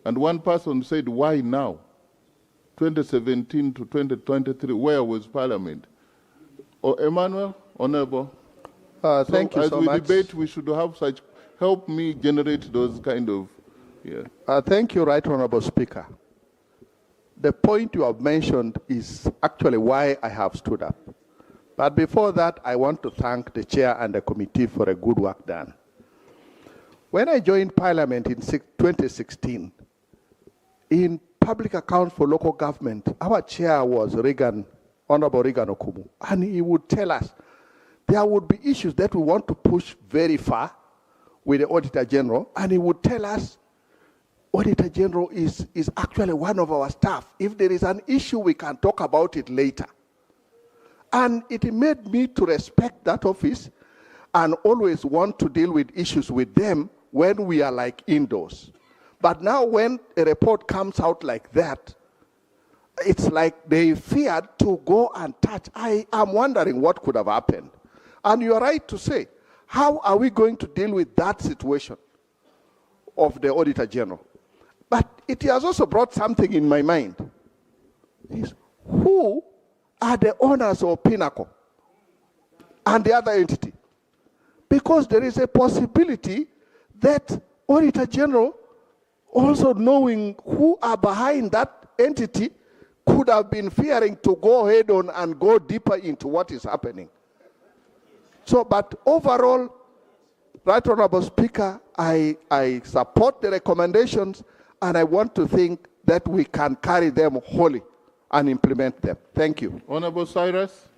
And one person said, why now? 2017 to 2023, where was Parliament? Emmanuel, Honorable. Thank you so much. As we debate, we should have such, help me generate those kind of, Thank you, Right Honorable Speaker. The point you have mentioned is actually why I have stood up. But before that, I want to thank the chair and the committee for a good work done. When I joined Parliament in 2016, in public accounts for local government, our chair was Regan Honorable Regan Okumu, and he would tell us there would be issues that we want to push very far with the Auditor General, and he would tell us, Auditor General is actually one of our staff. If there is an issue, we can talk about it later. And it made me to respect that office and always want to deal with issues with them when we are like indoors. But now when a report comes out like that, it's like they feared to go and touch. I am wondering what could have happened. And you are right to say, how are we going to deal with that situation of the Auditor General? But it has also brought something in my mind. Is who are the owners of Pinnacle and the other entity? Because there is a possibility that Auditor General, also knowing who are behind that entity, could have been fearing to go head on and go deeper into what is happening. So, but overall, Right Honorable Speaker, I support the recommendations, and I want to think that we can carry them wholly and implement them. Thank you. Honorable Cyrus.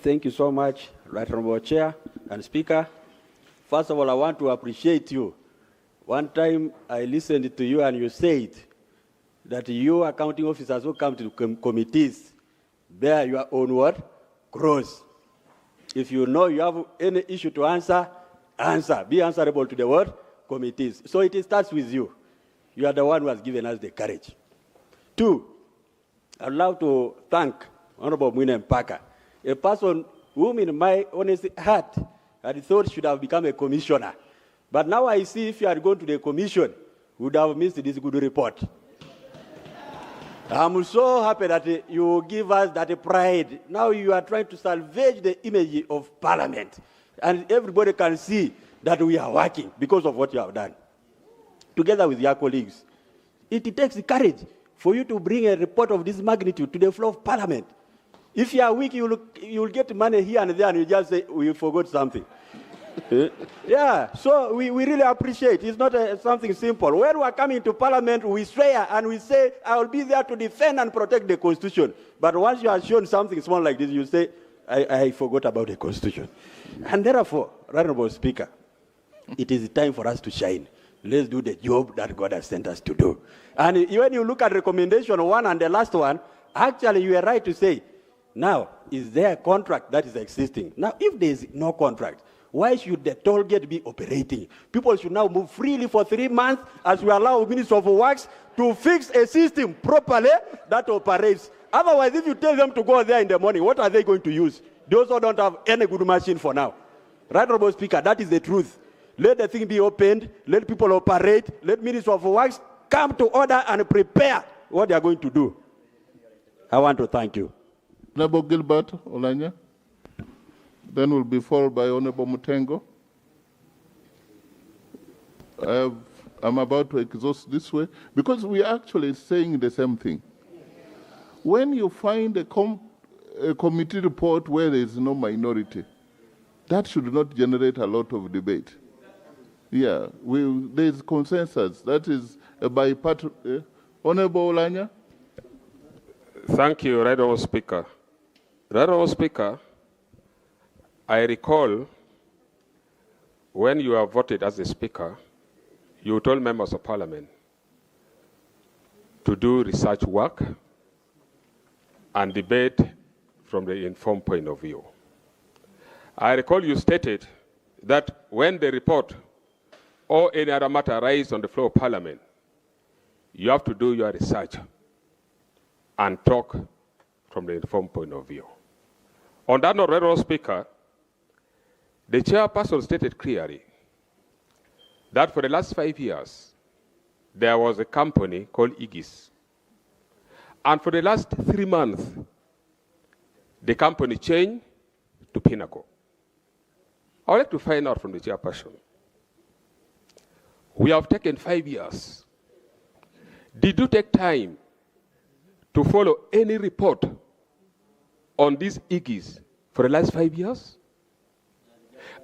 Thank you so much, Right Honorable Chair and Speaker. First of all, I want to appreciate you. One time I listened to you and you said that you accounting officers who come to committees bear your own word, cross. If you know you have any issue to answer, answer. Be answerable to the word committees. So it starts with you. You are the one who has given us the courage. Two, I'd love to thank Honorable Mwine Mpaka, a person whom in my honest heart had thought should have become a commissioner. But now I see if you had gone to the commission, you would have missed this good report. I'm so happy that you give us that pride. Now you are trying to salvage the image of Parliament. And everybody can see that we are working because of what you have done. Together with your colleagues. It takes courage for you to bring a report of this magnitude to the floor of Parliament. If you are weak, you'll get money here and there and you just say, we forgot something. Yeah, so we really appreciate. It's not something simple. When we are coming to Parliament, we swear and we say, I will be there to defend and protect the Constitution. But once you are shown something small like this, you say, I forgot about the Constitution. And therefore, Honorable Speaker, it is time for us to shine. Let's do the job that God has sent us to do. And when you look at recommendation 1 and the last one, actually you are right to say, now, is there a contract that is existing? Now, if there is no contract, why should the toll gate be operating? People should now move freely for 3 months as we allow Minister of Works to fix a system properly that operates. Otherwise, if you tell them to go there in the morning, what are they going to use? They also don't have any good machine for now. Right, Honorable Speaker, that is the truth. Let the thing be opened, let people operate, let Minister of Works come to order and prepare what they are going to do. I want to thank you. Honorable Gilbert Olanya. Then will be followed by Honorable Mutengo. I'm about to exhaust this way because we are actually saying the same thing. When you find a committee report where there is no minority, that should not generate a lot of debate. Yeah, there is consensus. That is a bipartisan. Honorable Olanya. Thank you, Right Honorable Speaker. Right Honorable Speaker, I recall when you were voted as a speaker, you told members of parliament to do research work and debate from the informed point of view. I recall you stated that when the report or any other matter arises on the floor of parliament, you have to do your research and talk from the informed point of view. On that note, Right Honorable Speaker, the chairperson stated clearly that for the last 5 years, there was a company called Igis. And for the last 3 months, the company changed to Pinnacle. I would like to find out from the chairperson. We have taken 5 years. Did you take time to follow any report on these Igis for the last 5 years?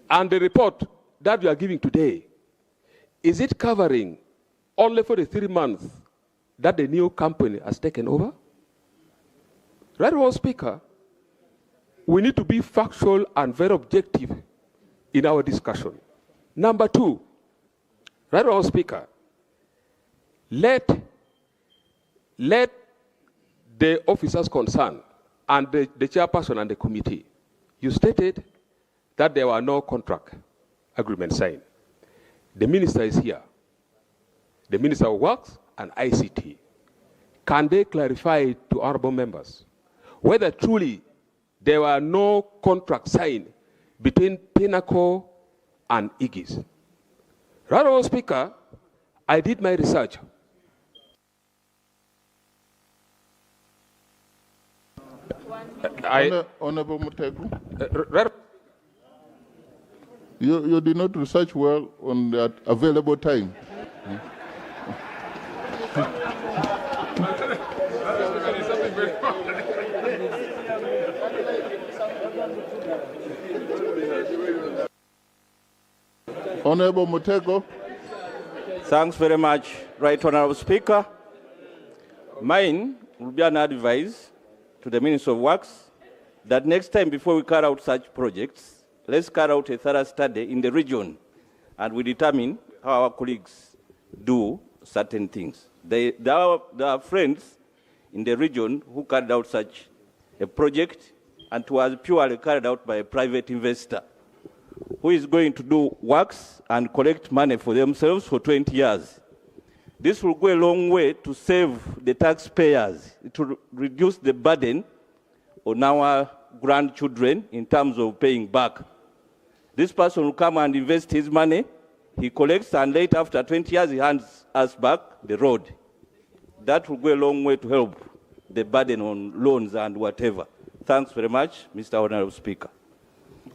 And the report that we are giving today, is it covering only for the 3 months that the new company has taken over? Right Honourable Speaker, we need to be factual and very objective in our discussion. Number two, Right Honourable Speaker, let the officers concerned and the chairperson and the committee, you stated that there were no contract agreements signed. The minister is here. The Minister of Works and ICT. Can they clarify to honorable members whether truly there were no contract signed between Pinnacle and IGIS? Right Honourable Speaker, I did my research. Honorable Mutegu, you did not research well on that available time. Honorable Mutegu. Thanks very much, Right Honourable Speaker. Mine will be an advice to the Minister of Works that next time before we carry out such projects, let's carry out a thorough study in the region and we determine how our colleagues do certain things. There are friends in the region who carried out such a project and it was purely carried out by a private investor who is going to do works and collect money for themselves for 20 years. This will go a long way to save the taxpayers. It will reduce the burden on our grandchildren in terms of paying back. This person will come and invest his money, he collects, and later, after 20 years, he hands us back the road. That will go a long way to help the burden on loans and whatever. Thanks very much, Mr. Honourable Speaker.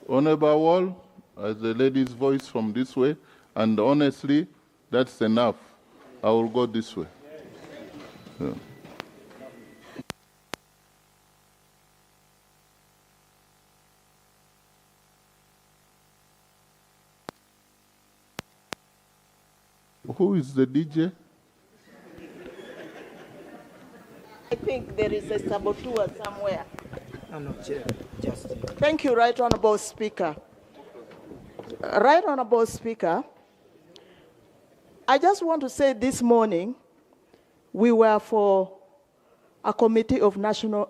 Honourable Wall, as the lady's voice from this way, and honestly, that's enough. I will go this way. Yeah. Who is the DJ? I think there is a saboteur somewhere. No, Chair. Thank you, Right Honourable Speaker. Right Honourable Speaker, I just want to say this morning we were for a committee of national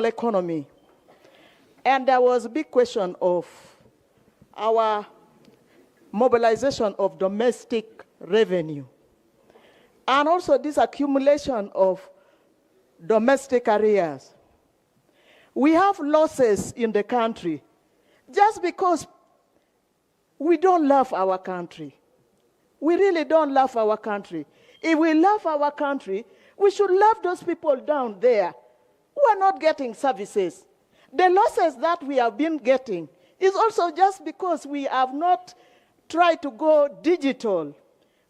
economy, and there was a big question of our mobilization of domestic revenue, and also this accumulation of domestic arrears. We have losses in the country just because we don't love our country. We really don't love our country. If we love our country, we should love those people down there who are not getting services. The losses that we have been getting is also just because we have not tried to go digital.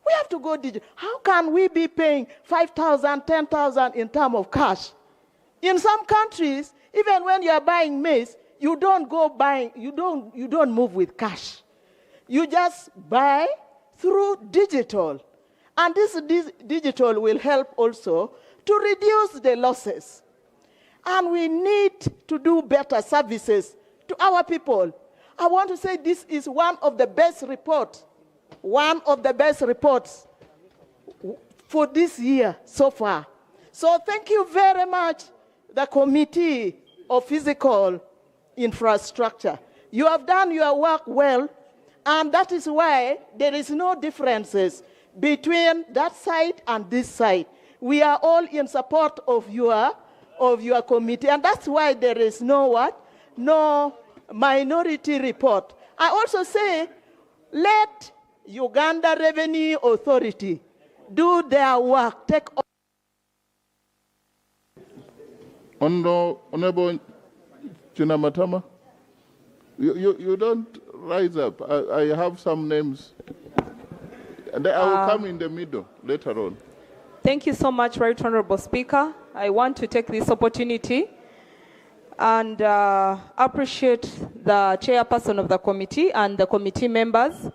We have to go digital. How can we be paying 5,000, 10,000 in terms of cash? In some countries, even when you are buying maize, you don't move with cash. You just buy through digital. And this digital will help also to reduce the losses. And we need to do better services to our people. I want to say this is one of the best reports for this year so far. So thank you very much, the Committee of Physical Infrastructure. You have done your work well, and that is why there is no differences between that side and this side. We are all in support of your committee, and that's why there is no minority report. I also say, let Uganda Revenue Authority do their work. Take Honorable Chinamatama, you don't rise up. I have some names. And I will come in the middle later on. Thank you so much, Right Honourable Speaker. I want to take this opportunity and appreciate the chairperson of the committee and the committee members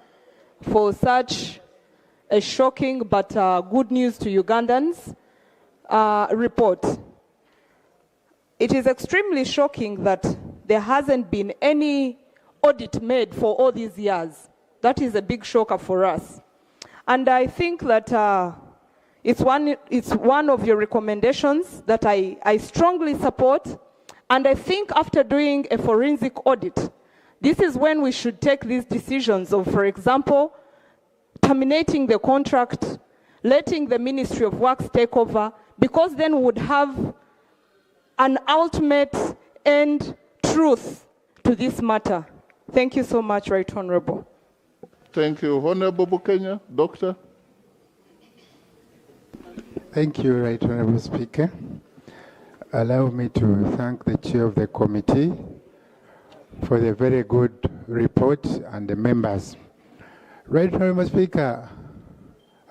for such a shocking but good news to Ugandans. report. It is extremely shocking that there hasn't been any audit made for all these years. That is a big shocker for us. And I think that it's one of your recommendations that I strongly support. And I think after doing a forensic audit, this is when we should take these decisions of, for example, terminating the contract, letting the Ministry of Works take over, because then we would have an ultimate end truth to this matter. Thank you so much, Right Honorable. Thank you. Honorable Bukenya, Doctor. Thank you, Right Honorable Speaker. Allow me to thank the Chair of the committee for the very good report and the members. Right Honorable Speaker,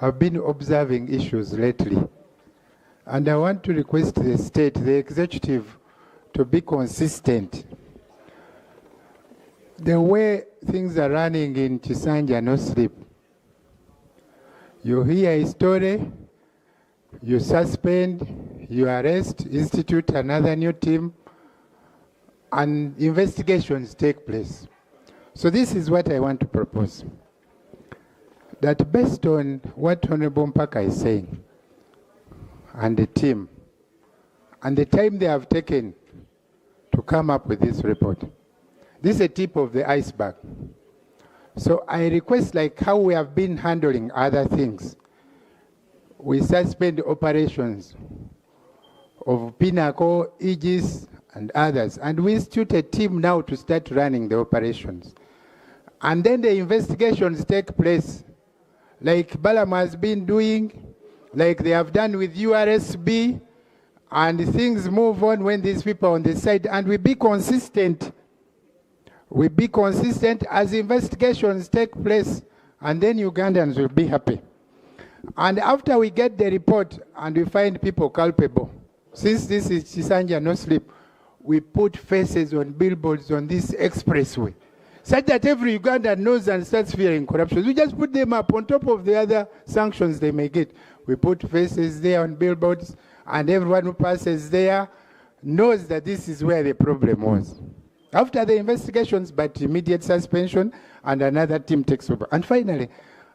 I've been observing issues lately, and I want to request the state, the executive, to be consistent. The way things are running in Chisanja, no sleep. You hear a story, you suspend, you arrest, institute another new team, and investigations take place. So this is what I want to propose. That based on what Honorable Mpaka is saying, and the team, and the time they have taken to come up with this report, this is a tip of the iceberg. So I request, like how we have been handling other things, we suspend operations of Pinnacle, Aegis, and others, and we institute a team now to start running the operations. And then the investigations take place, like Balam has been doing, like they have done with URSB, and things move on when these people are on the side, and we be consistent. We be consistent as investigations take place, and then Ugandans will be happy. And after we get the report and we find people culpable, since this is Chisanja no sleep, we put faces on billboards on this expressway, such that every Ugandan knows and starts fearing corruption. We just put them up on top of the other sanctions they may get. We put faces there on billboards, and everyone who passes there knows that this is where the problem was. After the investigations, but immediate suspension, and another team takes over. And finally,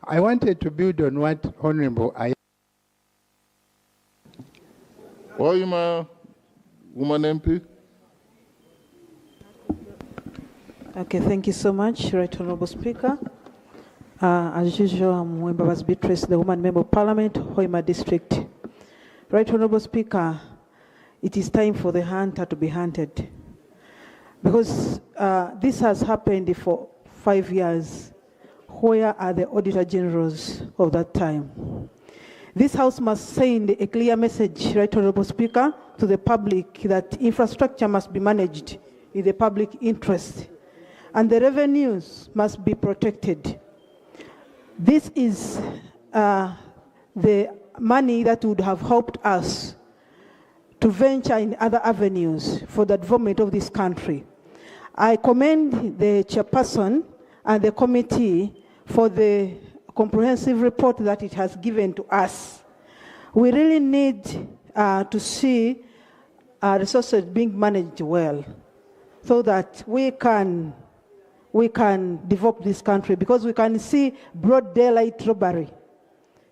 I wanted to build on what Honorable Woman MP. Okay, thank you so much, Right Honorable Speaker. As usual, I'm Wembabas Beatrice, the Woman Member of Parliament, Hoima District. Right Honorable Speaker, it is time for the hunter to be hunted. Because this has happened for 5 years. Where are the Auditor Generals of that time? This House must send a clear message, Right Honorable Speaker, to the public that infrastructure must be managed in the public interest, and the revenues must be protected. This is the money that would have helped us to venture in other avenues for the development of this country. I commend the chairperson and the committee for the comprehensive report that it has given to us. We really need to see resources being managed well, so that we can develop this country, because we can see broad daylight robbery.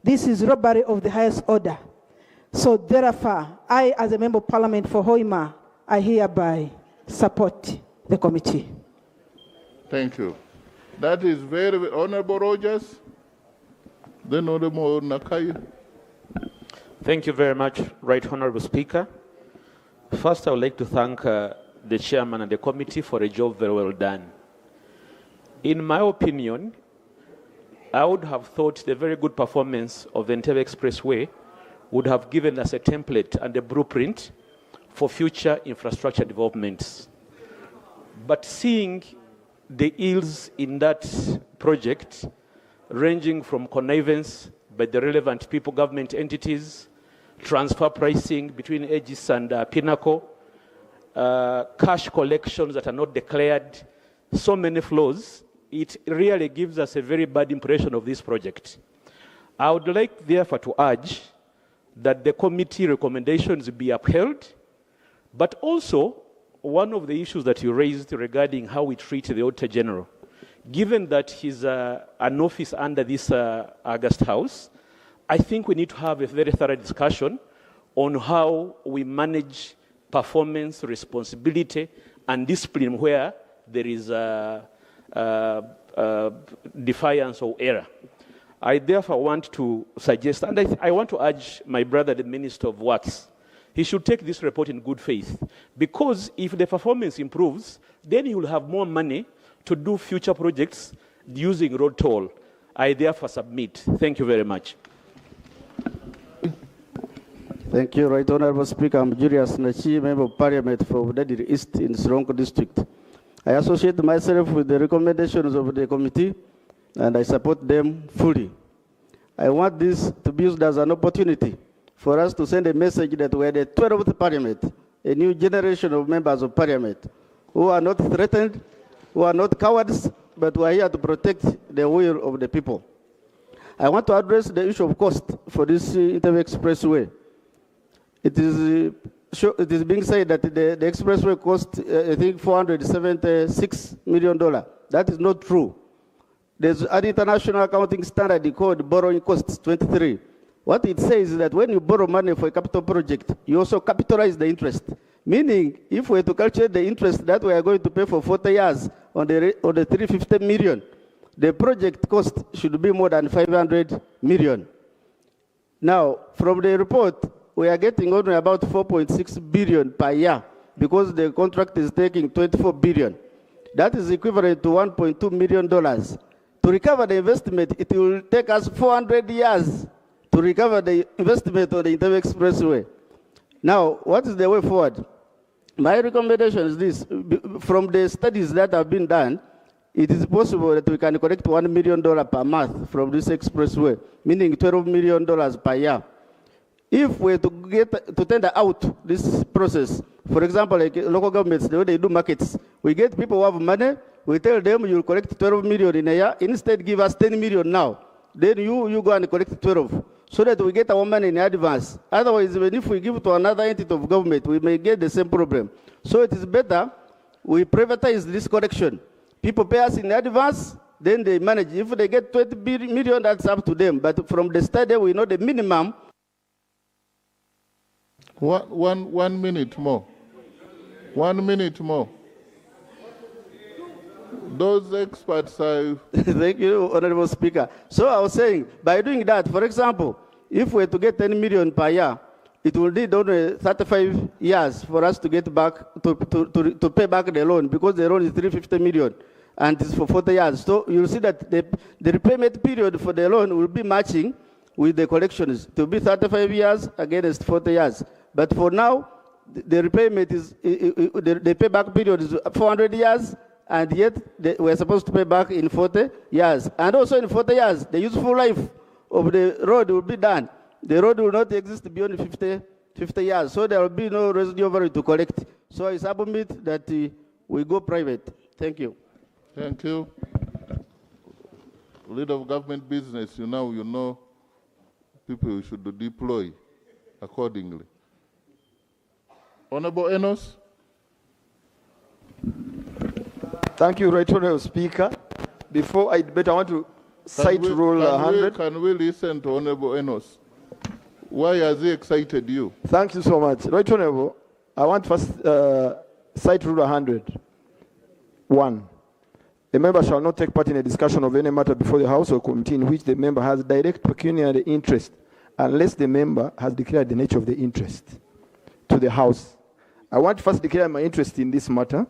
This is robbery of the highest order. So therefore, I, as a Member of Parliament for Hoima, I hereby support the committee. Thank you. That is very Honorable Rogers. Then Honorable Nakai. Thank you very much, Right Honorable Speaker. First, I would like to thank the chairman and the committee for a job very well done. In my opinion, I would have thought the very good performance of the NTV Expressway would have given us a template and a blueprint for future infrastructure developments. But seeing the ills in that project, ranging from connivance by the relevant people, government entities, transfer pricing between Aegis and Pinnacle, cash collections that are not declared, so many flaws, it really gives us a very bad impression of this project. I would like, therefore, to urge that the committee recommendations be upheld, but also one of the issues that you raised regarding how we treat the Auditor General. Given that he's an office under this August House, I think we need to have a very thorough discussion on how we manage performance, responsibility, and discipline where there is defiance or error. I therefore want to suggest, and I want to urge my brother, the Minister of Works, he should take this report in good faith, because if the performance improves, then he will have more money to do future projects using road toll. I therefore submit. Thank you very much. Thank you, Right Honorable Speaker. I'm Julius Nachi, Member of Parliament for Udadiri East in Sirongo District. I associate myself with the recommendations of the committee, and I support them fully. I want this to be used as an opportunity for us to send a message that we are the 12th Parliament, a new generation of members of Parliament, who are not threatened, who are not cowards, but who are here to protect the will of the people. I want to address the issue of cost for this NTV expressway. It is being said that the expressway cost, I think, $476 million. That is not true. There's an international accounting standard called borrowing costs 23. What it says is that when you borrow money for a capital project, you also capitalize the interest. Meaning, if we were to calculate the interest that we are going to pay for 40 years on the 350 million, the project cost should be more than 500 million. Now, from the report, we are getting only about 4.6 billion per year because the contract is taking 24 billion. That is equivalent to $1.2 million. To recover the investment, it will take us 400 years to recover the investment on the NTV Expressway. Now, what is the way forward? My recommendation is this. From the studies that have been done, it is possible that we can collect $1 million per month from this expressway, meaning $12 million per year. If we were to tender out this process, for example, like local governments, the way they do markets, we get people who have money, we tell them you'll collect 12 million in a year, instead give us 10 million now. Then you go and collect 12, so that we get our money in advance. Otherwise, even if we give to another entity of government, we may get the same problem. So it is better we privatize this collection. People pay us in advance, then they manage. If they get 20 million, that's up to them. But from the study, we know the minimum. One minute more. 1 minute more. Those experts are... Thank you, Honorable Speaker. So I was saying, by doing that, for example, if we were to get 10 million per year, it will need only 35 years for us to get back, to pay back the loan, because the loan is 350 million, and it's for 40 years. So you'll see that the repayment period for the loan will be matching with the collections. It will be 35 years against 40 years. But for now, the repayment is, the payback period is 400 years, and yet we're supposed to pay back in 40 years. And also in 40 years, the useful life of the road will be done. The road will not exist beyond 50 years, so there will be no residual value to collect. So I submit that we go private. Thank you. Thank you. Leader of government business, you know people should deploy accordingly. Honorable Enos. Thank you, Right Honorable Speaker. Before I debate, I want to cite Rule 100. Can we listen to Honorable Enos? Why has he excited you? Thank you so much. Right Honorable, I want first cite Rule 100. 1. A member shall not take part in a discussion of any matter before the House or committee in which the member has direct pecuniary interest, unless the member has declared the nature of the interest to the House. I want to first declare my interest in this matter,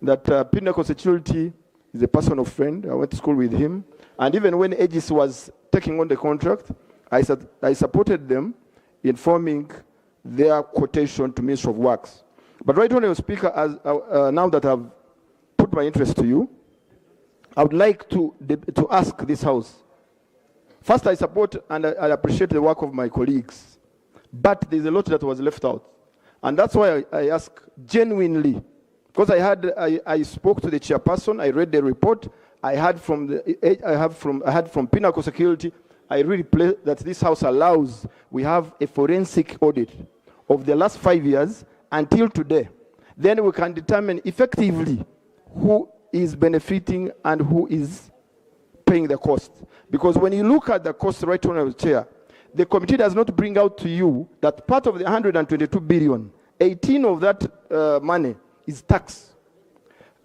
that Pinnacle Security is a personal friend. I went to school with him. And even when Aegis was taking on the contract, I supported them in forming their quotation to Ministry of Works. But Right Honorable Speaker, now that I've put my interest to you, I would like to ask this House. First, I support and I appreciate the work of my colleagues, but there's a lot that was left out. And that's why I ask genuinely, because I spoke to the chairperson, I read the report, I heard from Pinnacle Security, I really pray that this House allows, we have a forensic audit of the last 5 years until today. Then we can determine effectively who is benefiting and who is paying the cost. Because when you look at the cost, right, Honorable Chair, the committee does not bring out to you that part of the 122 billion, 18 of that money is tax.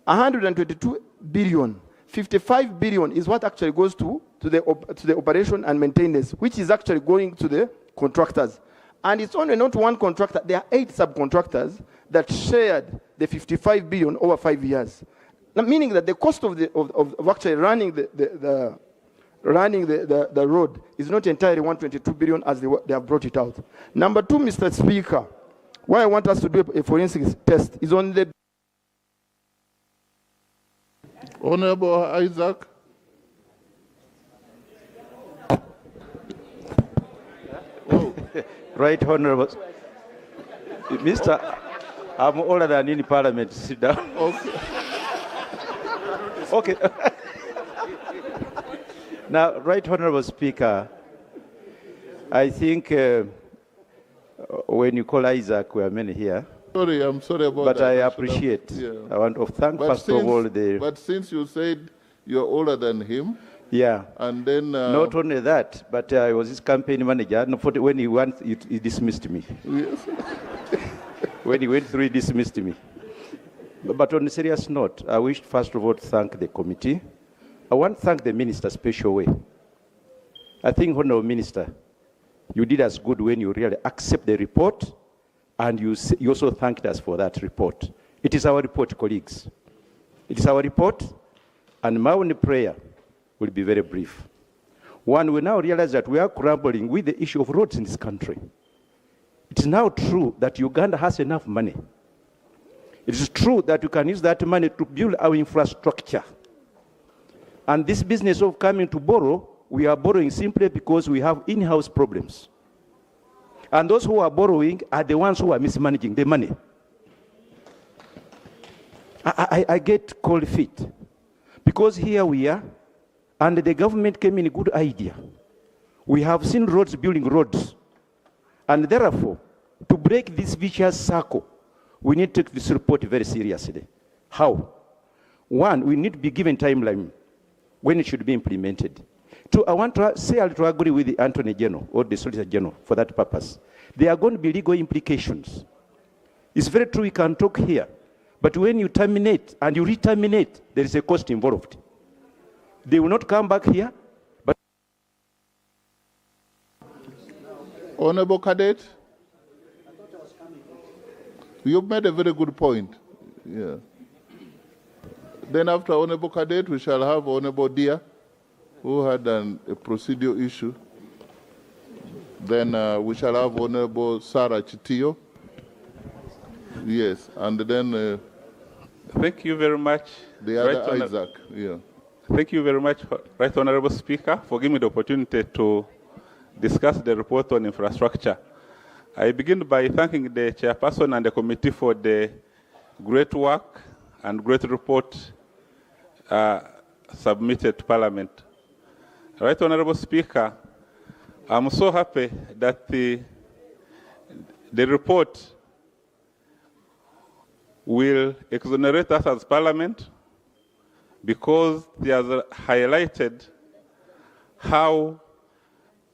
122 billion, 55 billion is what actually goes to the operation and maintenance, which is actually going to the contractors. And it's only not one contractor, there are 8 subcontractors that shared the 55 billion over 5 years. Meaning that the cost of actually running the road is not entirely 122 billion as they have brought it out. Number 2, Mr. Speaker, why I want us to do a forensic test is on the... Honorable Isaac. Right, Honorable. Mr. I'm older than in Parliament. Sit down. Okay. Now, Right Honorable Speaker, I think when you call Isaac, we are many here. Sorry, I'm sorry about but that. I appreciate. Yeah. I want to thank first of all the... But since you said you're older than him, yeah, and then... not only that, but I was his campaign manager. When he dismissed me. Yes. When he went through, he dismissed me. But on a serious note, I wish first of all to thank the committee. I want to thank the minister special way. I think, Honorable Minister, you did us good when you really accept the report, and you also thanked us for that report. It is our report, colleagues. It is our report, and my only prayer will be very brief. One, we now realize that we are grappling with the issue of roads in this country. It is now true that Uganda has enough money. It is true that you can use that money to build our infrastructure. And this business of coming to borrow, we are borrowing simply because we have in-house problems. And those who are borrowing are the ones who are mismanaging the money. I get cold feet. Because here we are, and the government came in a good idea. We have seen roads building roads. And therefore, to break this vicious circle, we need to take this report very seriously. How? One, we need to be given timeline when it should be implemented. Two, I want to say to agree with the Attorney General or the Solicitor General for that purpose. There are going to be legal implications. It's very true we can talk here, but when you terminate and you re-terminate, there is a cost involved. They will not come back here, but... Honorable Cadet, you've made a very good point. Yeah. Then after Honorable Cadet, we shall have Honorable Dia, who had a procedural issue. Then we shall have Honorable Sarah Chitio. Yes, and then... Thank you very much. The other Isaac, yeah. Thank you very much, Right Honorable Speaker, for giving me the opportunity to discuss the report on infrastructure. I begin by thanking the chairperson and the committee for the great work and great report submitted to Parliament. Right Honorable Speaker, I'm so happy that the report will exonerate us as Parliament because it has highlighted how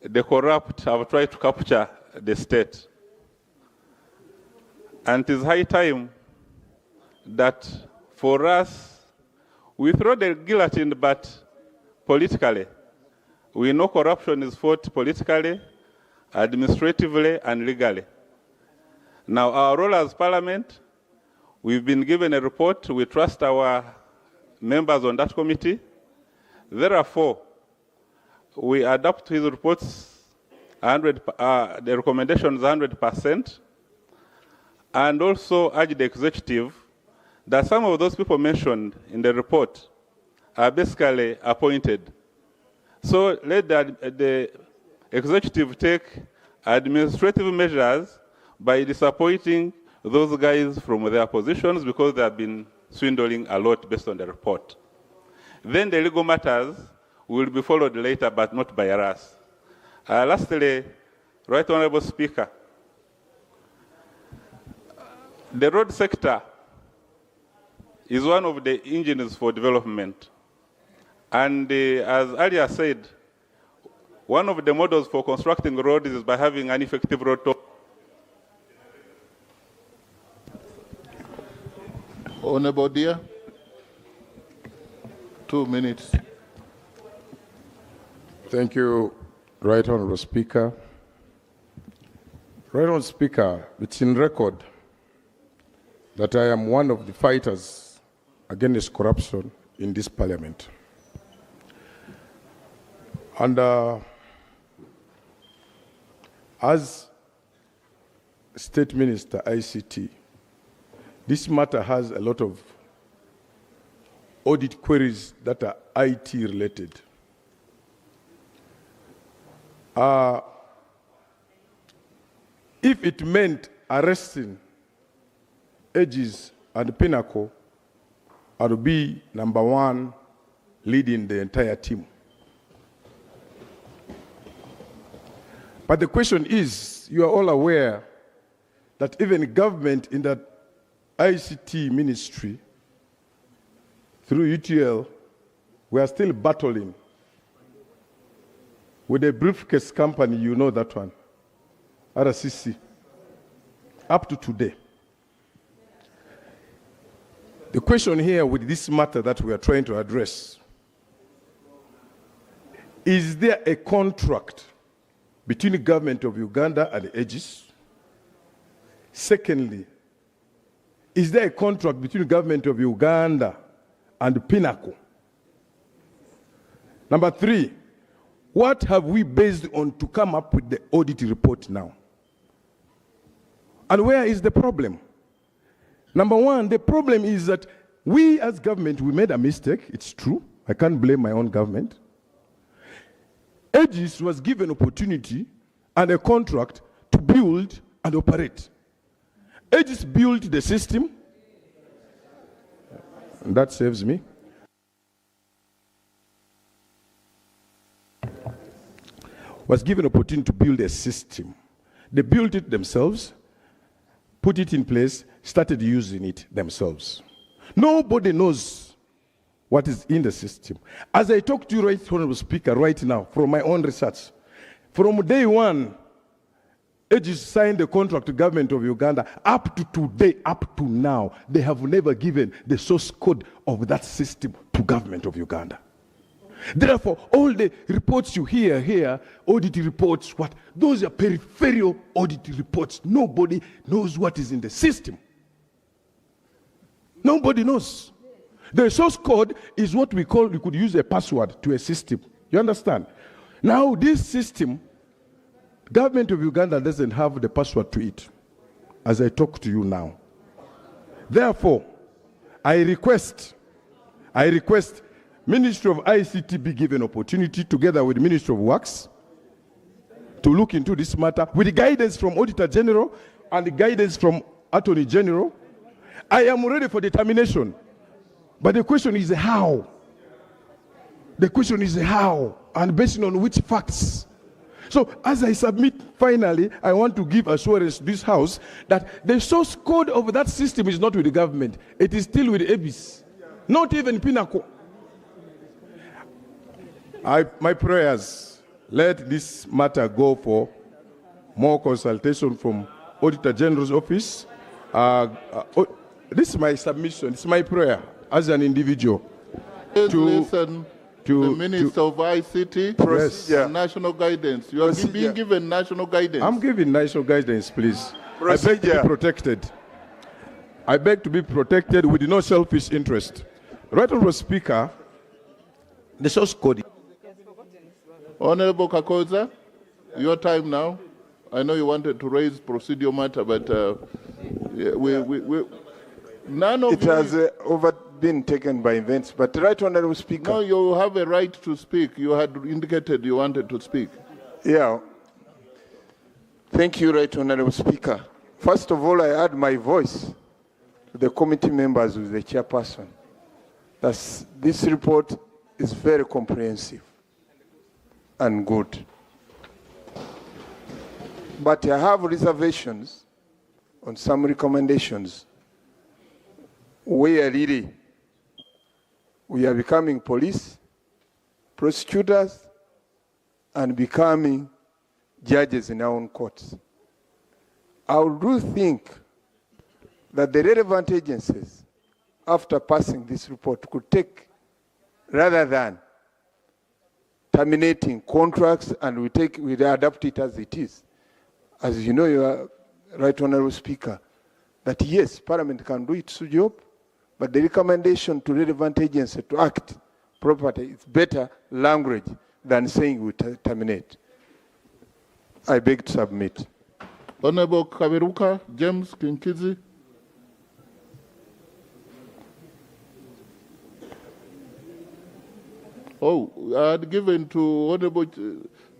the corrupt have tried to capture the state. And it is high time that for us, we throw the guillotine, but politically. We know corruption is fought politically, administratively, and legally. Now, our role as Parliament, we've been given a report. We trust our members on that committee. Therefore, we adopt his reports, the recommendations 100%, and also urge the executive that some of those people mentioned in the report are basically appointed. So let the executive take administrative measures by disappointing those guys from their positions because they have been swindling a lot based on the report. Then the legal matters will be followed later, but not by us. Lastly, Right Honorable Speaker, the road sector is one of the engines for development. And as earlier said, one of the models for constructing roads is by having an effective road. Honorable Dear, 2 minutes. Thank you, Right Honorable Speaker. Right Honorable Speaker, it's in record that I am one of the fighters against corruption in this parliament. And as State Minister ICT, this matter has a lot of audit queries that are IT related. If it meant arresting Aegis and Pinnacle, I would be number one leading the entire team. But the question is, you are all aware that even government in that ICT ministry, through UTL, we are still battling with a briefcase company, you know that one, RCC, up to today. The question here with this matter that we are trying to address, is there a contract between the government of Uganda and Aegis? Secondly, is there a contract between the government of Uganda and Pinnacle? Number three, what have we based on to come up with the audit report now? And where is the problem? Number one, the problem is that we as government, we made a mistake. It's true. I can't blame my own government. Aegis was given opportunity and a contract to build and operate. Aegis built the system. And that saves me. Was given opportunity to build a system. They built it themselves, put it in place, started using it themselves. Nobody knows what is in the system. As I talk to you, Right Honorable Speaker, right now, from my own research, from day one, Aegis signed the contract to the government of Uganda. Up to today, up to now, they have never given the source code of that system to government of Uganda. Therefore, all the reports you hear here, audit reports, those are peripheral audit reports. Nobody knows what is in the system. Nobody knows. The source code is what we could use a password to a system. You understand? Now, this system, government of Uganda doesn't have the password to it, as I talk to you now. Therefore, I request Ministry of ICT be given opportunity together with Ministry of Works to look into this matter with the guidance from Auditor General and the guidance from Attorney General. I am ready for determination. But the question is how? The question is how and based on which facts? So as I submit, finally, I want to give assurance to this House that the source code of that system is not with the government. It is still with Aegis, not even Pinnacle. My prayers, let this matter go for more consultation from Auditor General's office. This is my submission, it's my prayer as an individual. Listen to the Minister of ICT and national guidance. You are being given national guidance. I'm giving national guidance, please. I beg to be protected. I beg to be protected with no selfish interest. Right Honorable Speaker, the source code. Honorable Kakoza, your time now. I know you wanted to raise procedural matter, but none of it has been taken by events. But Right Honorable Speaker. No, you have a right to speak. You had indicated you wanted to speak. Yeah. Thank you, Right Honorable Speaker. First of all, I add my voice to the committee members with the chairperson. This report is very comprehensive and good. But I have reservations on some recommendations where really we are becoming police, prosecutors, and becoming judges in our own courts. I do think that the relevant agencies, after passing this report, could take, rather than terminating contracts, and we adapt it as it is. As you know, you are right, Honorable Speaker, that yes, Parliament can do its job, but the recommendation to relevant agencies to act properly is better language than saying we terminate. I beg to submit. Honorable Kaberuka James Kinkizi. Oh, I had given to Honorable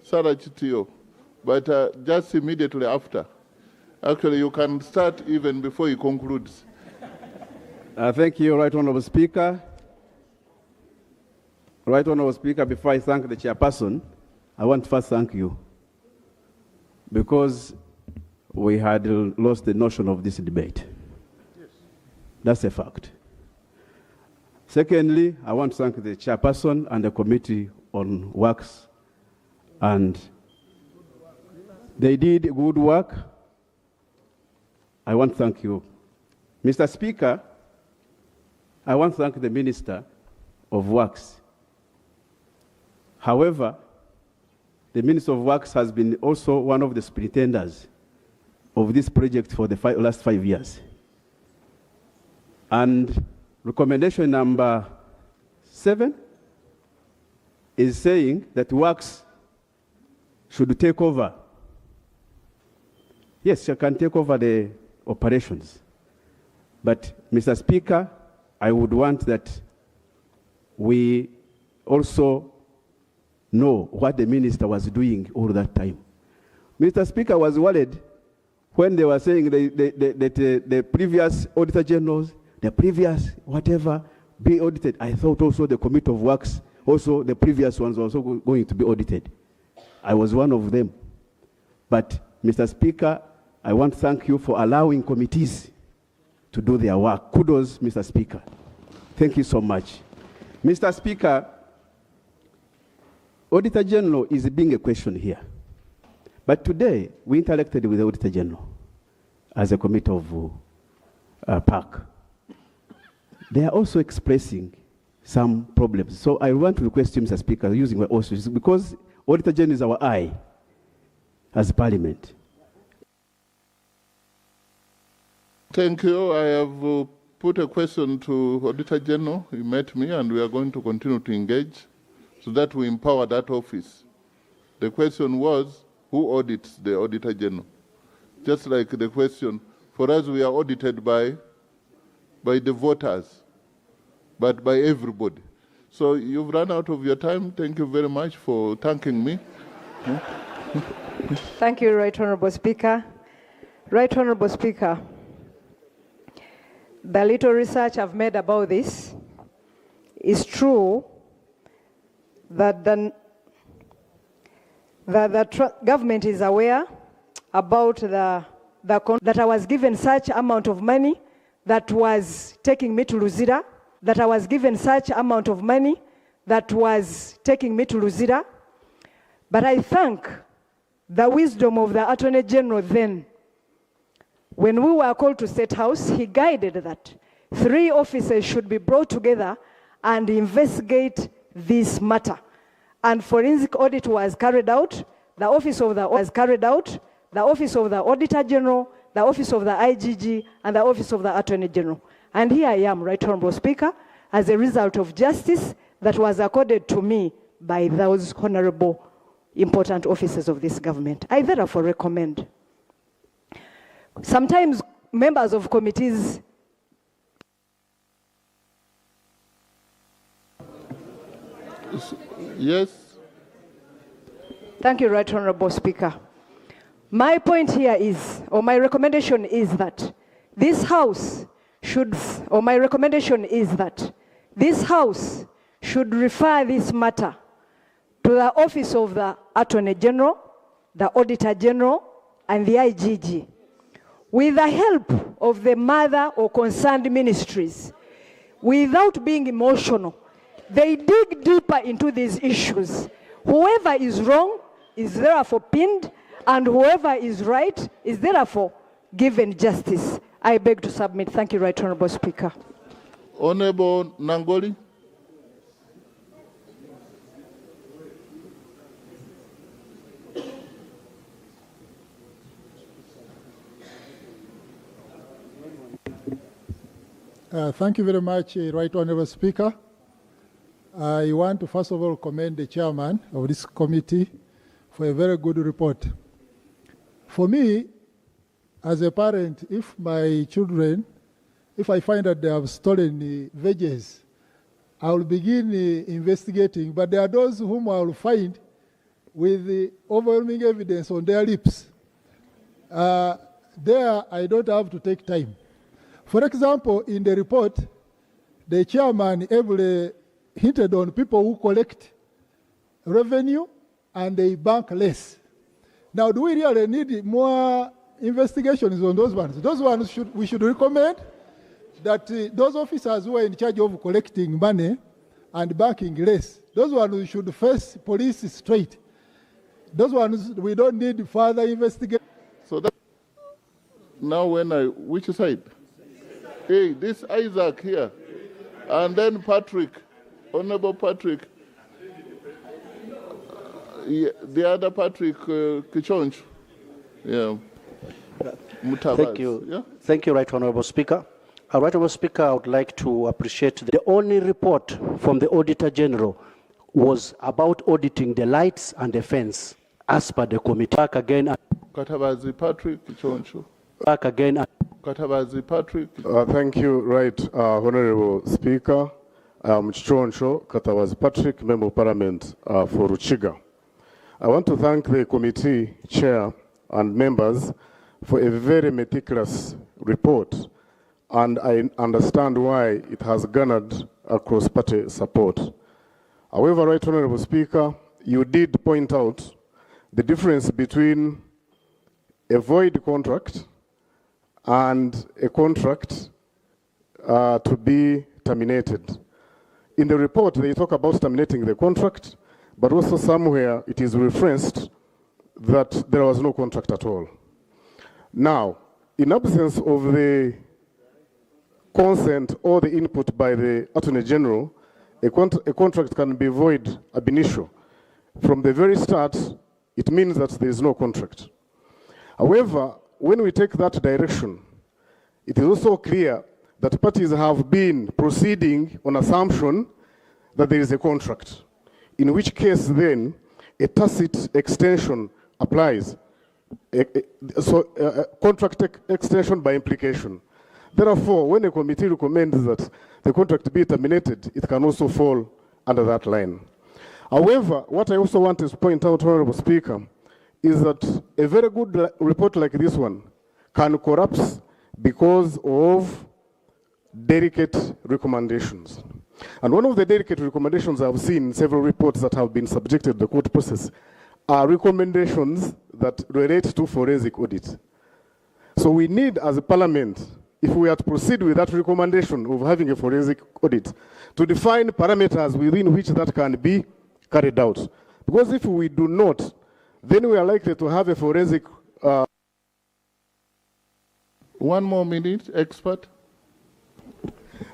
Sarah Chitio, but just immediately after. Actually, you can start even before he concludes. Thank you, Right Honorable Speaker. Right Honorable Speaker, before I thank the chairperson, I want to first thank you, because we had lost the notion of this debate. Yes. That's a fact. Secondly, I want to thank the chairperson and the Committee on Works, and they did good work. I want to thank you. Mr. Speaker, I want to thank the Minister of Works. However, the Minister of Works has been also one of the superintendents of this project for the last 5 years. And recommendation number 7 is saying that Works should take over. Yes, she can take over the operations. But, Mr. Speaker, I would want that we also know what the minister was doing all that time. Mr. Speaker was worried when they were saying that the previous Auditor Generals, the previous whatever, be audited. I thought also the Committee of Works, also the previous ones were also going to be audited. I was one of them. But, Mr. Speaker, I want to thank you for allowing committees to do their work. Kudos, Mr. Speaker. Thank you so much. Mr. Speaker, Auditor General is being a question here. But today, we interacted with the Auditor General as a committee of PAC. They are also expressing some problems. So I want to request you, Mr. Speaker, using my auspices, because Auditor General is our eye as Parliament. Thank you. I have put a question to Auditor General. He met me, and we are going to continue to engage so that we empower that office. The question was, who audits the Auditor General? Just like the question, for us, we are audited by the voters, but by everybody. So you've run out of your time. Thank you very much for thanking me. Thank you, Right Honorable Speaker. Right Honorable Speaker, the little research I've made about this is true that the government is aware about that I was given such amount of money that was taking me to Luzira, that I was given such amount of money that was taking me to Luzira. But I thank the wisdom of the Attorney General then. When we were called to State House, he guided that 3 officers should be brought together and investigate this matter. And forensic audit was carried out, the office of the office of the Auditor General, the office of the IGG, and the office of the Attorney General. And here I am, Right Honorable Speaker, as a result of justice that was accorded to me by those honorable important officers of this government. I therefore recommend. Sometimes members of committees Yes. Thank you, Right Honorable Speaker. My point here is, or my recommendation is that this House should, or my recommendation is that this House should refer this matter to the office of the Attorney General, the Auditor General, and the IGG, with the help of the mother or concerned ministries, without being emotional, they dig deeper into these issues. Whoever is wrong is therefore pinned, and whoever is right is therefore given justice. I beg to submit. Thank you, Right Honorable Speaker. Honorable Nangoli. Thank you very much, Right Honorable Speaker. I want to first of all commend the chairman of this committee for a very good report. For me, as a parent, if my children, if I find that they have stolen veggies, I will begin investigating, but there are those whom I will find with overwhelming evidence on their lips. There, I don't have to take time. For example, in the report, the chairman ably hinted on people who collect revenue and they bank less. Now, do we really need more investigations on those ones? Those ones we should recommend that those officers who are in charge of collecting money and banking less, those ones we should face police straight. Those ones we don't need further investigation. So that now which side? Hey, this Isaac here, and then Patrick, Honorable Patrick. The other Patrick Kichonch. Yeah. Thank you. Yeah? Thank you, Right Honorable Speaker. Right Honorable Speaker, I would like to appreciate the only report from the Auditor General was about auditing the lights and the fence as per the committee. Back again. Katabazi Patrick Kichoncho. Back again. Katabazi Patrick. Thank you, Right Honorable Speaker. Chichoncho Katabazi Patrick, Member of Parliament for Ruchiga. I want to thank the committee chair and members for a very meticulous report, and I understand why it has garnered cross-party support. However, Right Honorable Speaker, you did point out the difference between a void contract and a contract to be terminated. In the report, they talk about terminating the contract, but also somewhere it is referenced that there was no contract at all. Now, in absence of the consent or the input by the Attorney General, a contract can be void ab initio. From the very start, it means that there is no contract. However, when we take that direction, it is also clear that parties have been proceeding on assumption that there is a contract, in which case then a tacit extension applies. Contract extension by implication. Therefore, when a committee recommends that the contract be terminated, it can also fall under that line. However, what I also want to point out, Honorable Speaker, is that a very good report like this one can collapse because of delicate recommendations. And one of the delicate recommendations I've seen in several reports that have been subjected to the court process are recommendations that relate to forensic audit. So we need, as a parliament, if we are to proceed with that recommendation of having a forensic audit, to define parameters within which that can be carried out. Because if we do not, then we are likely to have a forensic... One more minute, expert.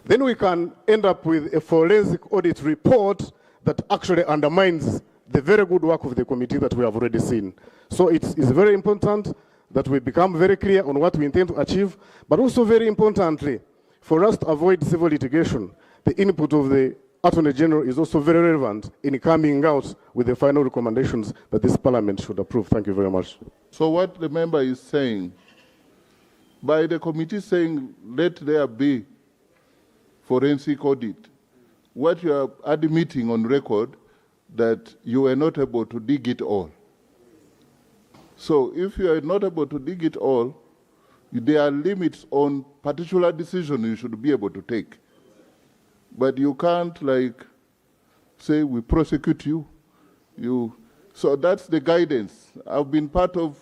Then we can end up with a forensic audit report that actually undermines the very good work of the committee that we have already seen. So it's very important that we become very clear on what we intend to achieve, but also very importantly, for us to avoid civil litigation, the input of the Attorney General is also very relevant in coming out with the final recommendations that this Parliament should approve. Thank you very much. So what the member is saying, by the committee saying, let there be forensic audit, what you are admitting on record that you were not able to dig it all. So if you are not able to dig it all, there are limits on particular decision you should be able to take. But you can't like say we prosecute you. So that's the guidance. I've been part of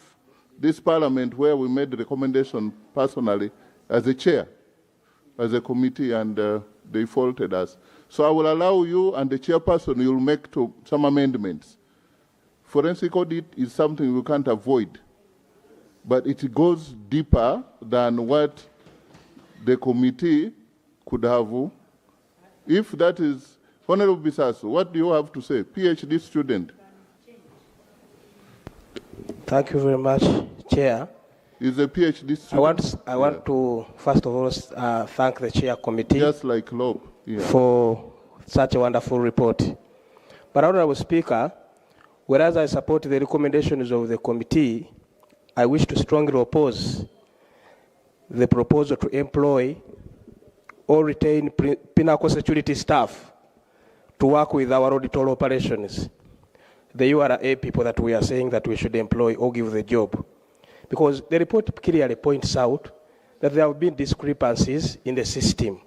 this parliament where we made the recommendation personally as a chair, as a committee, and they faulted us. So I will allow you and the chairperson, you'll make some amendments. Forensic audit is something we can't avoid, but it goes deeper than what the committee could have. If that is, Honorable Bisasu, what do you have to say? PhD student. Thank you very much, Chair. Is a PhD student. I want to, first of all, thank the Chair Committee just like Lob, for such a wonderful report. But Honorable Speaker, whereas I support the recommendations of the committee, I wish to strongly oppose the proposal to employ or retain Pinnacle security staff to work with our auditor operations. The URA people that we are saying that we should employ or give the job. Because the report clearly points out that there have been discrepancies in the system.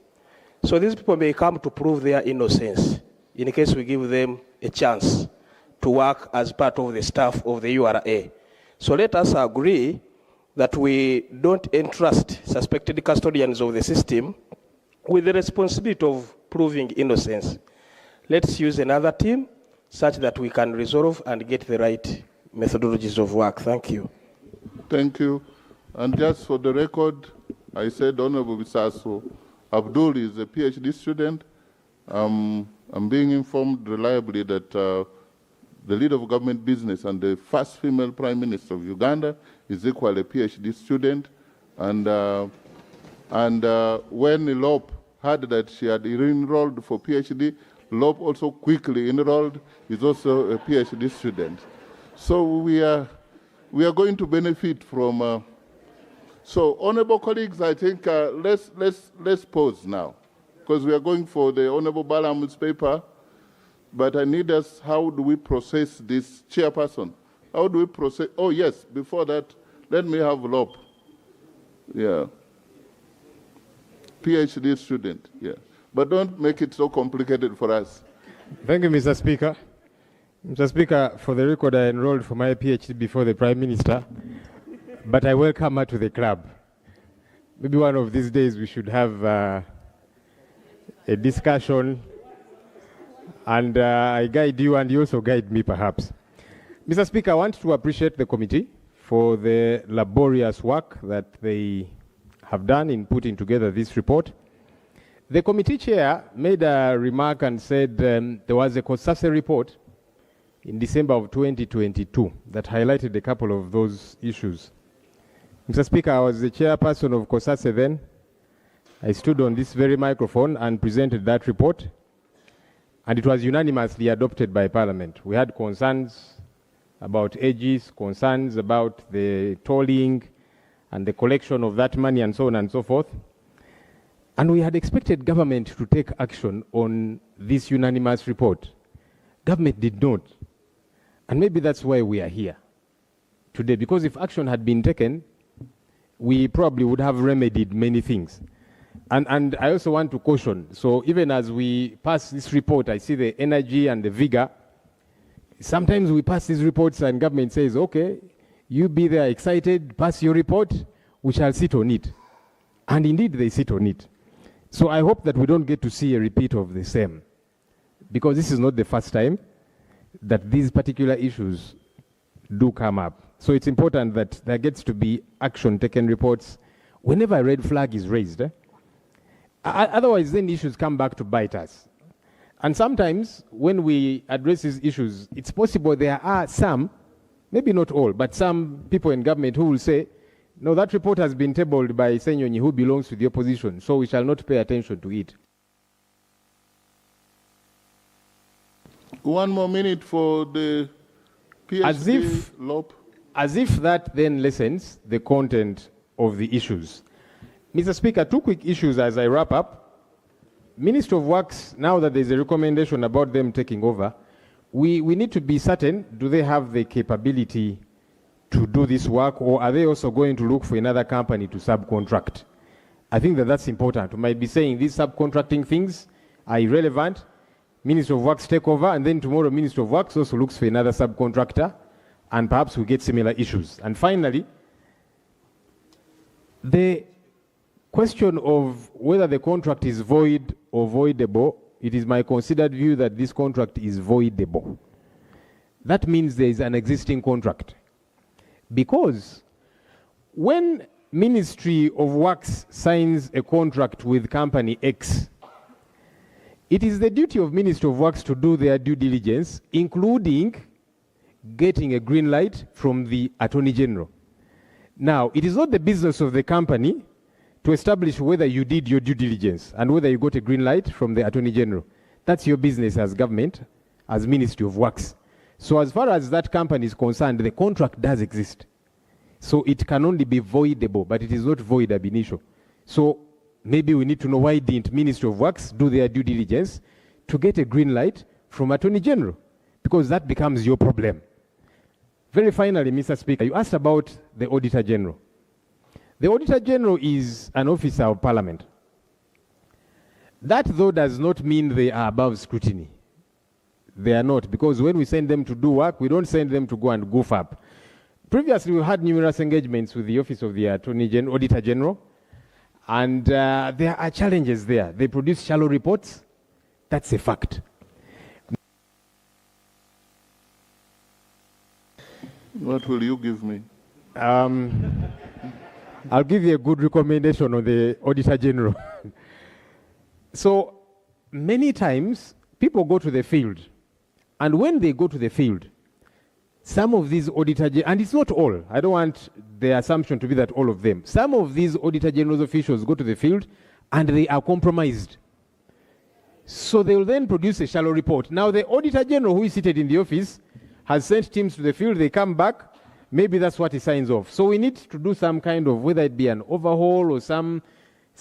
So these people may come to prove their innocence in case we give them a chance to work as part of the staff of the URA. So let us agree that we don't entrust suspected custodians of the system with the responsibility of proving innocence. Let's use another team such that we can resolve and get the right methodologies of work. Thank you. Thank you. And just for the record, I said Honorable Bisasu Abdul is a PhD student. I'm being informed reliably that the leader of government business and the first female prime minister of Uganda is equally a PhD student. And when Lob heard that she had enrolled for PhD, Lob also quickly enrolled, is also a PhD student. So we are going to benefit from. So honorable colleagues, I think let's pause now, because we are going for the Honorable Balaam's paper. But I need us, how do we process this, chairperson? How do we process? Oh yes, before that, let me have Lob. Yeah. PhD student, yeah. But don't make it so complicated for us. Thank you, Mr. Speaker. Mr. Speaker, for the record, I enrolled for my PhD before the Prime Minister, but I welcome her to the club. Maybe one of these days we should have a discussion, and I guide you and you also guide me, perhaps. Mr. Speaker, I want to appreciate the committee for the laborious work that they have done in putting together this report. The committee chair made a remark and said there was a COSASE report in December of 2022 that highlighted a couple of those issues. Mr. Speaker, I was the chairperson of COSASE then. I stood on this very microphone and presented that report, and it was unanimously adopted by Parliament. We had concerns about ages, concerns about the tolling and the collection of that money and so on and so forth. And we had expected government to take action on this unanimous report. Government did not. And maybe that's why we are here today, because if action had been taken, we probably would have remedied many things. And I also want to caution, so even as we pass this report, I see the energy and the vigor. Sometimes we pass these reports and government says, okay, you be there excited, pass your report, we shall sit on it. And indeed they sit on it. So I hope that we don't get to see a repeat of the same, because this is not the first time that these particular issues do come up. So it's important that there gets to be action taken reports whenever a red flag is raised. Otherwise, then issues come back to bite us. And sometimes when we address these issues, it's possible there are some, maybe not all, but some people in government who will say, no, that report has been tabled by Senyonyi, who belongs to the opposition, so we shall not pay attention to it. 1 more minute for the PhD Lob. As if that then lessens the content of the issues. Mr. Speaker, 2 quick issues as I wrap up. Minister of Works, now that there's a recommendation about them taking over, we need to be certain, do they have the capability to do this work, or are they also going to look for another company to subcontract? I think that that's important. We might be saying these subcontracting things are irrelevant. Minister of Works take over, and then tomorrow Minister of Works also looks for another subcontractor, and perhaps we get similar issues. And finally, The question of whether the contract is void or voidable, it is my considered view that this contract is voidable. That means there is an existing contract. Because when Ministry of Works signs a contract with company X, it is the duty of Ministry of Works to do their due diligence, including getting a green light from the Attorney General. Now, it is not the business of the company to establish whether you did your due diligence and whether you got a green light from the Attorney General. That's your business as government, as Ministry of Works. So as far as that company is concerned, the contract does exist. So it can only be voidable, but it is not void ab initio. So maybe we need to know why didn't Ministry of Works do their due diligence to get a green light from Attorney General? Because that becomes your problem. Very finally, Mr. Speaker, you asked about the Auditor General. The Auditor General is an officer of Parliament. That, though, does not mean they are above scrutiny. They are not, because when we send them to do work, we don't send them to go and goof up. Previously, we had numerous engagements with the Office of the Auditor General, and there are challenges there. They produce shallow reports. That's a fact. What will you give me? I'll give you a good recommendation on the Auditor General. So, many times, people go to the field, and when they go to the field, some of these Auditor Generals, and it's not all, I don't want the assumption to be that all of them, some of these Auditor General's officials go to the field, and they are compromised. So they will then produce a shallow report. Now, the Auditor General who is seated in the office has sent teams to the field, they come back, maybe that's what he signs off. So we need to do some kind of, whether it be an overhaul or some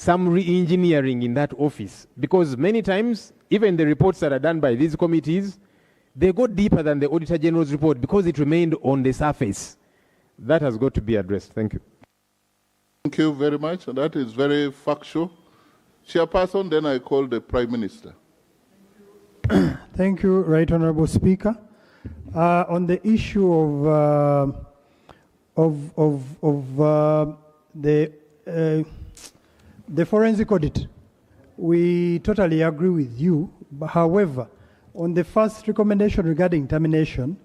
re-engineering in that office. Because many times, even the reports that are done by these committees, they go deeper than the Auditor General's report because it remained on the surface. That has got to be addressed. Thank you. Thank you very much. That is very factual. Chairperson, then I call the Prime Minister. Thank you, Right Honorable Speaker. On the issue of the forensic audit, we totally agree with you. However, on the first recommendation regarding termination,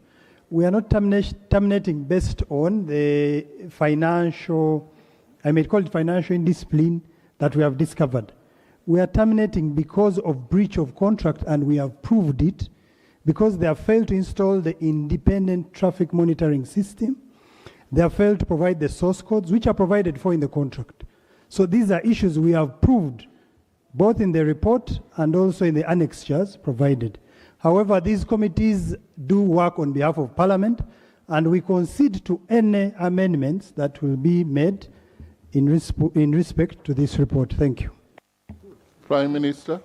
we are not terminating based on the financial, I may call it financial indiscipline that we have discovered. We are terminating because of breach of contract, and we have proved it, because they have failed to install the independent traffic monitoring system. They have failed to provide the source codes, which are provided for in the contract. So these are issues we have proved, both in the report and also in the annexures provided. However, these committees do work on behalf of Parliament, and we concede to any amendments that will be made in respect to this report. Thank you. Prime Minister.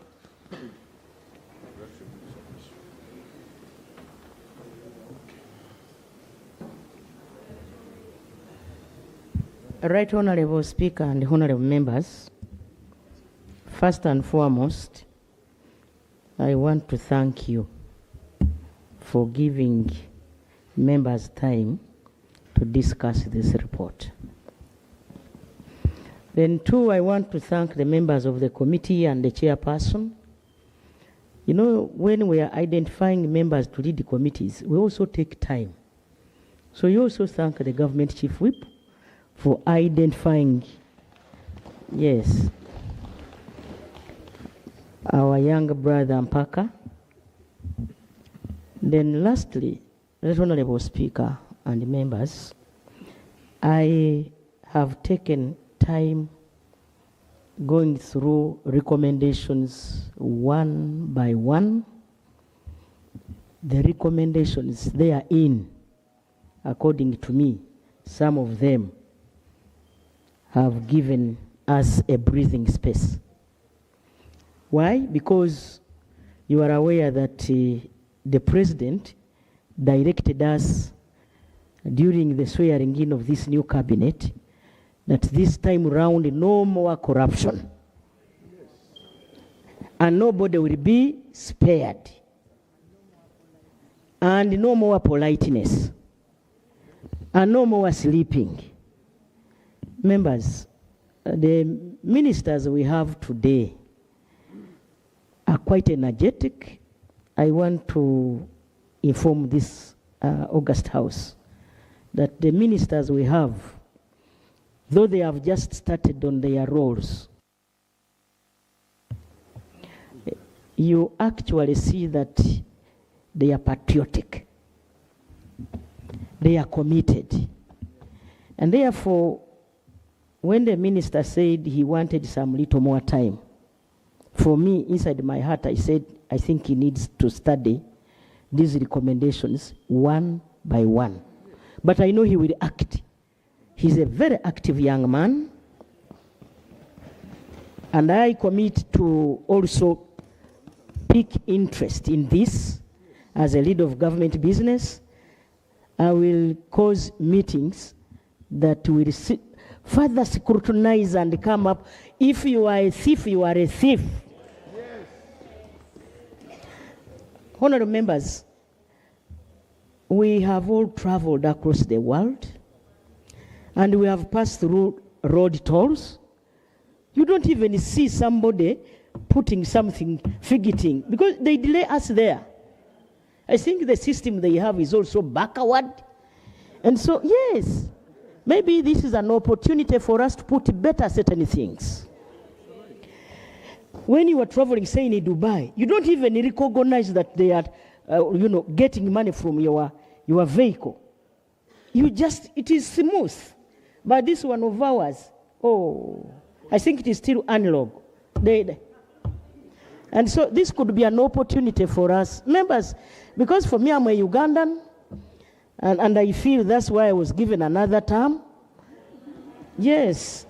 Right Honorable Speaker and Honorable Members, first and foremost, I want to thank you for giving members time to discuss this report. Then two, I want to thank the members of the committee and the chairperson. You know, when we are identifying members to lead the committees, we also take time. So you also thank the government chief whip for identifying, yes, our younger brother Mpaka. Then lastly, Honorable Speaker and members, I have taken time going through recommendations one by one. The recommendations they are in, according to me, some of them have given us a breathing space. Why? Because you are aware that the President directed us during the swearing in of this new cabinet that this time around no more corruption. And nobody will be spared. And no more politeness. And no more sleeping. Members, the ministers we have today are quite energetic. I want to inform this August House that the ministers we have, though they have just started on their roles, you actually see that they are patriotic. They are committed. And therefore, when the minister said he wanted some little more time, for me, inside my heart, I said, I think he needs to study these recommendations one by one. But I know he will act. He's a very active young man. And I commit to also pick interest in this as a leader of government business. I will cause meetings that will further scrutinize and come up. If you are a thief, you are a thief. Yes. Honorable members, we have all traveled across the world and we have passed through road tolls. You don't even see somebody putting something, fidgeting, because they delay us there. I think the system they have is also backward. And so, yes, maybe this is an opportunity for us to put better certain things. When you are traveling, say in Dubai, you don't even recognize that they are, getting money from your vehicle. It is smooth. But this one of ours, I think it is still analog. And so this could be an opportunity for us members, because for me, I'm a Ugandan, and I feel that's why I was given another term. Yes,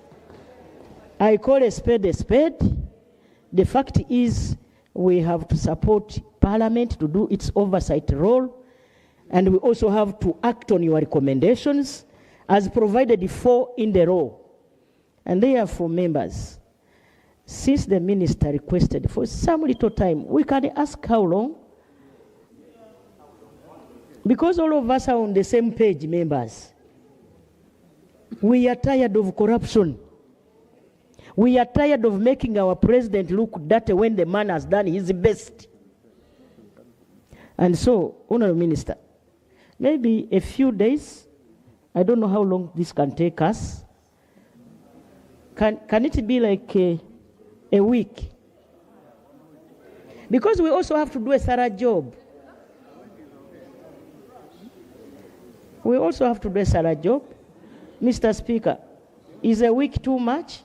I call a spade a spade. The fact is we have to support Parliament to do its oversight role, and we also have to act on your recommendations as provided for in the law. And therefore, members, since the minister requested for some little time, we can ask how long? Because all of us are on the same page, members. We are tired of corruption. We are tired of making our president look dirty when the man has done his best. And so, Honorable Minister, maybe a few days, I don't know how long this can take us. Can it be like a week? Because we also have to do a thorough job. We also have to do a thorough job. Mr. Speaker, is a week too much?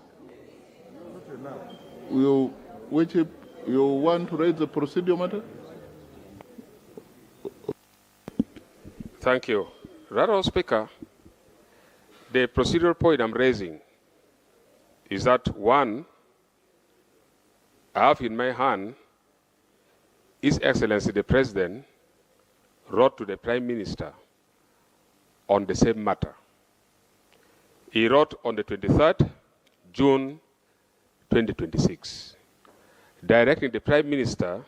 You want to raise the procedure matter? Thank you. Honorable Speaker, the procedural point I'm raising is that, one, I have in my hand His Excellency the President wrote to the Prime Minister on the same matter. He wrote on the 23rd June 2026, directing the Prime Minister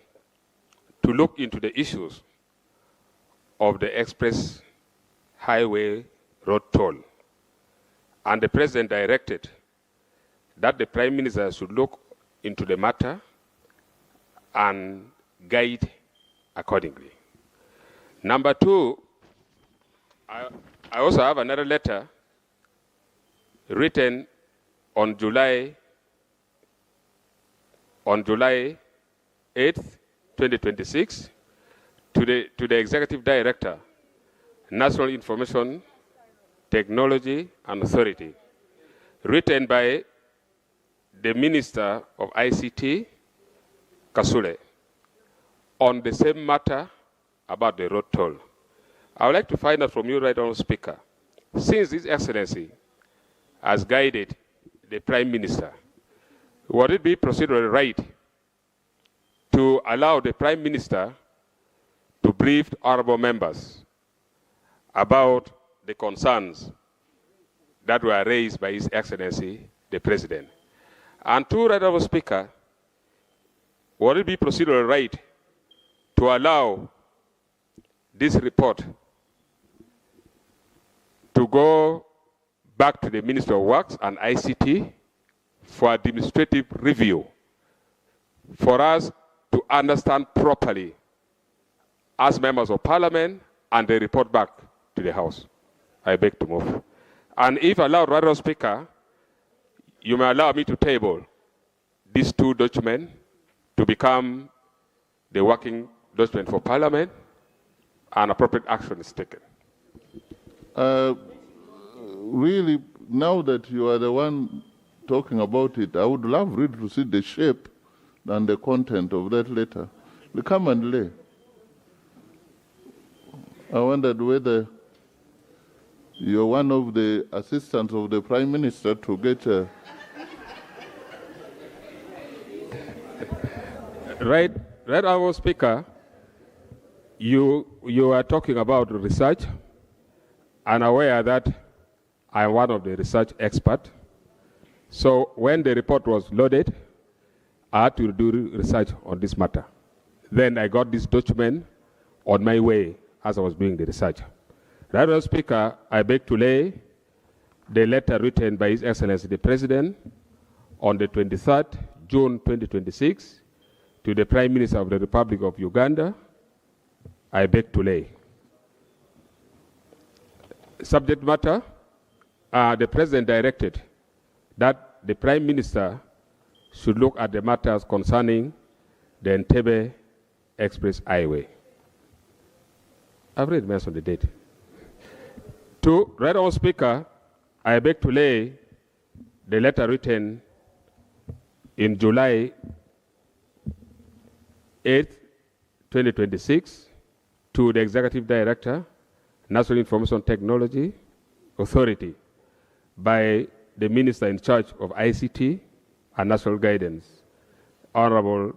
to look into the issues of the express highway road toll. And the President directed that the Prime Minister should look into the matter and guide accordingly. Number two, I also have another letter written on July 8th, 2026, to the Executive Director, National Information Technology and Authority, written by the Minister of ICT, Kasule, on the same matter about the road toll. I would like to find out from you, Right Honourable Speaker, since His Excellency has guided the Prime Minister, would it be procedurally right to allow the Prime Minister to brief honourable members about the concerns that were raised by His Excellency the President? And two, Right Honourable Speaker, would it be procedurally right to allow this report to go back to the Minister of Works and ICT for administrative review for us to understand properly as members of parliament, and they report back to the House. I beg to move. And if allowed, Madam Speaker, you may allow me to table these two documents to become the working document for parliament, and appropriate action is taken. Really, now that you are the one talking about it, I would love really to see the shape and the content of that letter. We come and lay. I wondered whether you're one of the assistants of the Prime Minister to get a... Right, Honourable Speaker, you are talking about research, and aware that I'm one of the research experts. So when the report was loaded, I had to do research on this matter. Then I got this document on my way as I was doing the research. Honourable Speaker, I beg to lay the letter written by His Excellency the President on the 23rd June 2026 to the Prime Minister of the Republic of Uganda. I beg to lay. Subject matter, the President directed that the Prime Minister should look at the matters concerning the NTV Express Highway. I've already mentioned the date. To Right Honourable Speaker, I beg to lay the letter written in July 8, 2026, to the Executive Director, National Information Technology Authority, by the Minister in charge of ICT and National Guidance, Honorable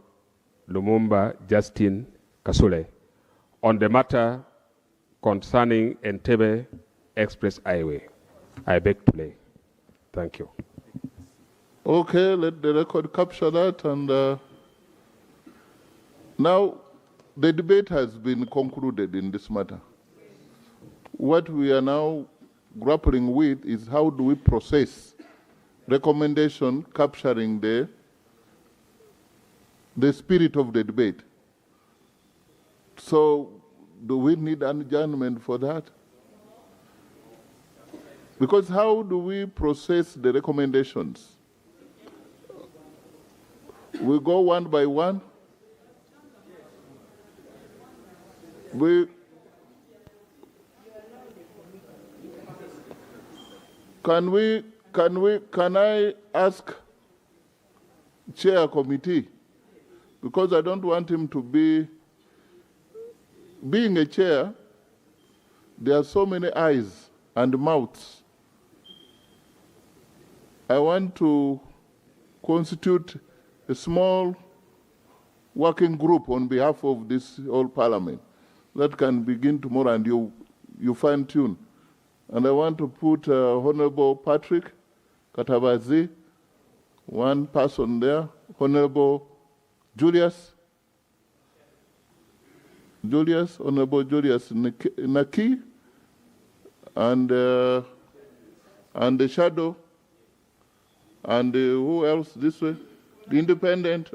Lumumba Justin Kasule, on the matter concerning Entebbe Express Highway. I beg to lay. Thank you. Okay, let the record capture that. And now the debate has been concluded in this matter. What we are now grappling with is how do we process recommendation capturing the spirit of the debate. So do we need an adjournment for that? Because how do we process the recommendations? We go one by one. Can I ask chair committee, because I don't want him to being a chair, there are so many eyes and mouths. I want to constitute a small working group on behalf of this whole parliament that can begin tomorrow, and you fine tune. And I want to put Honorable Patrick Katabazi, one person there, Honorable Julius, Honorable Julius Naki, and the shadow, and who else this way? The independent,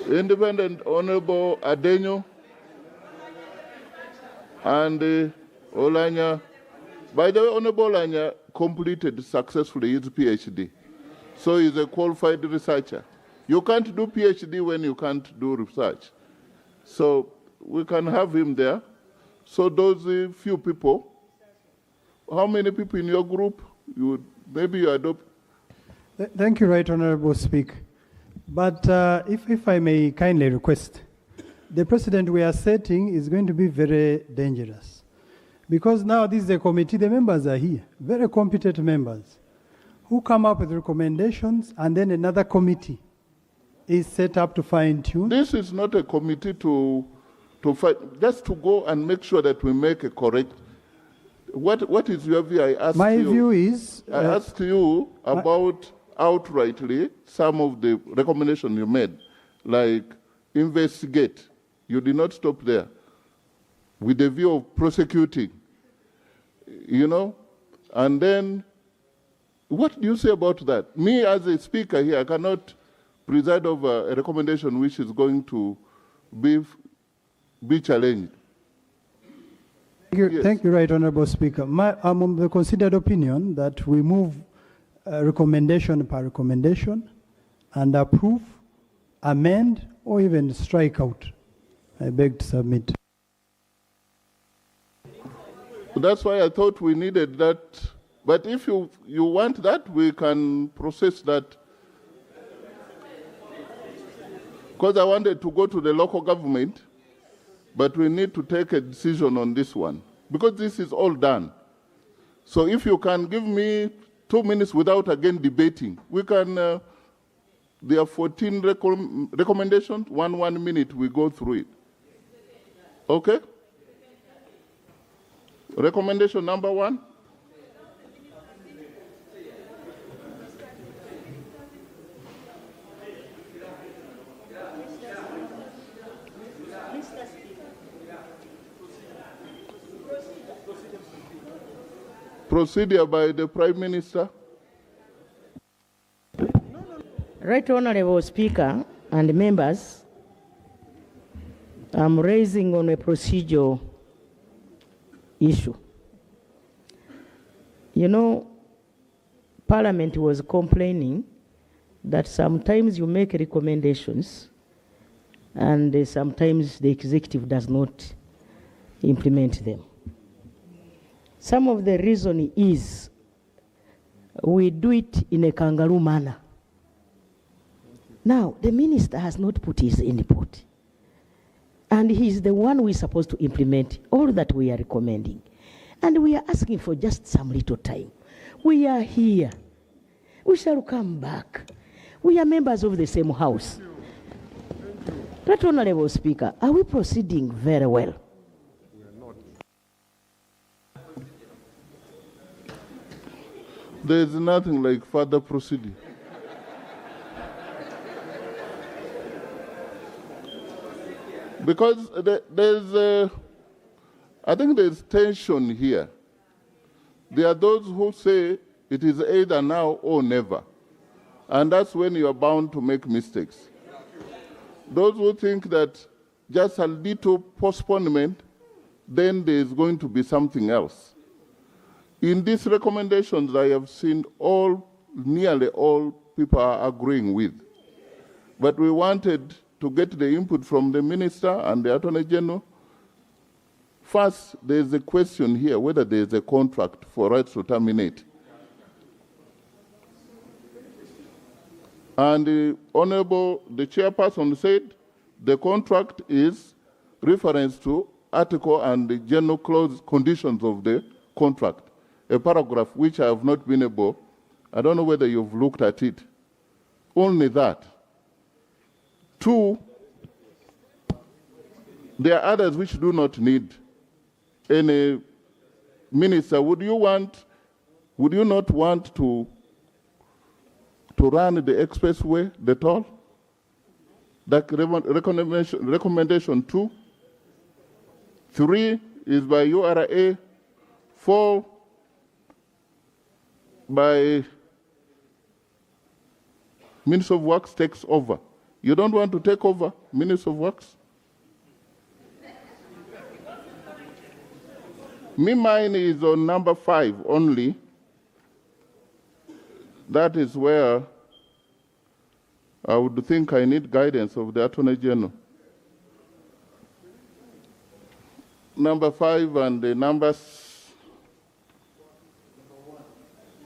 Independent Honorable Adenyo, and Olanya. By the way, Honorable Olanya completed successfully his PhD. So he's a qualified researcher. You can't do PhD when you can't do research. So we can have him there. So those few people, how many people in your group? Maybe you adopt? Thank you, Right Honorable Speaker. But if I may kindly request, the precedent we are setting is going to be very dangerous. Because now this is a committee, the members are here, very competent members, who come up with recommendations, and then another committee is set up to fine-tune. This is not a committee to fight, just to go and make sure that we make a correct. What is your view? I asked My view is... I asked you about outrightly some of the recommendations you made, like investigate. You did not stop there. With the view of prosecuting. you know, and then what do you say about that? Me as a speaker here, I cannot preside over a recommendation which is going to be challenged. Thank you, Right Honorable Speaker. I'm of the considered opinion that we move recommendation per recommendation and approve, amend, or even strike out. I beg to submit. That's why I thought we needed that. But if you want that, we can process that. Because I wanted to go to the local government, but we need to take a decision on this one. Because this is all done. So if you can give me 2 minutes without again debating, we can, there are 14 recommendations, 1 minute, we go through it. Okay? Recommendation number 1. Procedure by the Prime Minister. Right Honorable Speaker and members, I'm raising on a procedural issue. You know, Parliament was complaining that sometimes you make recommendations and sometimes the executive does not implement them. Some of the reason is we do it in a kangaroo manner. Now, the minister has not put his input. And he's the one who is supposed to implement all that we are recommending. And we are asking for just some little time. We are here. We shall come back. We are members of the same house. Right Honorable Speaker, are we proceeding very well? There is nothing like further proceeding. Because I think there's tension here. There are those who say it is either now or never. And that's when you are bound to make mistakes. Those who think that just a little postponement, then there is going to be something else. In these recommendations, I have seen nearly all people are agreeing with. But we wanted to get the input from the Minister and the Attorney General. First, there is a question here whether there is a contract for rights to terminate. And the chairperson said the contract is reference to article and the general clause conditions of the contract. A paragraph which I have not been able, I don't know whether you've looked at it. Only that. 2, there are others which do not need any minister. Would you not want to run the expressway, the toll? That recommendation 2. 3 is by URA. 4 by Minister of Works takes over. You don't want to take over, Minister of Works? Mine is on number 5 only. That is where I would think I need guidance of the Attorney General. Number 5 and the number